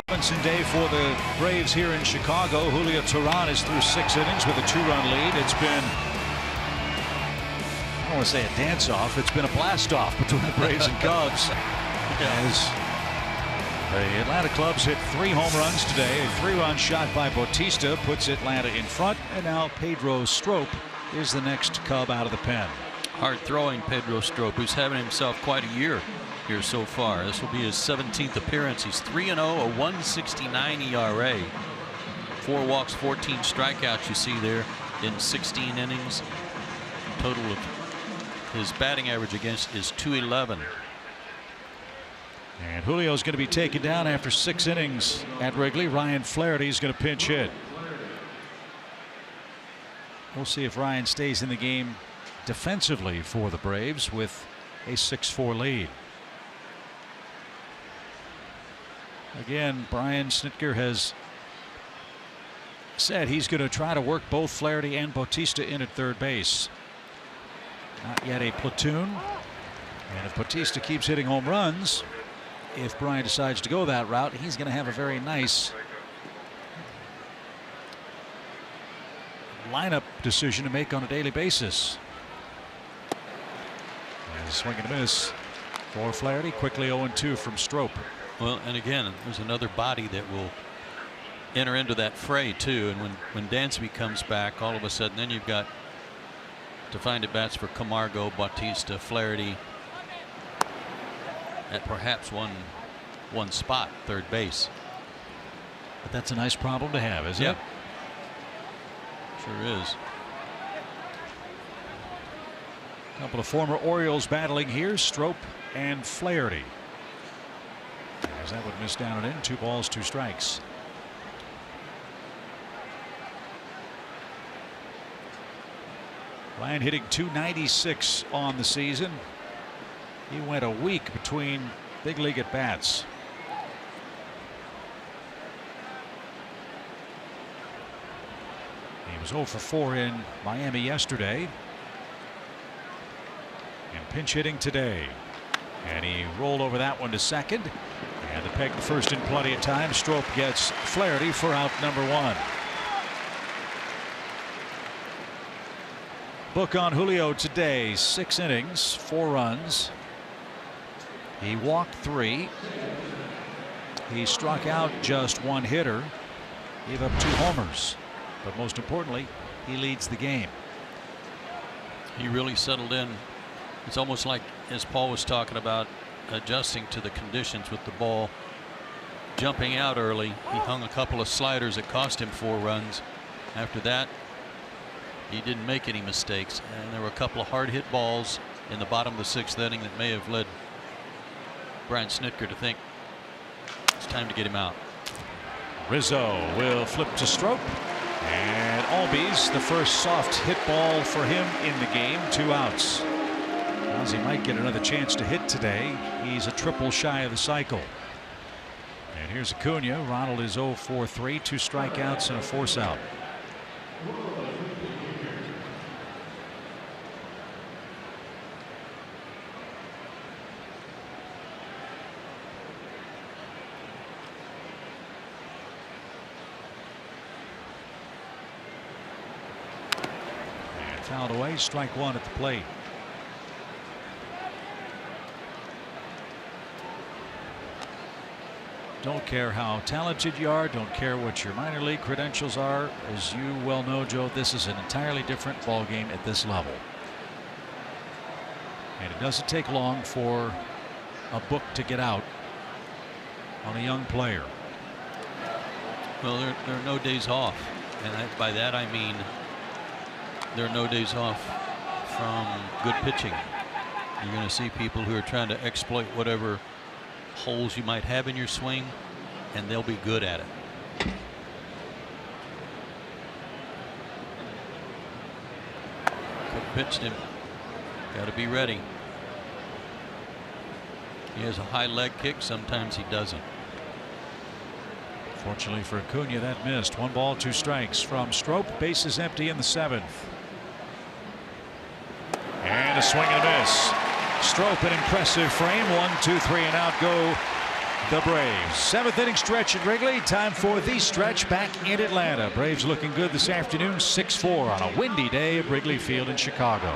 Robinson Day for the Braves here in Chicago. Julio Teheran is through 6 innings with a 2-run lead. It's been, I don't want to say a dance-off, it's been a blast-off between the Braves and Cubs. As the Atlanta Clubs hit 3 home runs today. A 3-run shot by Bautista puts Atlanta in front, and now Pedro Strop is the next Cub out of the pen. Hard throwing Pedro Strop, who's having himself quite a year here so far. This will be his 17th appearance. He's 3-0, a 1.69 ERA. 4 walks, 14 strikeouts you see there in 16 innings. Total of his batting average against is .211. And Julio's going to be taken down after 6 innings at Wrigley. Ryan Flaherty is going to pinch hit. We'll see if Ryan stays in the game defensively for the Braves with a 6-4 lead. Again, Brian Snitker has said he's going to try to work both Flaherty and Bautista in at third base. Not yet a platoon. And if Bautista keeps hitting home runs, if Brian decides to go that route, he's going to have a very nice lineup decision to make on a daily basis. And a swing and a miss for Flaherty. Quickly 0-2 from Strop. Well, and again, there's another body that will enter into that fray too. And when Dansby comes back, all of a sudden, then you've got to find at bats for Camargo, Bautista, Flaherty at perhaps one spot, third base. But that's a nice problem to have, isn't it? Sure is. A couple of former Orioles battling here, Strop and Flaherty. As that would miss down and in. 2 balls, 2 strikes. Ryan hitting .296 on the season. He went a week between big league at bats. was 0 for 4 in Miami yesterday. And pinch hitting today. And he rolled over that one to second. And the peg to first in plenty of time. Strop gets Flaherty for out number 1. Book on Julio today. 6 innings, 4 runs. He walked 3. He struck out just 1 hitter. Gave up 2 homers. But most importantly, he leads the game. He really settled in. It's almost like, as Paul was talking about, adjusting to the conditions with the ball jumping out early. He hung a couple of sliders that cost him 4 runs. After that, he didn't make any mistakes, and there were a couple of hard hit balls in the bottom of the 6th inning that may have led Brian Snitker to think it's time to get him out. Rizzo will flip to Strop, and Albies, the first soft hit ball for him in the game. 2 outs. Ozzie might get another chance to hit today. He's a triple shy of the cycle. And here's Acuna. Ronald is 0 for 3, 2 strikeouts and a force out. And fouled away, strike 1 at the plate. Don't care how talented you are, don't care what your minor league credentials are. As you well know, Joe, this is an entirely different ball game at this level. And it doesn't take long for a book to get out on a young player. Well, there are no days off, and by that I mean there are no days off from good pitching. You're going to see people who are trying to exploit whatever holes you might have in your swing, and they'll be good at it. Cook pitched him. Got to be ready. He has a high leg kick. Sometimes he doesn't. Fortunately for Acuna, that missed. 1 ball, 2 strikes from Strop. Bases empty in the 7th. And a swing and a miss. Strop, an impressive frame. 1, 2, 3, and out go the Braves. 7th inning stretch at Wrigley. Time for the stretch back in Atlanta. Braves looking good this afternoon. 6-4 on a windy day at Wrigley Field in Chicago.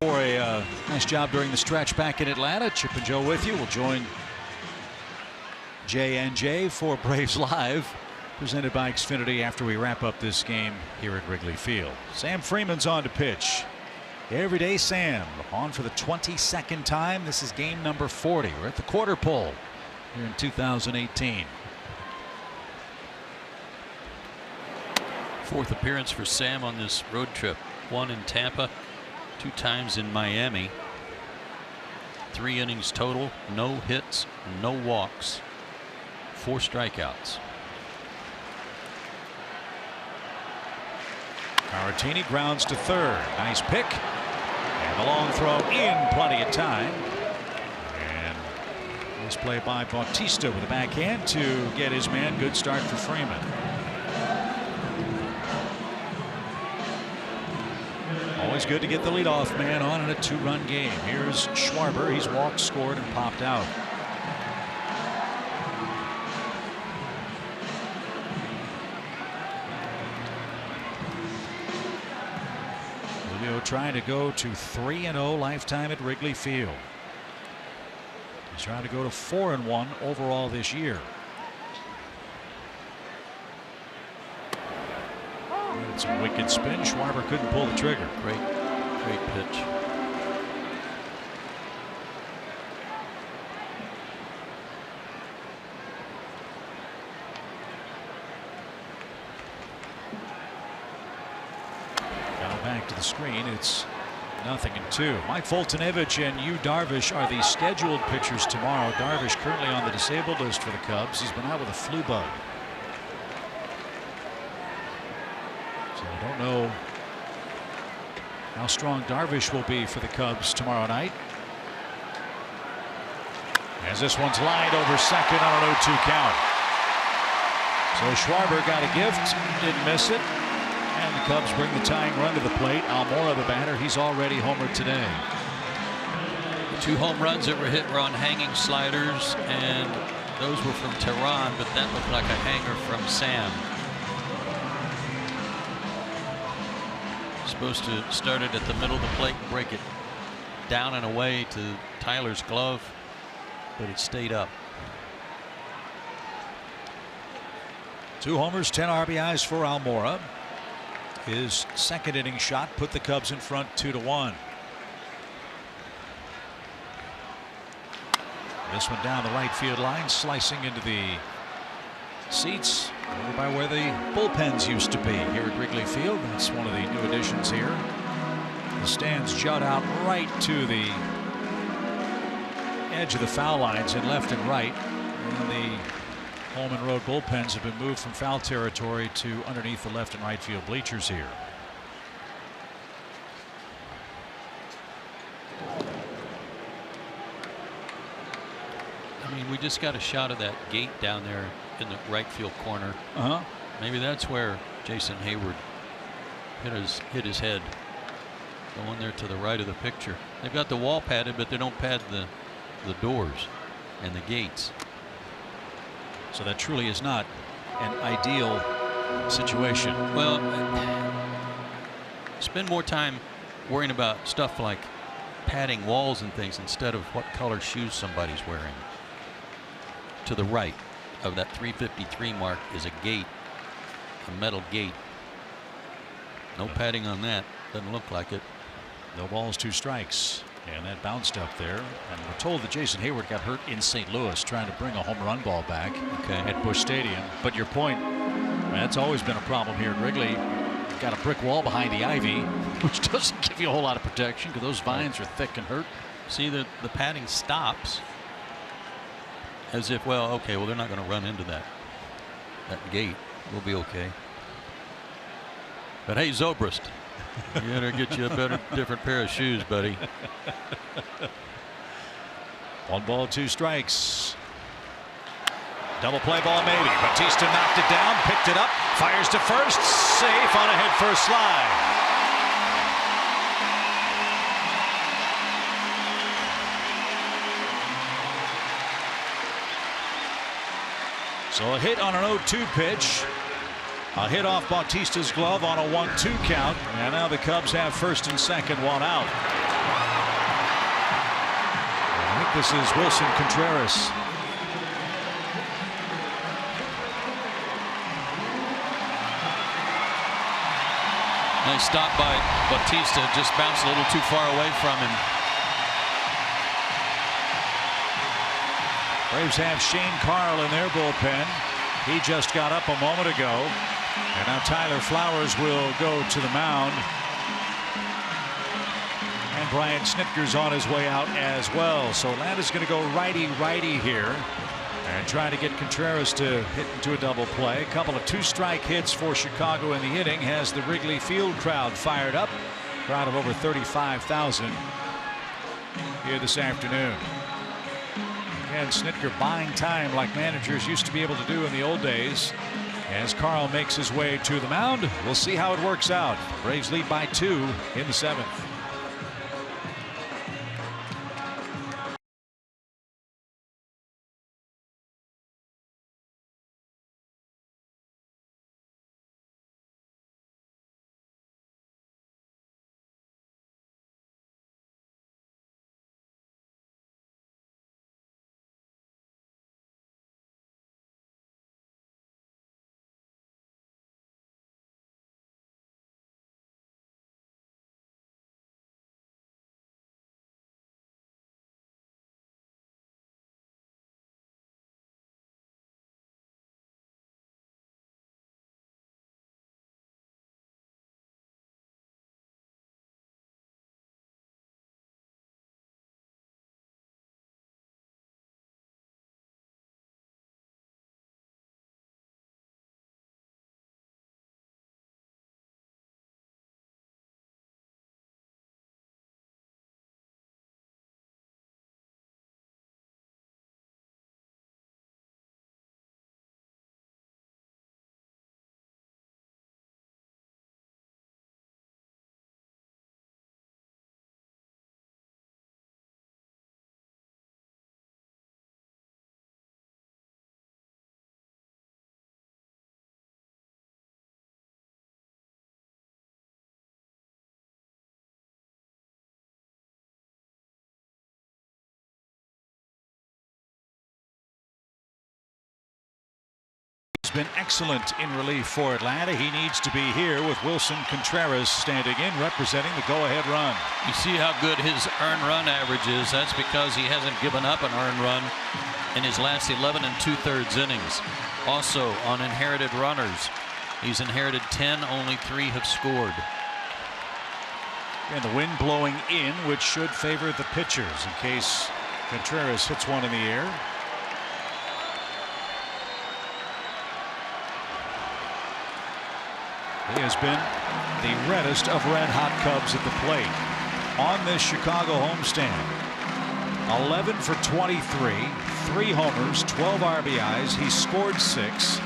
For a nice job during the stretch back in Atlanta. Chip and Joe with you. We'll join J&J for Braves Live, presented by Xfinity, after we wrap up this game here at Wrigley Field. Sam Freeman's on to pitch. Everyday Sam on for the 22nd time. This is game number 40. We're at the quarter pole here in 2018. Fourth appearance for Sam on this road trip. One in Tampa, 2 times in Miami. 3 innings total, no hits, no walks, 4 strikeouts. Caratini grounds to third. Nice pick. And the long throw in, plenty of time. And nice play by Bautista with a backhand to get his man. Good start for Freeman. Always good to get the leadoff man on in a 2-run game. Here's Schwarber. He's walked, scored, and popped out. Julio trying to go to 3-0 lifetime at Wrigley Field. He's trying to go to 4-1 overall this year. Some wicked spin. Schwarber couldn't pull the trigger. Great pitch. Now back to the screen. It's 0-2. Mike Foltynewicz and Yu Darvish are the scheduled pitchers tomorrow. Darvish currently on the disabled list for the Cubs. He's been out with a flu bug. I don't know how strong Darvish will be for the Cubs tomorrow night. As this one's lined over second on an 0-2 count. So Schwarber got a gift, didn't miss it. And the Cubs bring the tying run to the plate. Almora, the batter, he's already homered today. The 2 home runs that were hit were on hanging sliders, and those were from Tehran, but that looked like a hanger from Sam. Supposed to start it at the middle of the plate and break it down and away to Tyler's glove, but it stayed up. 2 homers, 10 RBIs for Almora. His second inning shot put the Cubs in front 2-1. This one down the right field line, slicing into the seats over by where the bullpens used to be here at Wrigley Field. That's one of the new additions here. The stands jut out right to the edge of the foul lines in left and right. And the home and road bullpens have been moved from foul territory to underneath the left and right field bleachers here. I mean, we just got a shot of that gate down there in the right field corner. Maybe that's where Jason Hayward hit his head, going there to the right of the picture. They've got the wall padded, but they don't pad the doors and the gates. So that truly is not an ideal situation. Well, spend more time worrying about stuff like padding walls and things instead of what color shoes somebody's wearing. To the right of that 353 mark is a gate, a metal gate. No padding on that. Doesn't look like it. No balls, 2 strikes. And that bounced up there. And we're told that Jason Hayward got hurt in St. Louis trying to bring a home run ball back at Busch Stadium. But your point, that's always been a problem here at Wrigley. You've got a brick wall behind the ivy, which doesn't give you a whole lot of protection because those vines are thick and hurt. See, the padding stops as if, well, okay, well, they're not going to run into that gate. We'll be okay. But hey, Zobrist, you better get you a different pair of shoes, buddy. 1 ball, 2 strikes. Double play ball maybe. Bautista knocked it down, picked it up, fires to first, safe on a head first slide. So a hit on an 0-2 pitch. A hit off Bautista's glove on a 1-2 count. And now the Cubs have first and second, 1 out. This is Wilson Contreras. Nice stop by Bautista. Just bounced a little too far away from him. Braves have Shane Carl in their bullpen. He just got up a moment ago. And now Tyler Flowers will go to the mound. And Brian Snitker's on his way out as well. So Atlanta's going to go righty-righty here and try to get Contreras to hit into a double play. A couple of two-strike hits for Chicago in the inning has the Wrigley Field crowd fired up. Crowd of over 35,000 here this afternoon. Again, Snitker buying time like managers used to be able to do in the old days. As Carl makes his way to the mound, we'll see how it works out. Braves lead by 2 in the 7th. Been excellent in relief for Atlanta. He needs to be here with Wilson Contreras standing in, representing the go-ahead run. You see how good his earned run average is. That's because he hasn't given up an earned run in his last 11 2/3 innings. Also on inherited runners, he's inherited 10, only 3 have scored. And the wind blowing in, which should favor the pitchers in case Contreras hits one in the air. He has been the reddest of red-hot Cubs at the plate on this Chicago homestand. 11 for 23, 3 homers, 12 RBIs. He scored 6,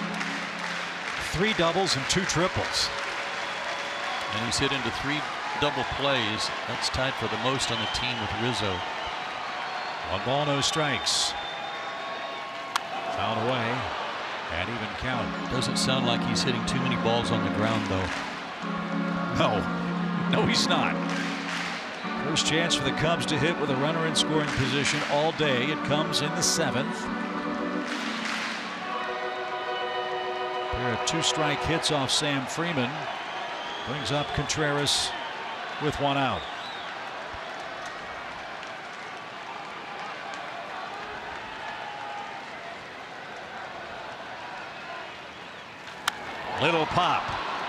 3 doubles and 2 triples. And he's hit into 3 double plays. That's tied for the most on the team with Rizzo. 1 ball, no strikes. Fouled away. And even count. Doesn't sound like he's hitting too many balls on the ground, though. No, he's not. First chance for the Cubs to hit with a runner in scoring position all day. It comes in the 7th. Pair of 2-strike hits off Sam Freeman. Brings up Contreras with 1 out. Little pop,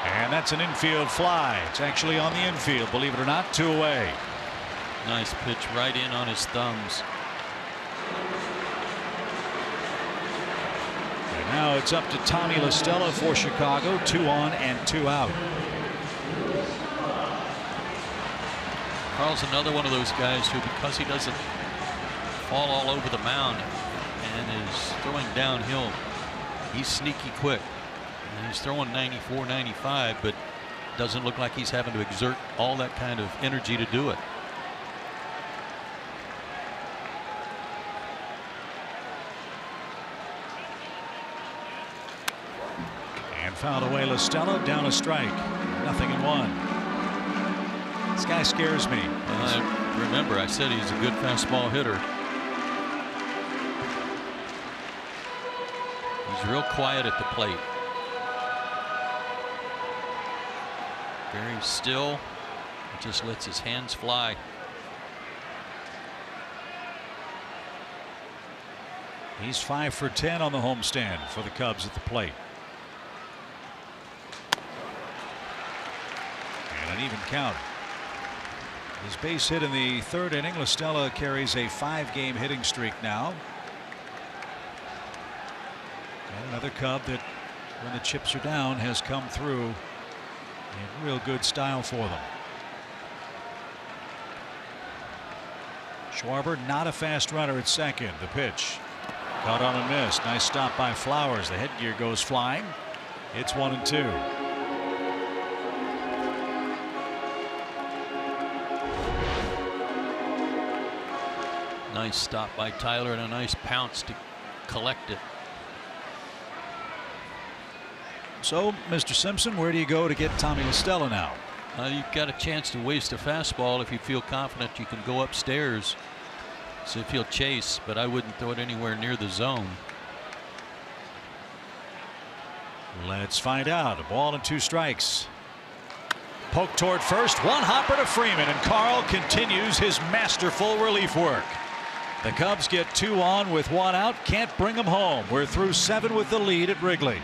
and that's an infield fly. It's actually on the infield, believe it or not, 2 away. Nice pitch right in on his thumbs. And now it's up to Tommy La Stella for Chicago. 2 on and 2 out. Carl's another one of those guys who, because he doesn't fall all over the mound and is throwing downhill, he's sneaky quick. He's throwing 94, 95, but doesn't look like he's having to exert all that kind of energy to do it. And fouled away La Stella, down a strike. 0-1. This guy scares me. I remember I said he's a good fastball hitter. He's real quiet at the plate. Very still. He just lets his hands fly. He's 5 for 10 on the homestand for the Cubs at the plate. And an even count. His base hit in the 3rd inning. La Stella carries a 5-game hitting streak now. And another Cub that, when the chips are down, has come through in real good style for them. Schwarber, not a fast runner at second. The pitch. Caught on a miss. Nice stop by Flowers. The headgear goes flying. It's 1-2. Nice stop by Tyler and a nice pounce to collect it. So, Mr. Simpson, where do you go to get Tommy La Stella now? You've got a chance to waste a fastball if you feel confident you can go upstairs. See if he'll chase, but I wouldn't throw it anywhere near the zone. Let's find out. A ball and 2 strikes. Poke toward first. One hopper to Freeman, and Carl continues his masterful relief work. The Cubs get 2 on with 1 out. Can't bring them home. We're through 7 with the lead at Wrigley.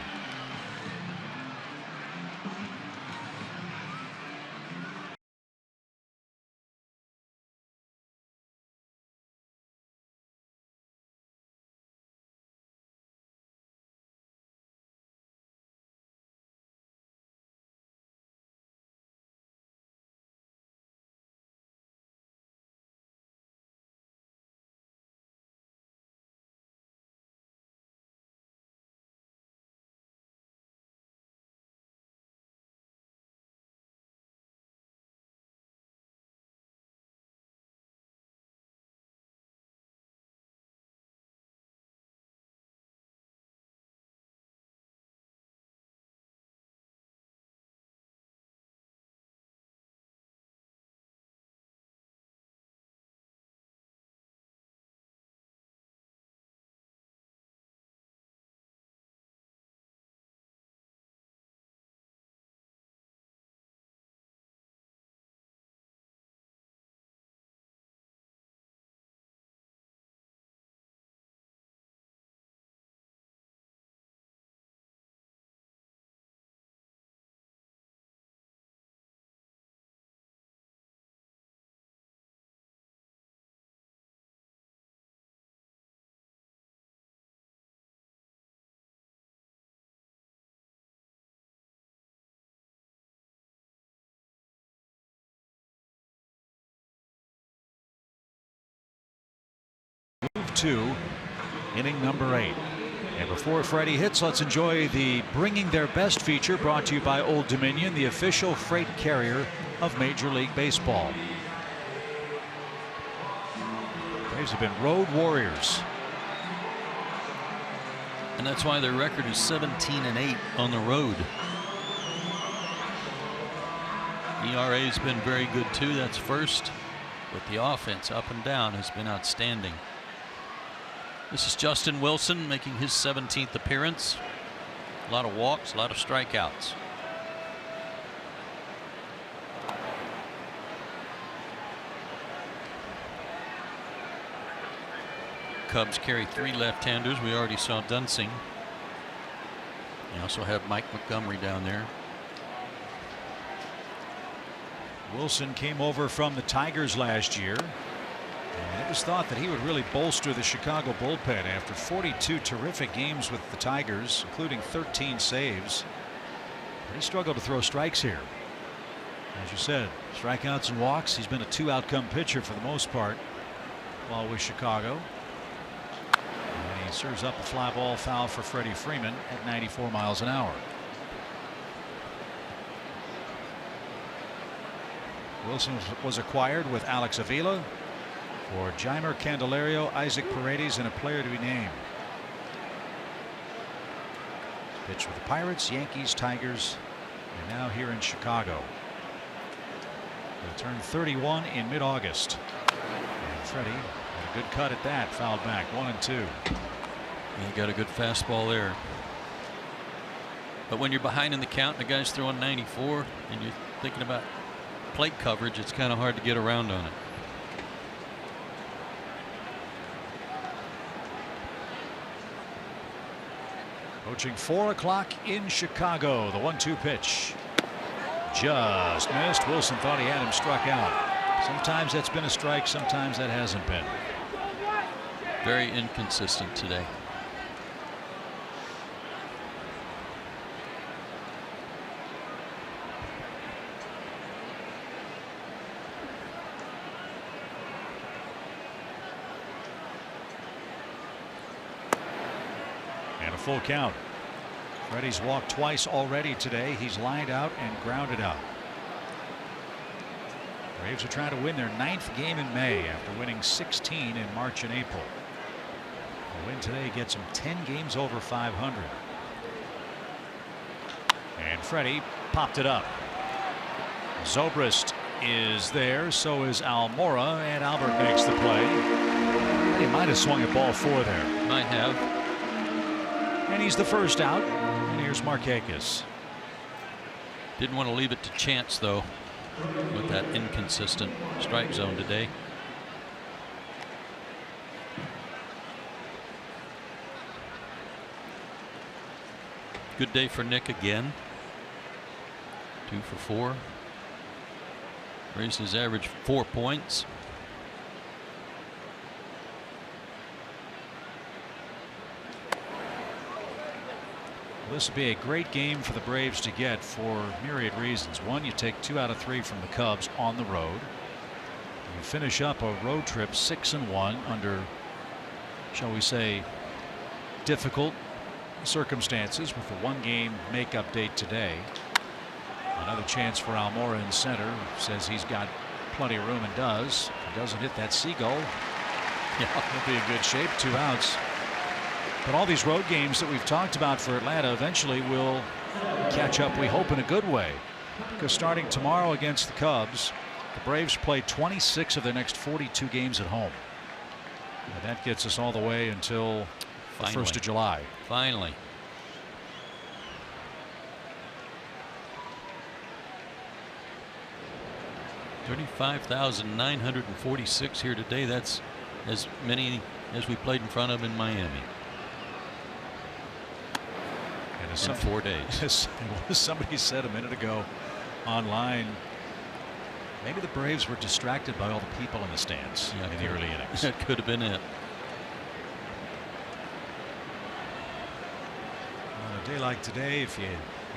Move to inning number 8. And before Freddie hits, let's enjoy the Bringing Their Best feature brought to you by Old Dominion, the official freight carrier of Major League Baseball. Braves have been road warriors. And that's why their record is 17-8 on the road. ERA's been very good too. That's first. But the offense up and down has been outstanding. This is Justin Wilson making his 17th appearance. A lot of walks, a lot of strikeouts. Cubs carry 3 left-handers. We already saw Dunsing. They also have Mike Montgomery down there. Wilson came over from the Tigers last year, and it was thought that he would really bolster the Chicago bullpen after 42 terrific games with the Tigers, including 13 saves. But he struggled to throw strikes here. As you said, strikeouts and walks. He's been a 2-outcome pitcher for the most part while with Chicago. And he serves up a fly ball foul for Freddie Freeman at 94 miles an hour. Wilson was acquired with Alex Avila for Jeimer Candelario, Isaac Paredes, and a player to be named. Pitched with the Pirates, Yankees, Tigers, and now here in Chicago. He'll turn 31 in mid-August. And Freddie had a good cut at that, fouled back, 1-2. He got a good fastball there. But when you're behind in the count and the guy's throwing 94 and you're thinking about plate coverage, it's kind of hard to get around on it. Approaching 4 o'clock in Chicago. The 1-2 pitch. Just missed. Wilson thought he had him struck out. Sometimes that's been a strike, sometimes that hasn't been. Very inconsistent today. And a full count. Freddie's walked twice already today. He's lined out and grounded out. Braves are trying to win their 9th game in May after winning 16 in March and April. A win today gets them 10 games over 500. And Freddie popped it up. Zobrist is there, so is Almora, and Albert makes the play. He might have swung at ball 4 there. Might have. And he's the first out. And here's Markakis. Didn't want to leave it to chance, though, with that inconsistent strike zone today. Good day for Nick again. 2 for 4. Raised his average 4 points. This would be a great game for the Braves to get for myriad reasons. One, you take 2 out of 3 from the Cubs on the road. You finish up a road trip 6-1 under, shall we say, difficult circumstances with a 1-game makeup date today. Another chance for Almora in center. Says he's got plenty of room and does. If he doesn't hit that seagull, he'll be in good shape. 2 outs. But all these road games that we've talked about for Atlanta eventually will catch up, we hope, in a good way. Because starting tomorrow against the Cubs, the Braves play 26 of their next 42 games at home. And that gets us all the way until the 1st of July. Finally. $35,946 here today. That's as many as we played in front of in Miami. In 4 days. As somebody said a minute ago online, maybe the Braves were distracted by all the people in the stands in the early innings. That could have been it. On a day like today, if you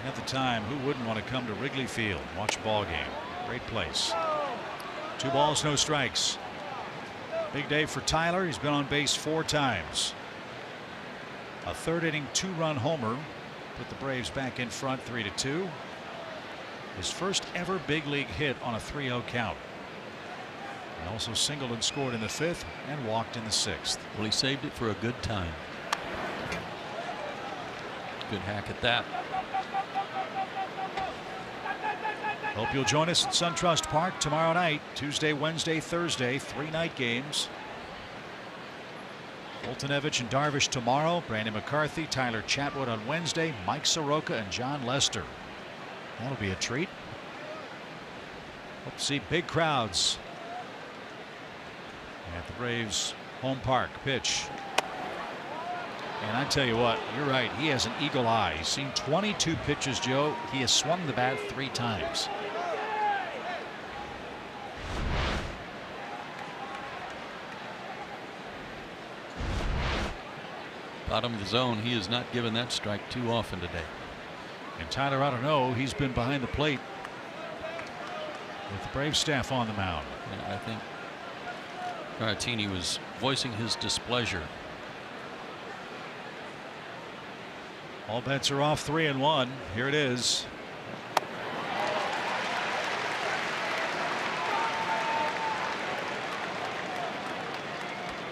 have the time, who wouldn't want to come to Wrigley Field and watch a ball game? Great place. 2 balls, no strikes. Big day for Tyler. He's been on base 4 times. A 3rd inning 2-run homer put the Braves back in front 3-2. His first ever big league hit on a 3-0 count. He also singled and scored in the 5th and walked in the 6th. Well, he saved it for a good time. Good hack at that. Hope you'll join us at SunTrust Park tomorrow night. Tuesday, Wednesday, Thursday, 3 night games. Fultonevich and Darvish tomorrow. Brandon McCarthy, Tyler Chatwood on Wednesday. Mike Soroka and John Lester. That'll be a treat. Hope to see big crowds at the Braves home park. Pitch. And I tell you what, you're right. He has an eagle eye. He's seen 22 pitches, Joe. He has swung the bat 3 times. Bottom of the zone. He has not given that strike too often today. And Tyler, I don't know. He's been behind the plate with the Brave staff on the mound. Yeah, I think Caratini was voicing his displeasure. All bets are off. 3-1. Here it is.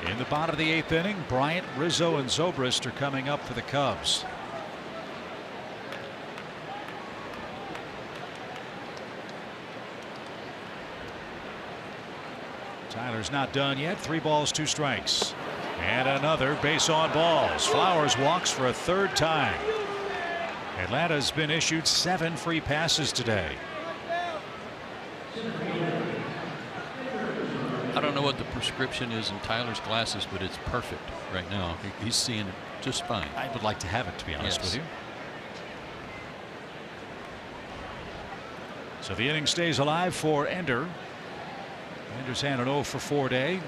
In the bottom of the 8th inning, Bryant, Rizzo, and Zobrist are coming up for the Cubs. Tyler's not done yet. 3 balls, 2 strikes. And another base on balls. Flowers walks for a 3rd time. Atlanta's been issued 7 free passes today. I don't know what the prescription is in Tyler's glasses, but it's perfect right now. He's seeing it just fine. I would like to have it, to be honest with you. So the inning stays alive for Ender. Ender's had an 0 for 4 day.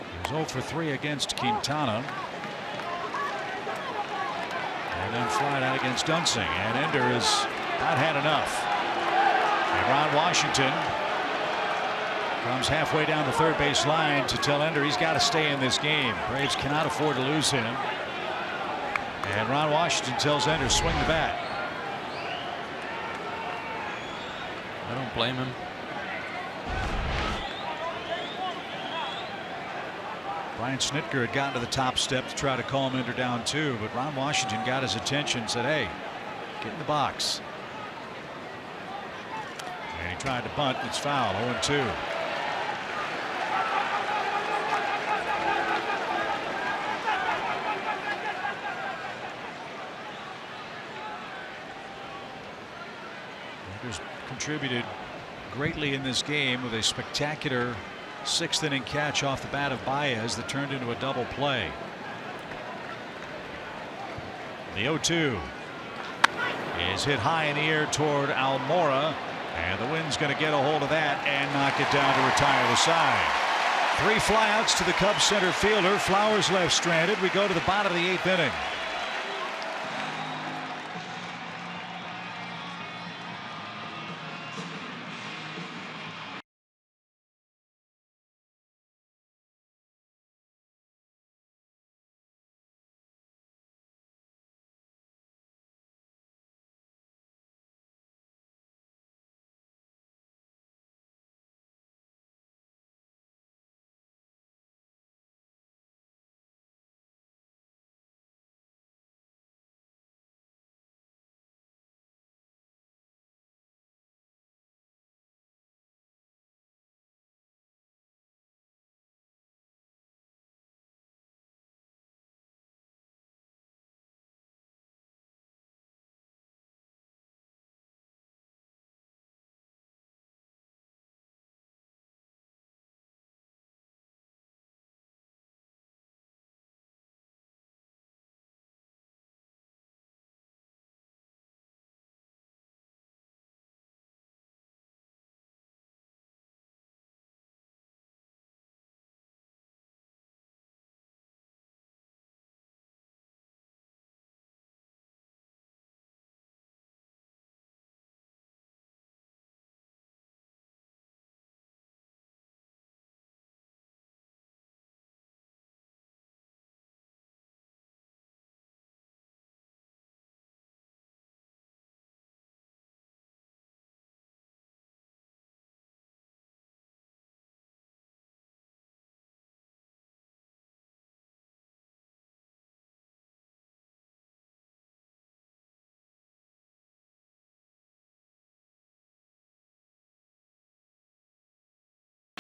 He was 0 for 3 against Quintana. And then flied out against Dunsing. And Ender has not had enough. And Ron Washington comes halfway down the third base line to tell Ender he's got to stay in this game. Braves cannot afford to lose him. And Ron Washington tells Ender, swing the bat. I don't blame him. Brian Snitker had gotten to the top step to try to calm Ender down too, but Ron Washington got his attention and said, hey, get in the box. And he tried to bunt, and it's foul. 0-2. Ender's contributed greatly in this game with a spectacular 6th inning catch off the bat of Baez that turned into a double play. The 0-2 is hit high in the air toward Almora, and the wind's going to get a hold of that and knock it down to retire the side. 3 flyouts to the Cubs center fielder. Flowers left stranded. We go to the bottom of the 8th inning.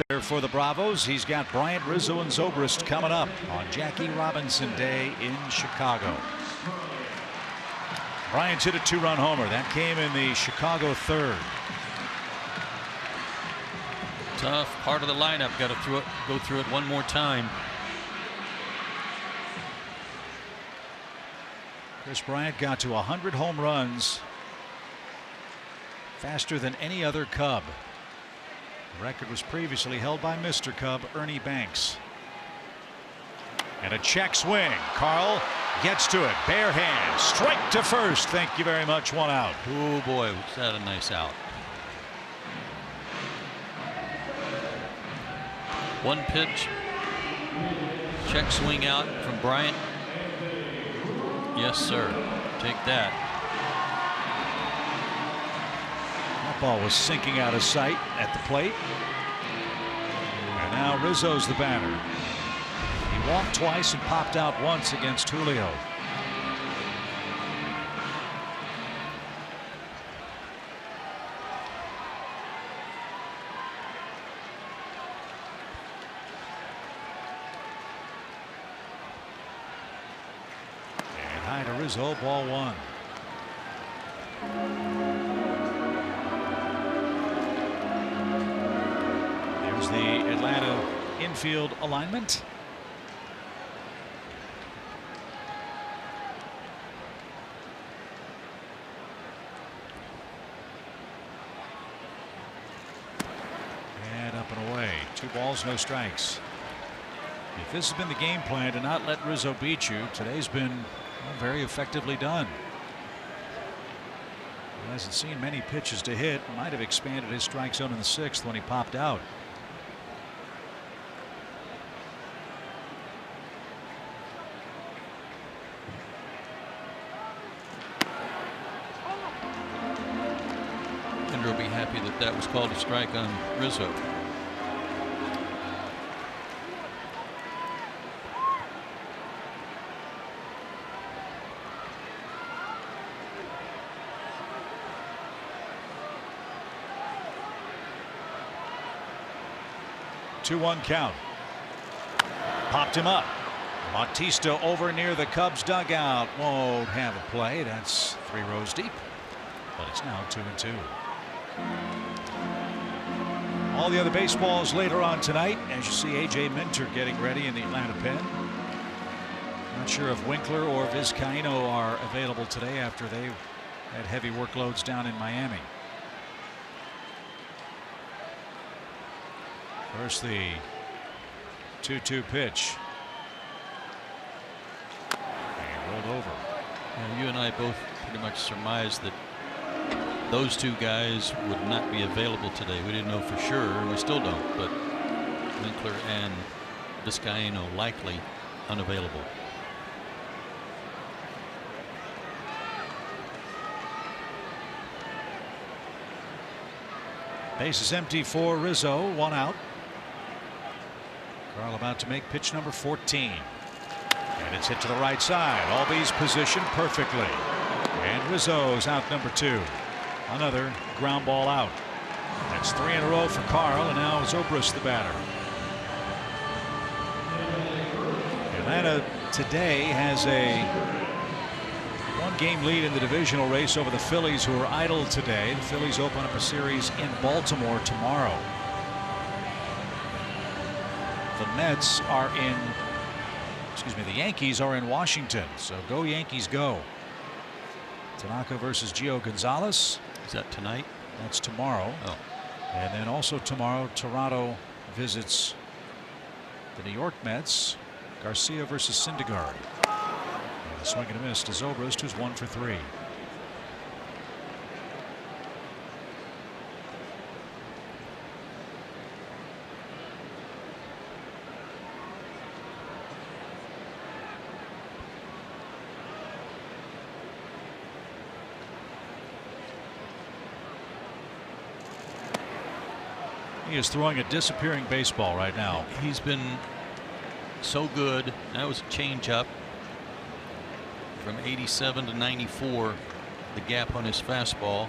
There for the Bravos, he's got Bryant, Rizzo, and Zobrist coming up on Jackie Robinson Day in Chicago. Bryant hit a 2-run homer. That came in the Chicago 3rd. Tough part of the lineup. Got to go through it one more time. Chris Bryant got to 100 home runs faster than any other Cub. The record was previously held by Mr. Cub, Ernie Banks. And a check swing. Carl gets to it. Bare hand. Strike to first. Thank you very much. 1 out. Oh boy, was that a nice out. 1 pitch. Check swing out from Bryant. Yes, sir. Take that. That ball was sinking out of sight at the plate. And now Rizzo's the batter. He walked twice and popped out once against Julio. Rizzo, ball one. There's the Atlanta infield alignment. And up and away. 2 balls, no strikes. If this has been the game plan to not let Rizzo beat you, today's been very effectively done. He hasn't seen many pitches to hit. Might have expanded his strike zone in the 6th when he popped out. Kendra will be happy that that was called a strike on Rizzo. Two-one count. Popped him up. Bautista over near the Cubs dugout. Won't have a play. That's 3 rows deep. But it's now 2-2. All the other baseballs later on tonight. As you see, A.J. Minter getting ready in the Atlanta pen. Not sure if Winkler or Vizcaino are available today after they had heavy workloads down in Miami. First, the 2-2 pitch. And rolled over. You and I both pretty much surmised that those 2 guys would not be available today. We didn't know for sure, and we still don't, but Winkler and Vizcaino likely unavailable. Base is empty for Rizzo. 1 out. Carl about to make pitch number 14. And it's hit to the right side. Albies positioned perfectly. And Rizzo's out number 2. Another ground ball out. That's 3 in a row for Carl, and now Zobrist the batter. Atlanta today has a 1-game lead in the divisional race over the Phillies, who are idle today. The Phillies open up a series in Baltimore tomorrow. The Yankees are in Washington, so go Yankees go. Tanaka versus Gio Gonzalez. Is that tonight? That's tomorrow. Oh. And then also tomorrow, Toronto visits the New York Mets. Garcia versus Syndergaard. And a swing and a miss to Zobrist, who's 1 for 3. He is throwing a disappearing baseball right now. He's been so good. That was a changeup from 87 to 94. The gap on his fastball.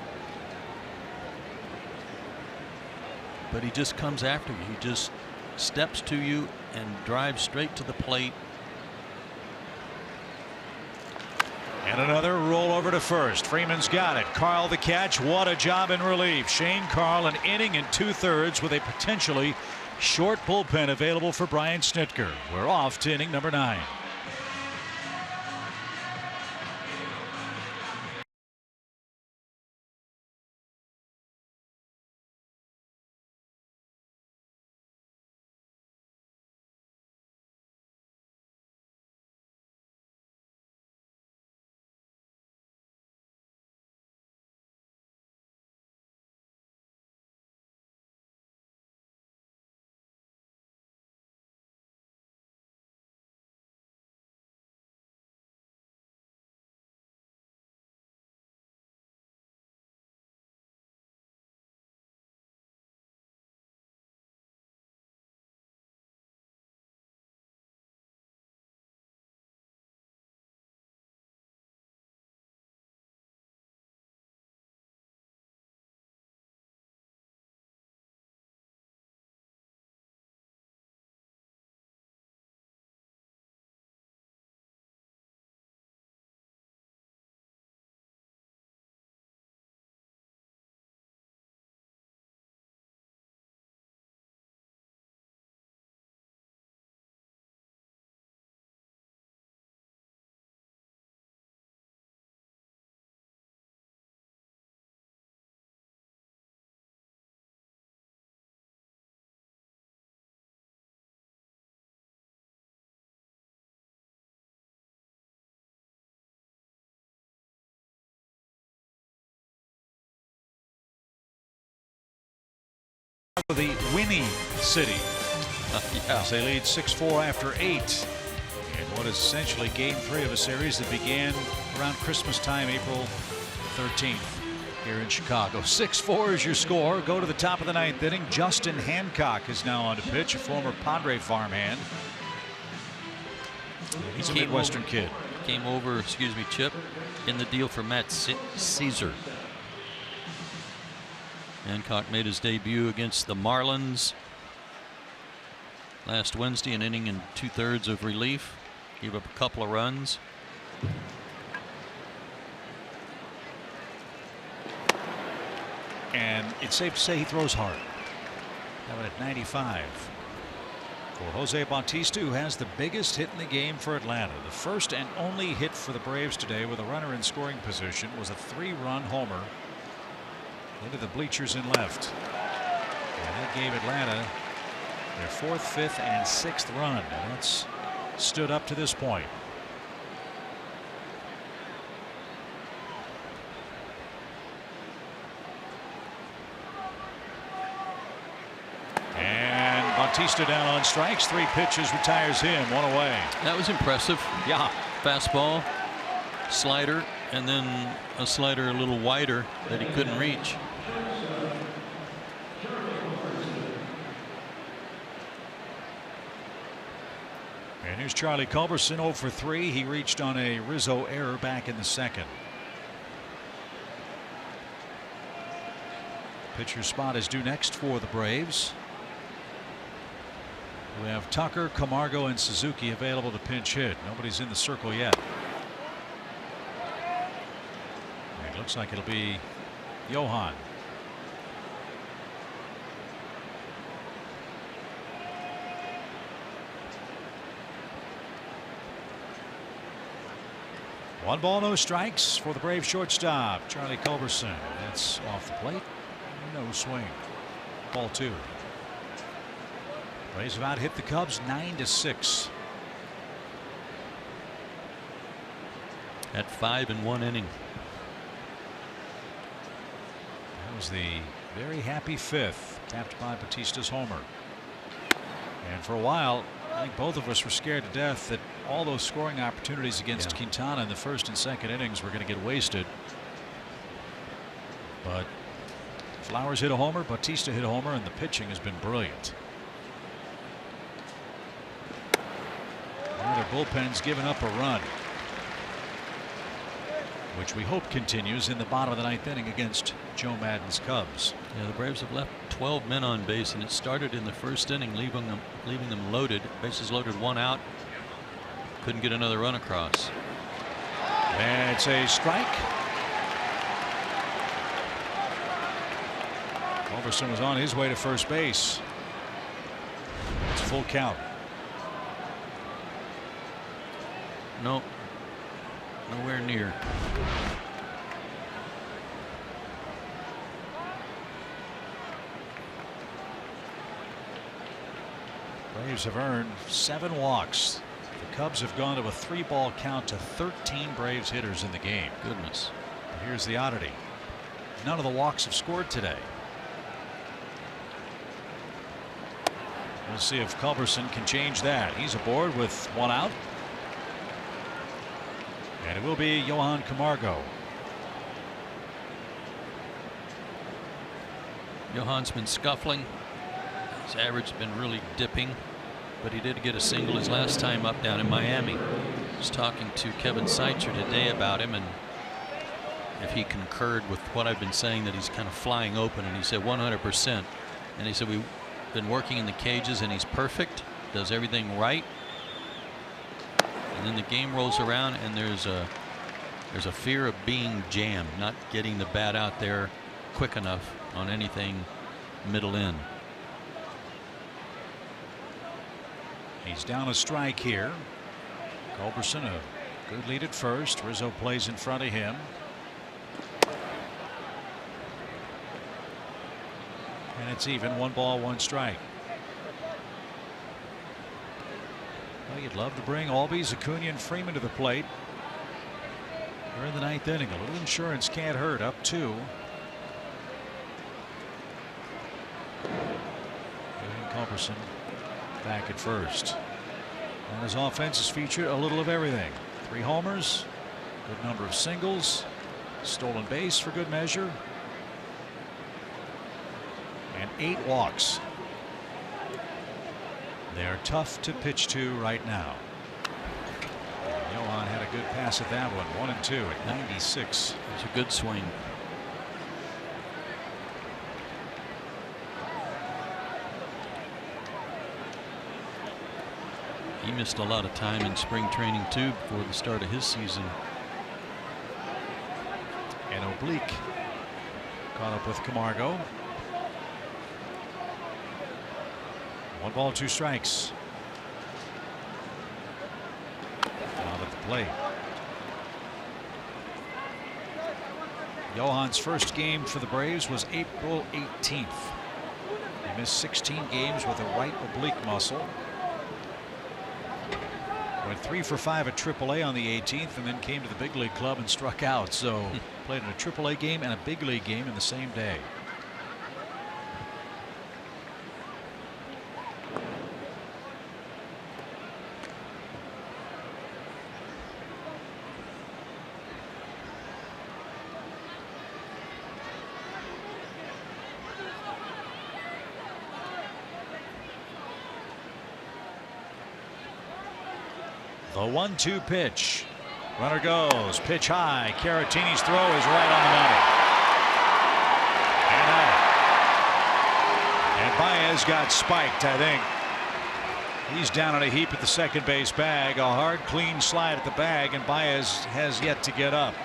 But he just comes after you. He just steps to you and drives straight to the plate. And another roll over to first. Freeman's got it. Carl the catch. What a job in relief. Shane Carl, an inning and 2/3 with a potentially short bullpen available for Brian Snitker. We're off to inning number 9. The Winnie City. Yeah. As they lead 6-4 after 8 in what is essentially game 3 of a series that began around Christmas time, April 13th here in Chicago. 6-4 is your score. Go to the top of the 9th inning. Justin Hancock is now on to pitch, a former Padre farmhand. He's a Midwestern kid. Came over, Chip, in the deal for Matt Caesar. Hancock made his debut against the Marlins last Wednesday, an inning and 2/3 of relief. Gave up a couple of runs. And it's safe to say he throws hard. Now at 95. For Jose Bautista, who has the biggest hit in the game for Atlanta. The first and only hit for the Braves today with a runner in scoring position was a 3-run homer into the bleachers in left. And that gave Atlanta their 4th, 5th, and 6th run. And that's stood up to this point. And Bautista down on strikes. 3 pitches, retires him. 1 away. That was impressive. Yeah. Fastball, slider, and then a slider a little wider that he couldn't reach. And here's Charlie Culberson 0 for 3. He reached on a Rizzo error back in the 2nd. Pitcher spot is due next for the Braves. We have Tucker, Camargo, and Suzuki available to pinch hit. Nobody's in the circle yet. It looks like it'll be Johan. One ball, no strikes for the Braves shortstop, Charlie Culberson. That's off the plate. No swing. Ball 2. Braves have out hit the Cubs 9-6. At 5 in 1 inning. That was the very happy 5th, capped by Bautista's homer. And for a while, I think both of us were scared to death that all those scoring opportunities against Quintana in the 1st and 2nd innings were going to get wasted. But Flowers hit a homer, Bautista hit a homer, and the pitching has been brilliant. Now their bullpen's given up a run, which we hope continues in the bottom of the 9th inning against Joe Maddon's Cubs. Yeah, the Braves have left 12 men on base, and it started in the 1st inning, leaving them loaded, bases loaded, 1 out. Couldn't get another run across. That's a strike. Culberson was on his way to first base. It's full count. No, nowhere near. Braves have earned 7 walks. The Cubs have gone to a 3-ball count to 13 Braves hitters in the game. Goodness. But here's the oddity. None of the walks have scored today. We'll see if Culberson can change that. He's aboard with 1 out. And it will be Johan Camargo. Johan's been scuffling. His average has been really dipping, but he did get a single his last time up down in Miami. I was talking to Kevin Seitzer today about him, and if he concurred with what I've been saying, that he's kind of flying open, and he said 100%. And he said we've been working in the cages and he's perfect, does everything right, and then the game rolls around and there's a fear of being jammed, not getting the bat out there quick enough on anything middle in. He's down a strike here. Culberson, a good lead at first. Rizzo plays in front of him. And it's even, 1 ball, 1 strike. Well, you'd love to bring Albies, Acuna, and Freeman to the plate. We're in the 9th inning. A little insurance can't hurt. Up 2. Culberson back at first. And his offense has featured a little of everything. 3 homers, good number of singles, stolen base for good measure, and 8 walks. They're tough to pitch to right now. And Johan had a good pass at that one. 1-2 at 96. It's a good swing. He missed a lot of time in spring training too before the start of his season. And Oblique caught up with Camargo. 1 ball, 2 strikes. Out at the plate. Johan's first game for the Braves was April 18th. He missed 16 games with a right oblique muscle. Went 3 for 5 at AAA on the 18th, and then came to the big league club and struck out. So played in a AAA game and a big league game in the same day. The 1-2 pitch. Runner goes. Pitch high. Caratini's throw is right on the money. And Baez got spiked, I think. He's down on a heap at the second base bag. A hard, clean slide at the bag, and Baez has yet to get up.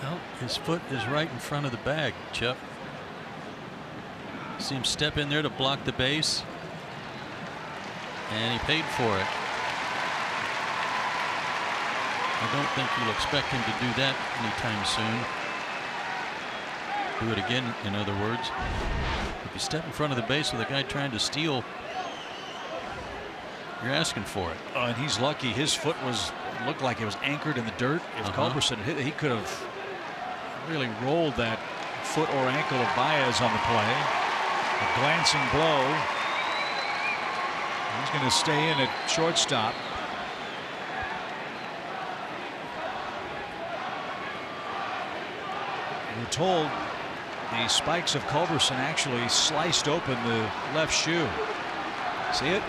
Well, his foot is right in front of the bag, Chuck. See him step in there to block the base, and he paid for it. I don't think you'll expect him to do that anytime soon. Do it again, in other words. If you step in front of the base with a guy trying to steal, you're asking for it. And he's lucky. His foot looked like it was anchored in the dirt. If Culberson hit, he could have really rolled that foot or ankle of Baez on the play. A glancing blow. He's going to stay in at shortstop. We're told the spikes of Culberson actually sliced open the left shoe. See it?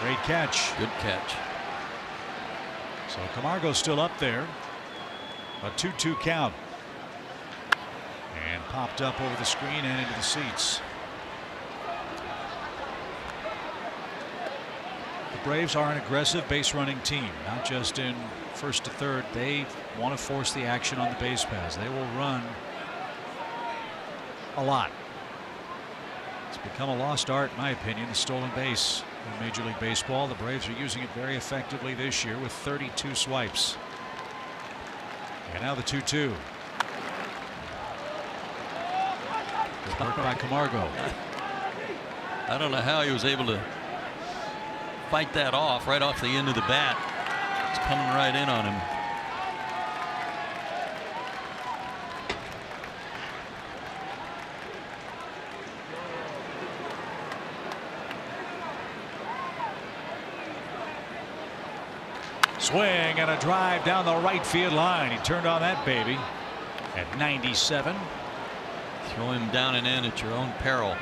Great catch. Good catch. So Camargo's still up there. A 2-2 count. And popped up over the screen and into the seats. The Braves are an aggressive base running team, not just in first to third. They want to force the action on the base paths. They will run a lot. It's become a lost art, in my opinion, the stolen base in Major League Baseball. The Braves are using it very effectively this year with 32 swipes. And now the 2-2. Good work by Camargo. I don't know how he was able to fight that off right off the end of the bat. It's coming right in on him. Swing and a drive down the right field line. He turned on that baby at 97. Throw him down and in at your own peril.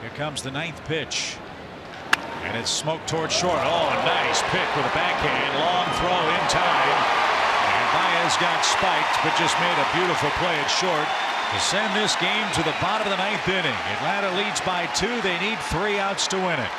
Here comes the 9th pitch. And it's smoked towards short. Oh, a nice pick with a backhand. Long throw in time. And Baez got spiked, but just made a beautiful play at short to send this game to the bottom of the 9th inning. Atlanta leads by 2. They need 3 outs to win it.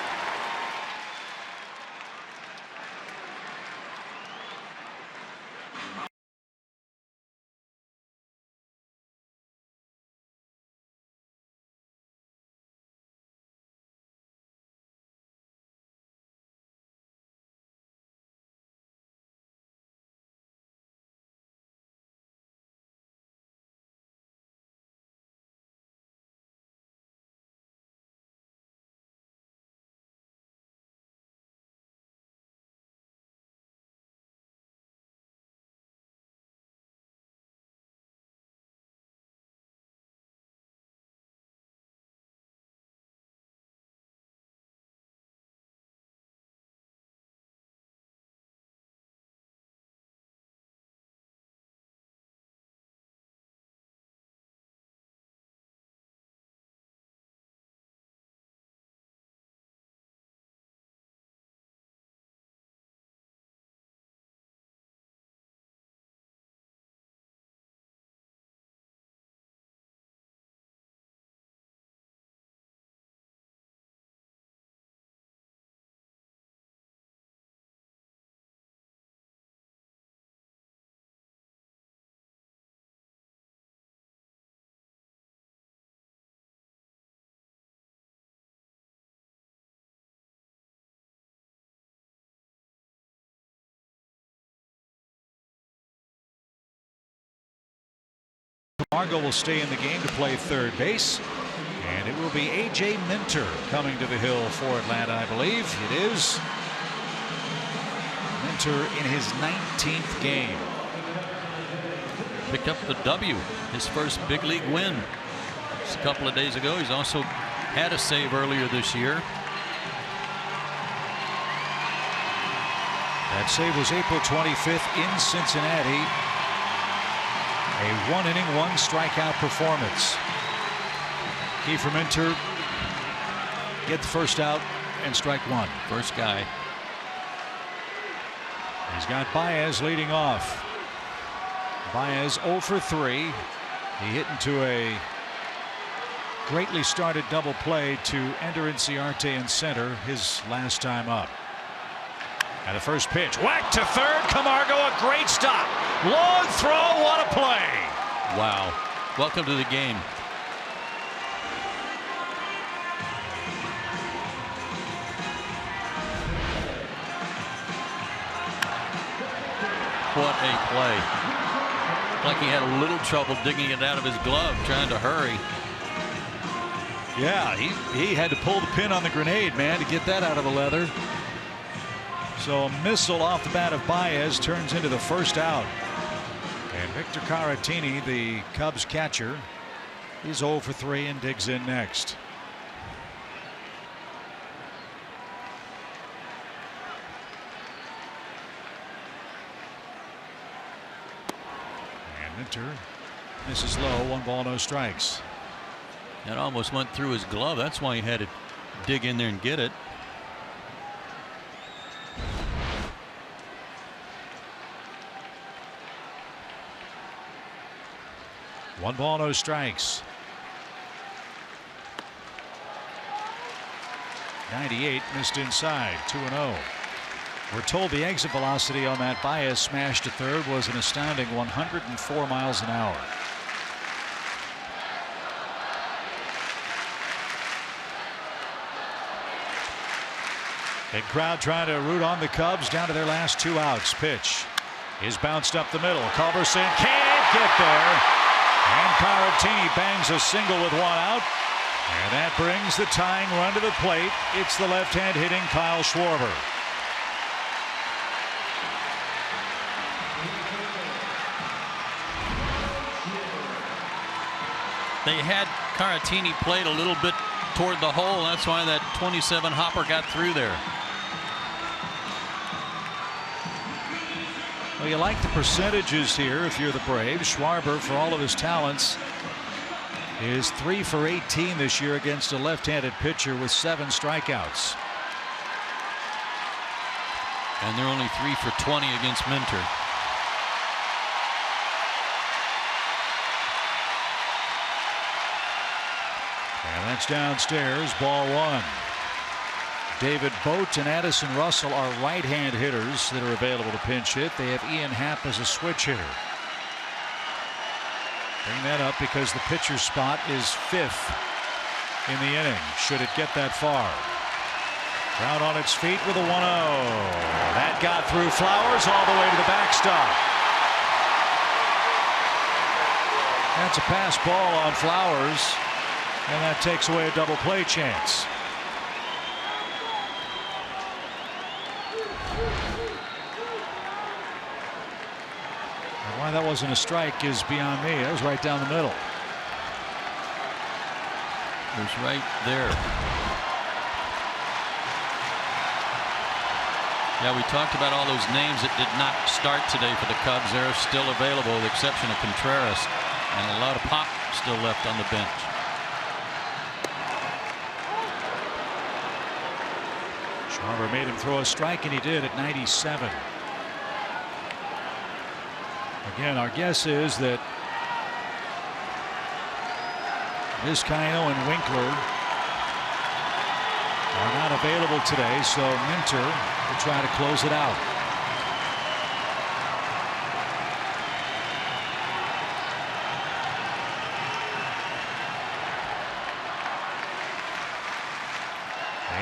Camargo will stay in the game to play third base. And it will be A.J. Minter coming to the hill for Atlanta, I believe. It is. Minter in his 19th game. Picked up the W, his first big league win. Just a couple of days ago. He's also had a save earlier this year. That save was April 25th in Cincinnati. A 1-inning, 1-strikeout performance. Key for Minter, get the first out and strike one. First guy. He's got Baez leading off. Baez 0 for 3. He hit into a greatly started double play to Ender Inciarte in center his last time up. And the first pitch, whack to third. Camargo, a great stop. Long throw, what a play. Wow. Welcome to the game. What a play. Like he had a little trouble digging it out of his glove, trying to hurry. Yeah, he had to pull the pin on the grenade, man, to get that out of the leather. So a missile off the bat of Baez turns into the first out. And Victor Caratini, the Cubs catcher, is 0 for 3 and digs in next. Minter misses low, 1 ball, no strikes. That almost went through his glove. That's why he had to dig in there and get it. One ball, no strikes. 98 missed inside, 2-0. We're told the exit velocity on that Baez smash to third was an astounding 104 miles an hour. Big crowd trying to root on the Cubs down to their last 2 outs. Pitch is bounced up the middle. Culberson can't get there. And Caratini bangs a single with 1 out. And that brings the tying run to the plate. It's the left-hand hitting Kyle Schwarber. They had Caratini played a little bit toward the hole. That's why that 27 hopper got through there. Well, you like the percentages here if you're the Braves. Schwarber, for all of his talents, is 3 for 18 this year against a left-handed pitcher with 7 strikeouts. And they're only 3 for 20 against Minter. And that's downstairs, ball 1. David Boat and Addison Russell are right-hand hitters that are available to pinch hit. They have Ian Happ as a switch hitter. Bring that up because the pitcher's spot is 5th in the inning, should it get that far. Crowd on its feet with a 1-0. That got through Flowers all the way to the backstop. That's a pass ball on Flowers, and that takes away a double play chance. Why that wasn't a strike is beyond me. That was right down the middle. It was right there. Yeah, we talked about all those names that did not start today for the Cubs. They're still available with the exception of Contreras, and a lot of pop still left on the bench. Schwarber made him throw a strike, and he did at 97. Again, our guess is that Vizcaino and Winkler are not available today, so Minter will try to close it out.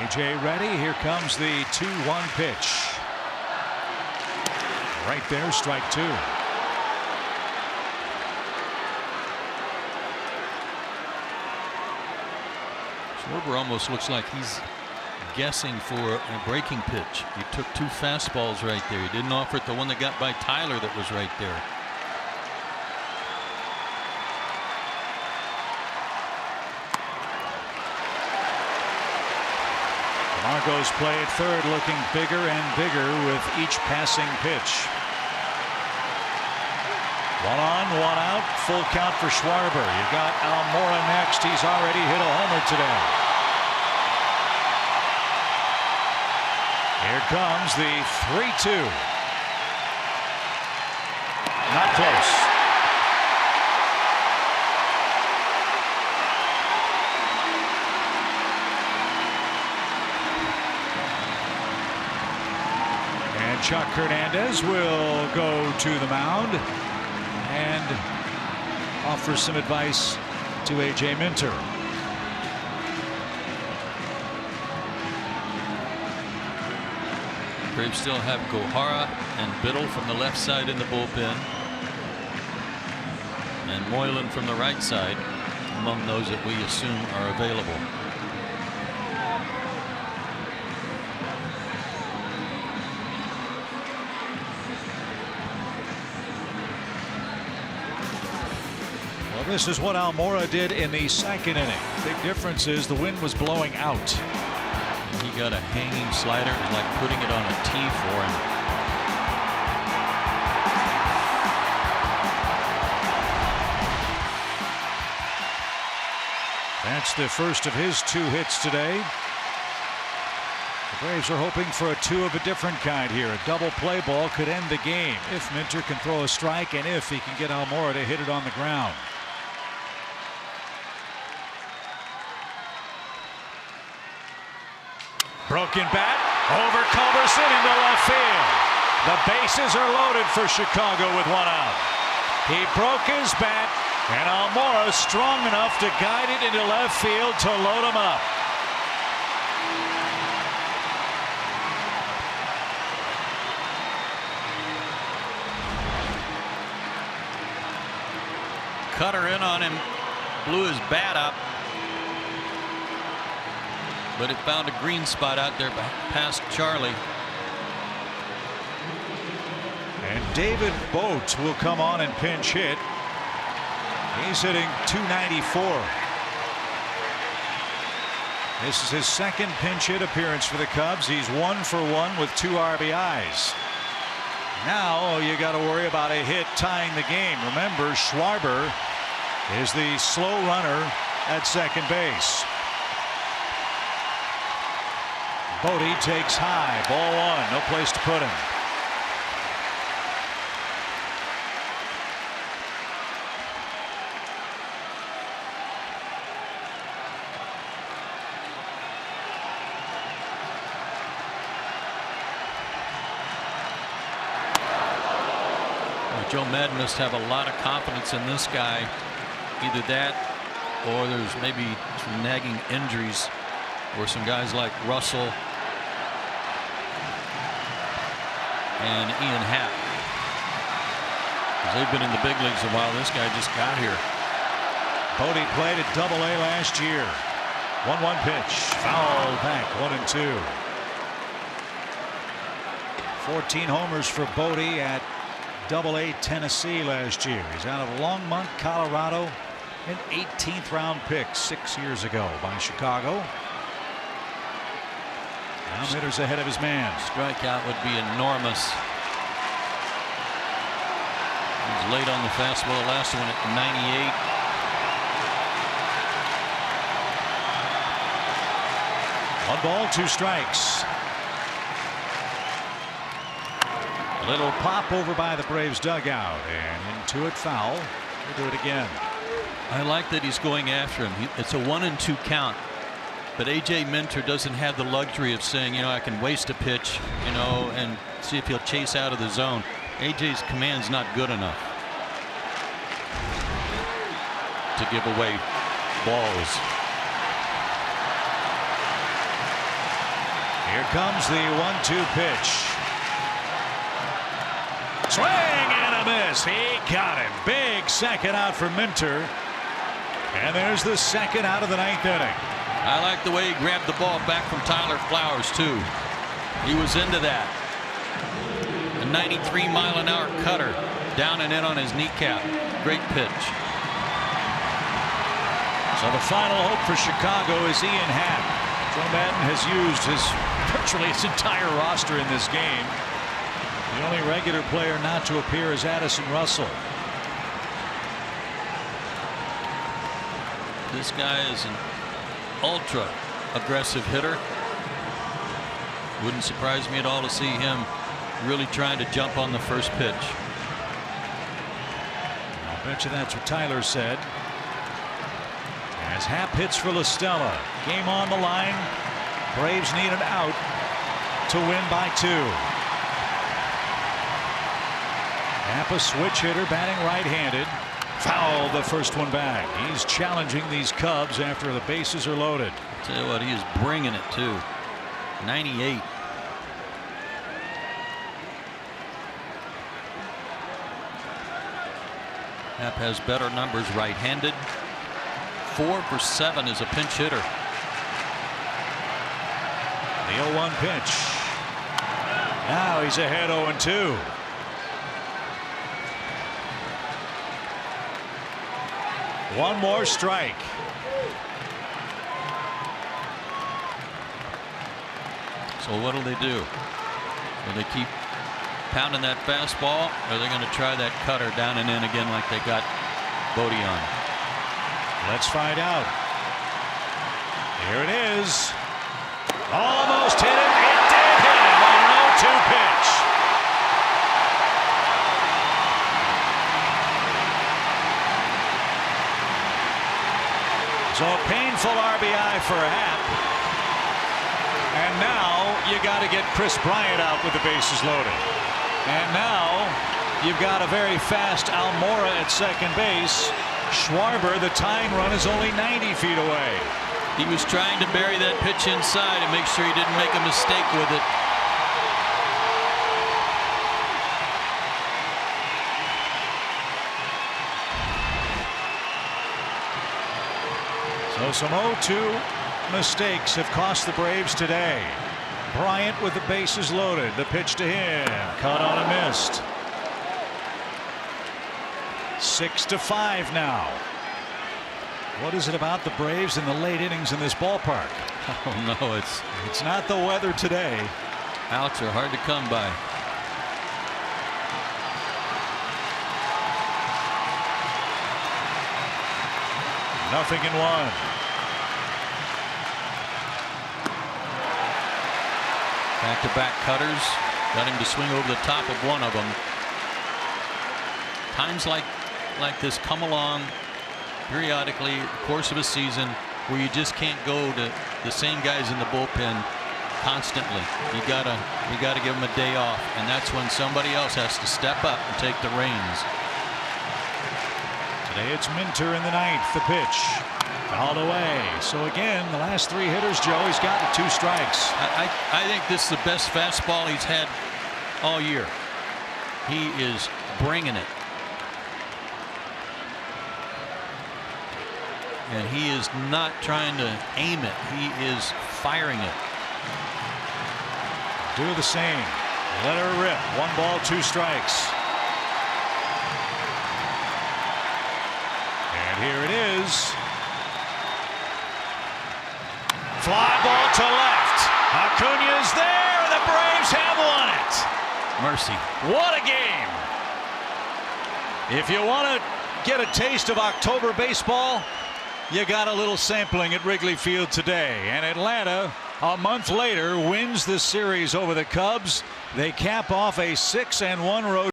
AJ ready. Here comes the 2-1 pitch. Right there, strike 2. Schwarber almost looks like he's guessing for a breaking pitch. He took 2 fastballs right there. He didn't offer it the one that got by Tyler that was right there. Margot's play at third, looking bigger and bigger with each passing pitch. 1 on, 1 out, full count for Schwarber. You got Almora next. He's already hit a homer today. Here comes the 3-2. Not close. And Chuck Hernandez will go to the mound and offer some advice to A.J. Minter. Braves still have Gohara and Biddle from the left side in the bullpen, and Moylan from the right side among those that we assume are available. Well, this is what Almora did in the second inning. Big difference is the wind was blowing out. He got a hanging slider. It was like putting it on a tee for him. That's the first of his 2 hits today. The Braves are hoping for a 2 of a different kind here. A double play ball could end the game if Minter can throw a strike and if he can get Almora to hit it on the ground. Broken bat over Culberson into left field. The bases are loaded for Chicago with 1 out. He broke his bat, and Almora strong enough to guide it into left field to load him up. Cutter in on him, blew his bat up, but it found a green spot out there past Charlie. And David Boat will come on and pinch hit. He's hitting .294. This is his second pinch hit appearance for the Cubs. He's 1 for 1 with 2 RBIs. Now you got to worry about a hit tying the game. Remember, Schwarber is the slow runner at second base. Bodie takes high, ball 1, no place to put him. Joe Madden must have a lot of confidence in this guy. Either that or there's maybe some nagging injuries or some guys like Russell and Ian Happ. They've been in the big leagues a while. This guy just got here. Bodie played at AA last year. 1-1 pitch. Foul back. 1-2. 14 homers for Bodie at AA Tennessee last year. He's out of Longmont, Colorado. An 18th round pick 6 years ago by Chicago. Now hitter's ahead of his man. Strikeout would be enormous. He's late on the fastball. The last one at 98. 1 ball, 2 strikes. A little pop over by the Braves dugout and into it, foul. We'll do it again. I like that he's going after him. It's a 1-2 count. But A.J. Minter doesn't have the luxury of saying, you know, I can waste a pitch, you know, and see if he'll chase out of the zone. A.J.'s command's not good enough to give away balls. Here comes the 1-2 pitch. Swing and a miss. He got him. Big second out for Minter. And there's the second out of the 9th inning. I like the way he grabbed the ball back from Tyler Flowers, too. He was into that. A 93-mile-an-hour cutter down and in on his kneecap. Great pitch. So the final hope for Chicago is Ian Happ. Joe Madden has used virtually his entire roster in this game. The only regular player not to appear is Addison Russell. This guy is an ultra aggressive hitter. Wouldn't surprise me at all to see him really trying to jump on the first pitch. I bet you that's what Tyler said. As Happ hits for La Stella. Game on the line. Braves need an out to win by 2. Happ, a switch hitter, batting right-handed. Fouled the first one back. He's challenging these Cubs after the bases are loaded. I'll tell you what, he is bringing it too. 98. Happ has better numbers right-handed. 4 for 7 as a pinch hitter. The 0-1 pitch. Now he's ahead 0-2. One more strike. So what'll they do? Will they keep pounding that fastball, or are they going to try that cutter down and in again like they got Bodie on? Let's find out. Here it is. Almost hit him. It did hit him on an 0-2 pitch. So a painful RBI for Happ. And now you got to get Chris Bryant out with the bases loaded. And now you've got a very fast Almora at second base. Schwarber, the tying run, is only 90 feet away. He was trying to bury that pitch inside and make sure he didn't make a mistake with it. So some 0-2 mistakes have cost the Braves today. Bryant with the bases loaded. The pitch to him. Caught on a missed. 6-5 now. What is it about the Braves in the late innings in this ballpark? Oh no, it's not the weather today. Outs are hard to come by. Nothing in 1. Back-to-back cutters. Got him to swing over the top of one of them. Times like this come along periodically, the course of a season, where you just can't go to the same guys in the bullpen constantly. You gotta give them a day off, and that's when somebody else has to step up and take the reins. Today it's Minter in the 9th. The pitch fouled away. So again, the last 3 hitters, Joe, he's gotten 2 strikes. I think this is the best fastball he's had all year. He is bringing it. And he is not trying to aim it. He is firing it. Do the same. Let her rip. 1 ball, 2 strikes. And here it is. Fly ball to left. Acuna's there. The Braves have won it. Mercy. What a game. If you want to get a taste of October baseball, you got a little sampling at Wrigley Field today. And Atlanta, a month later, wins this series over the Cubs. They cap off a 6-1 road.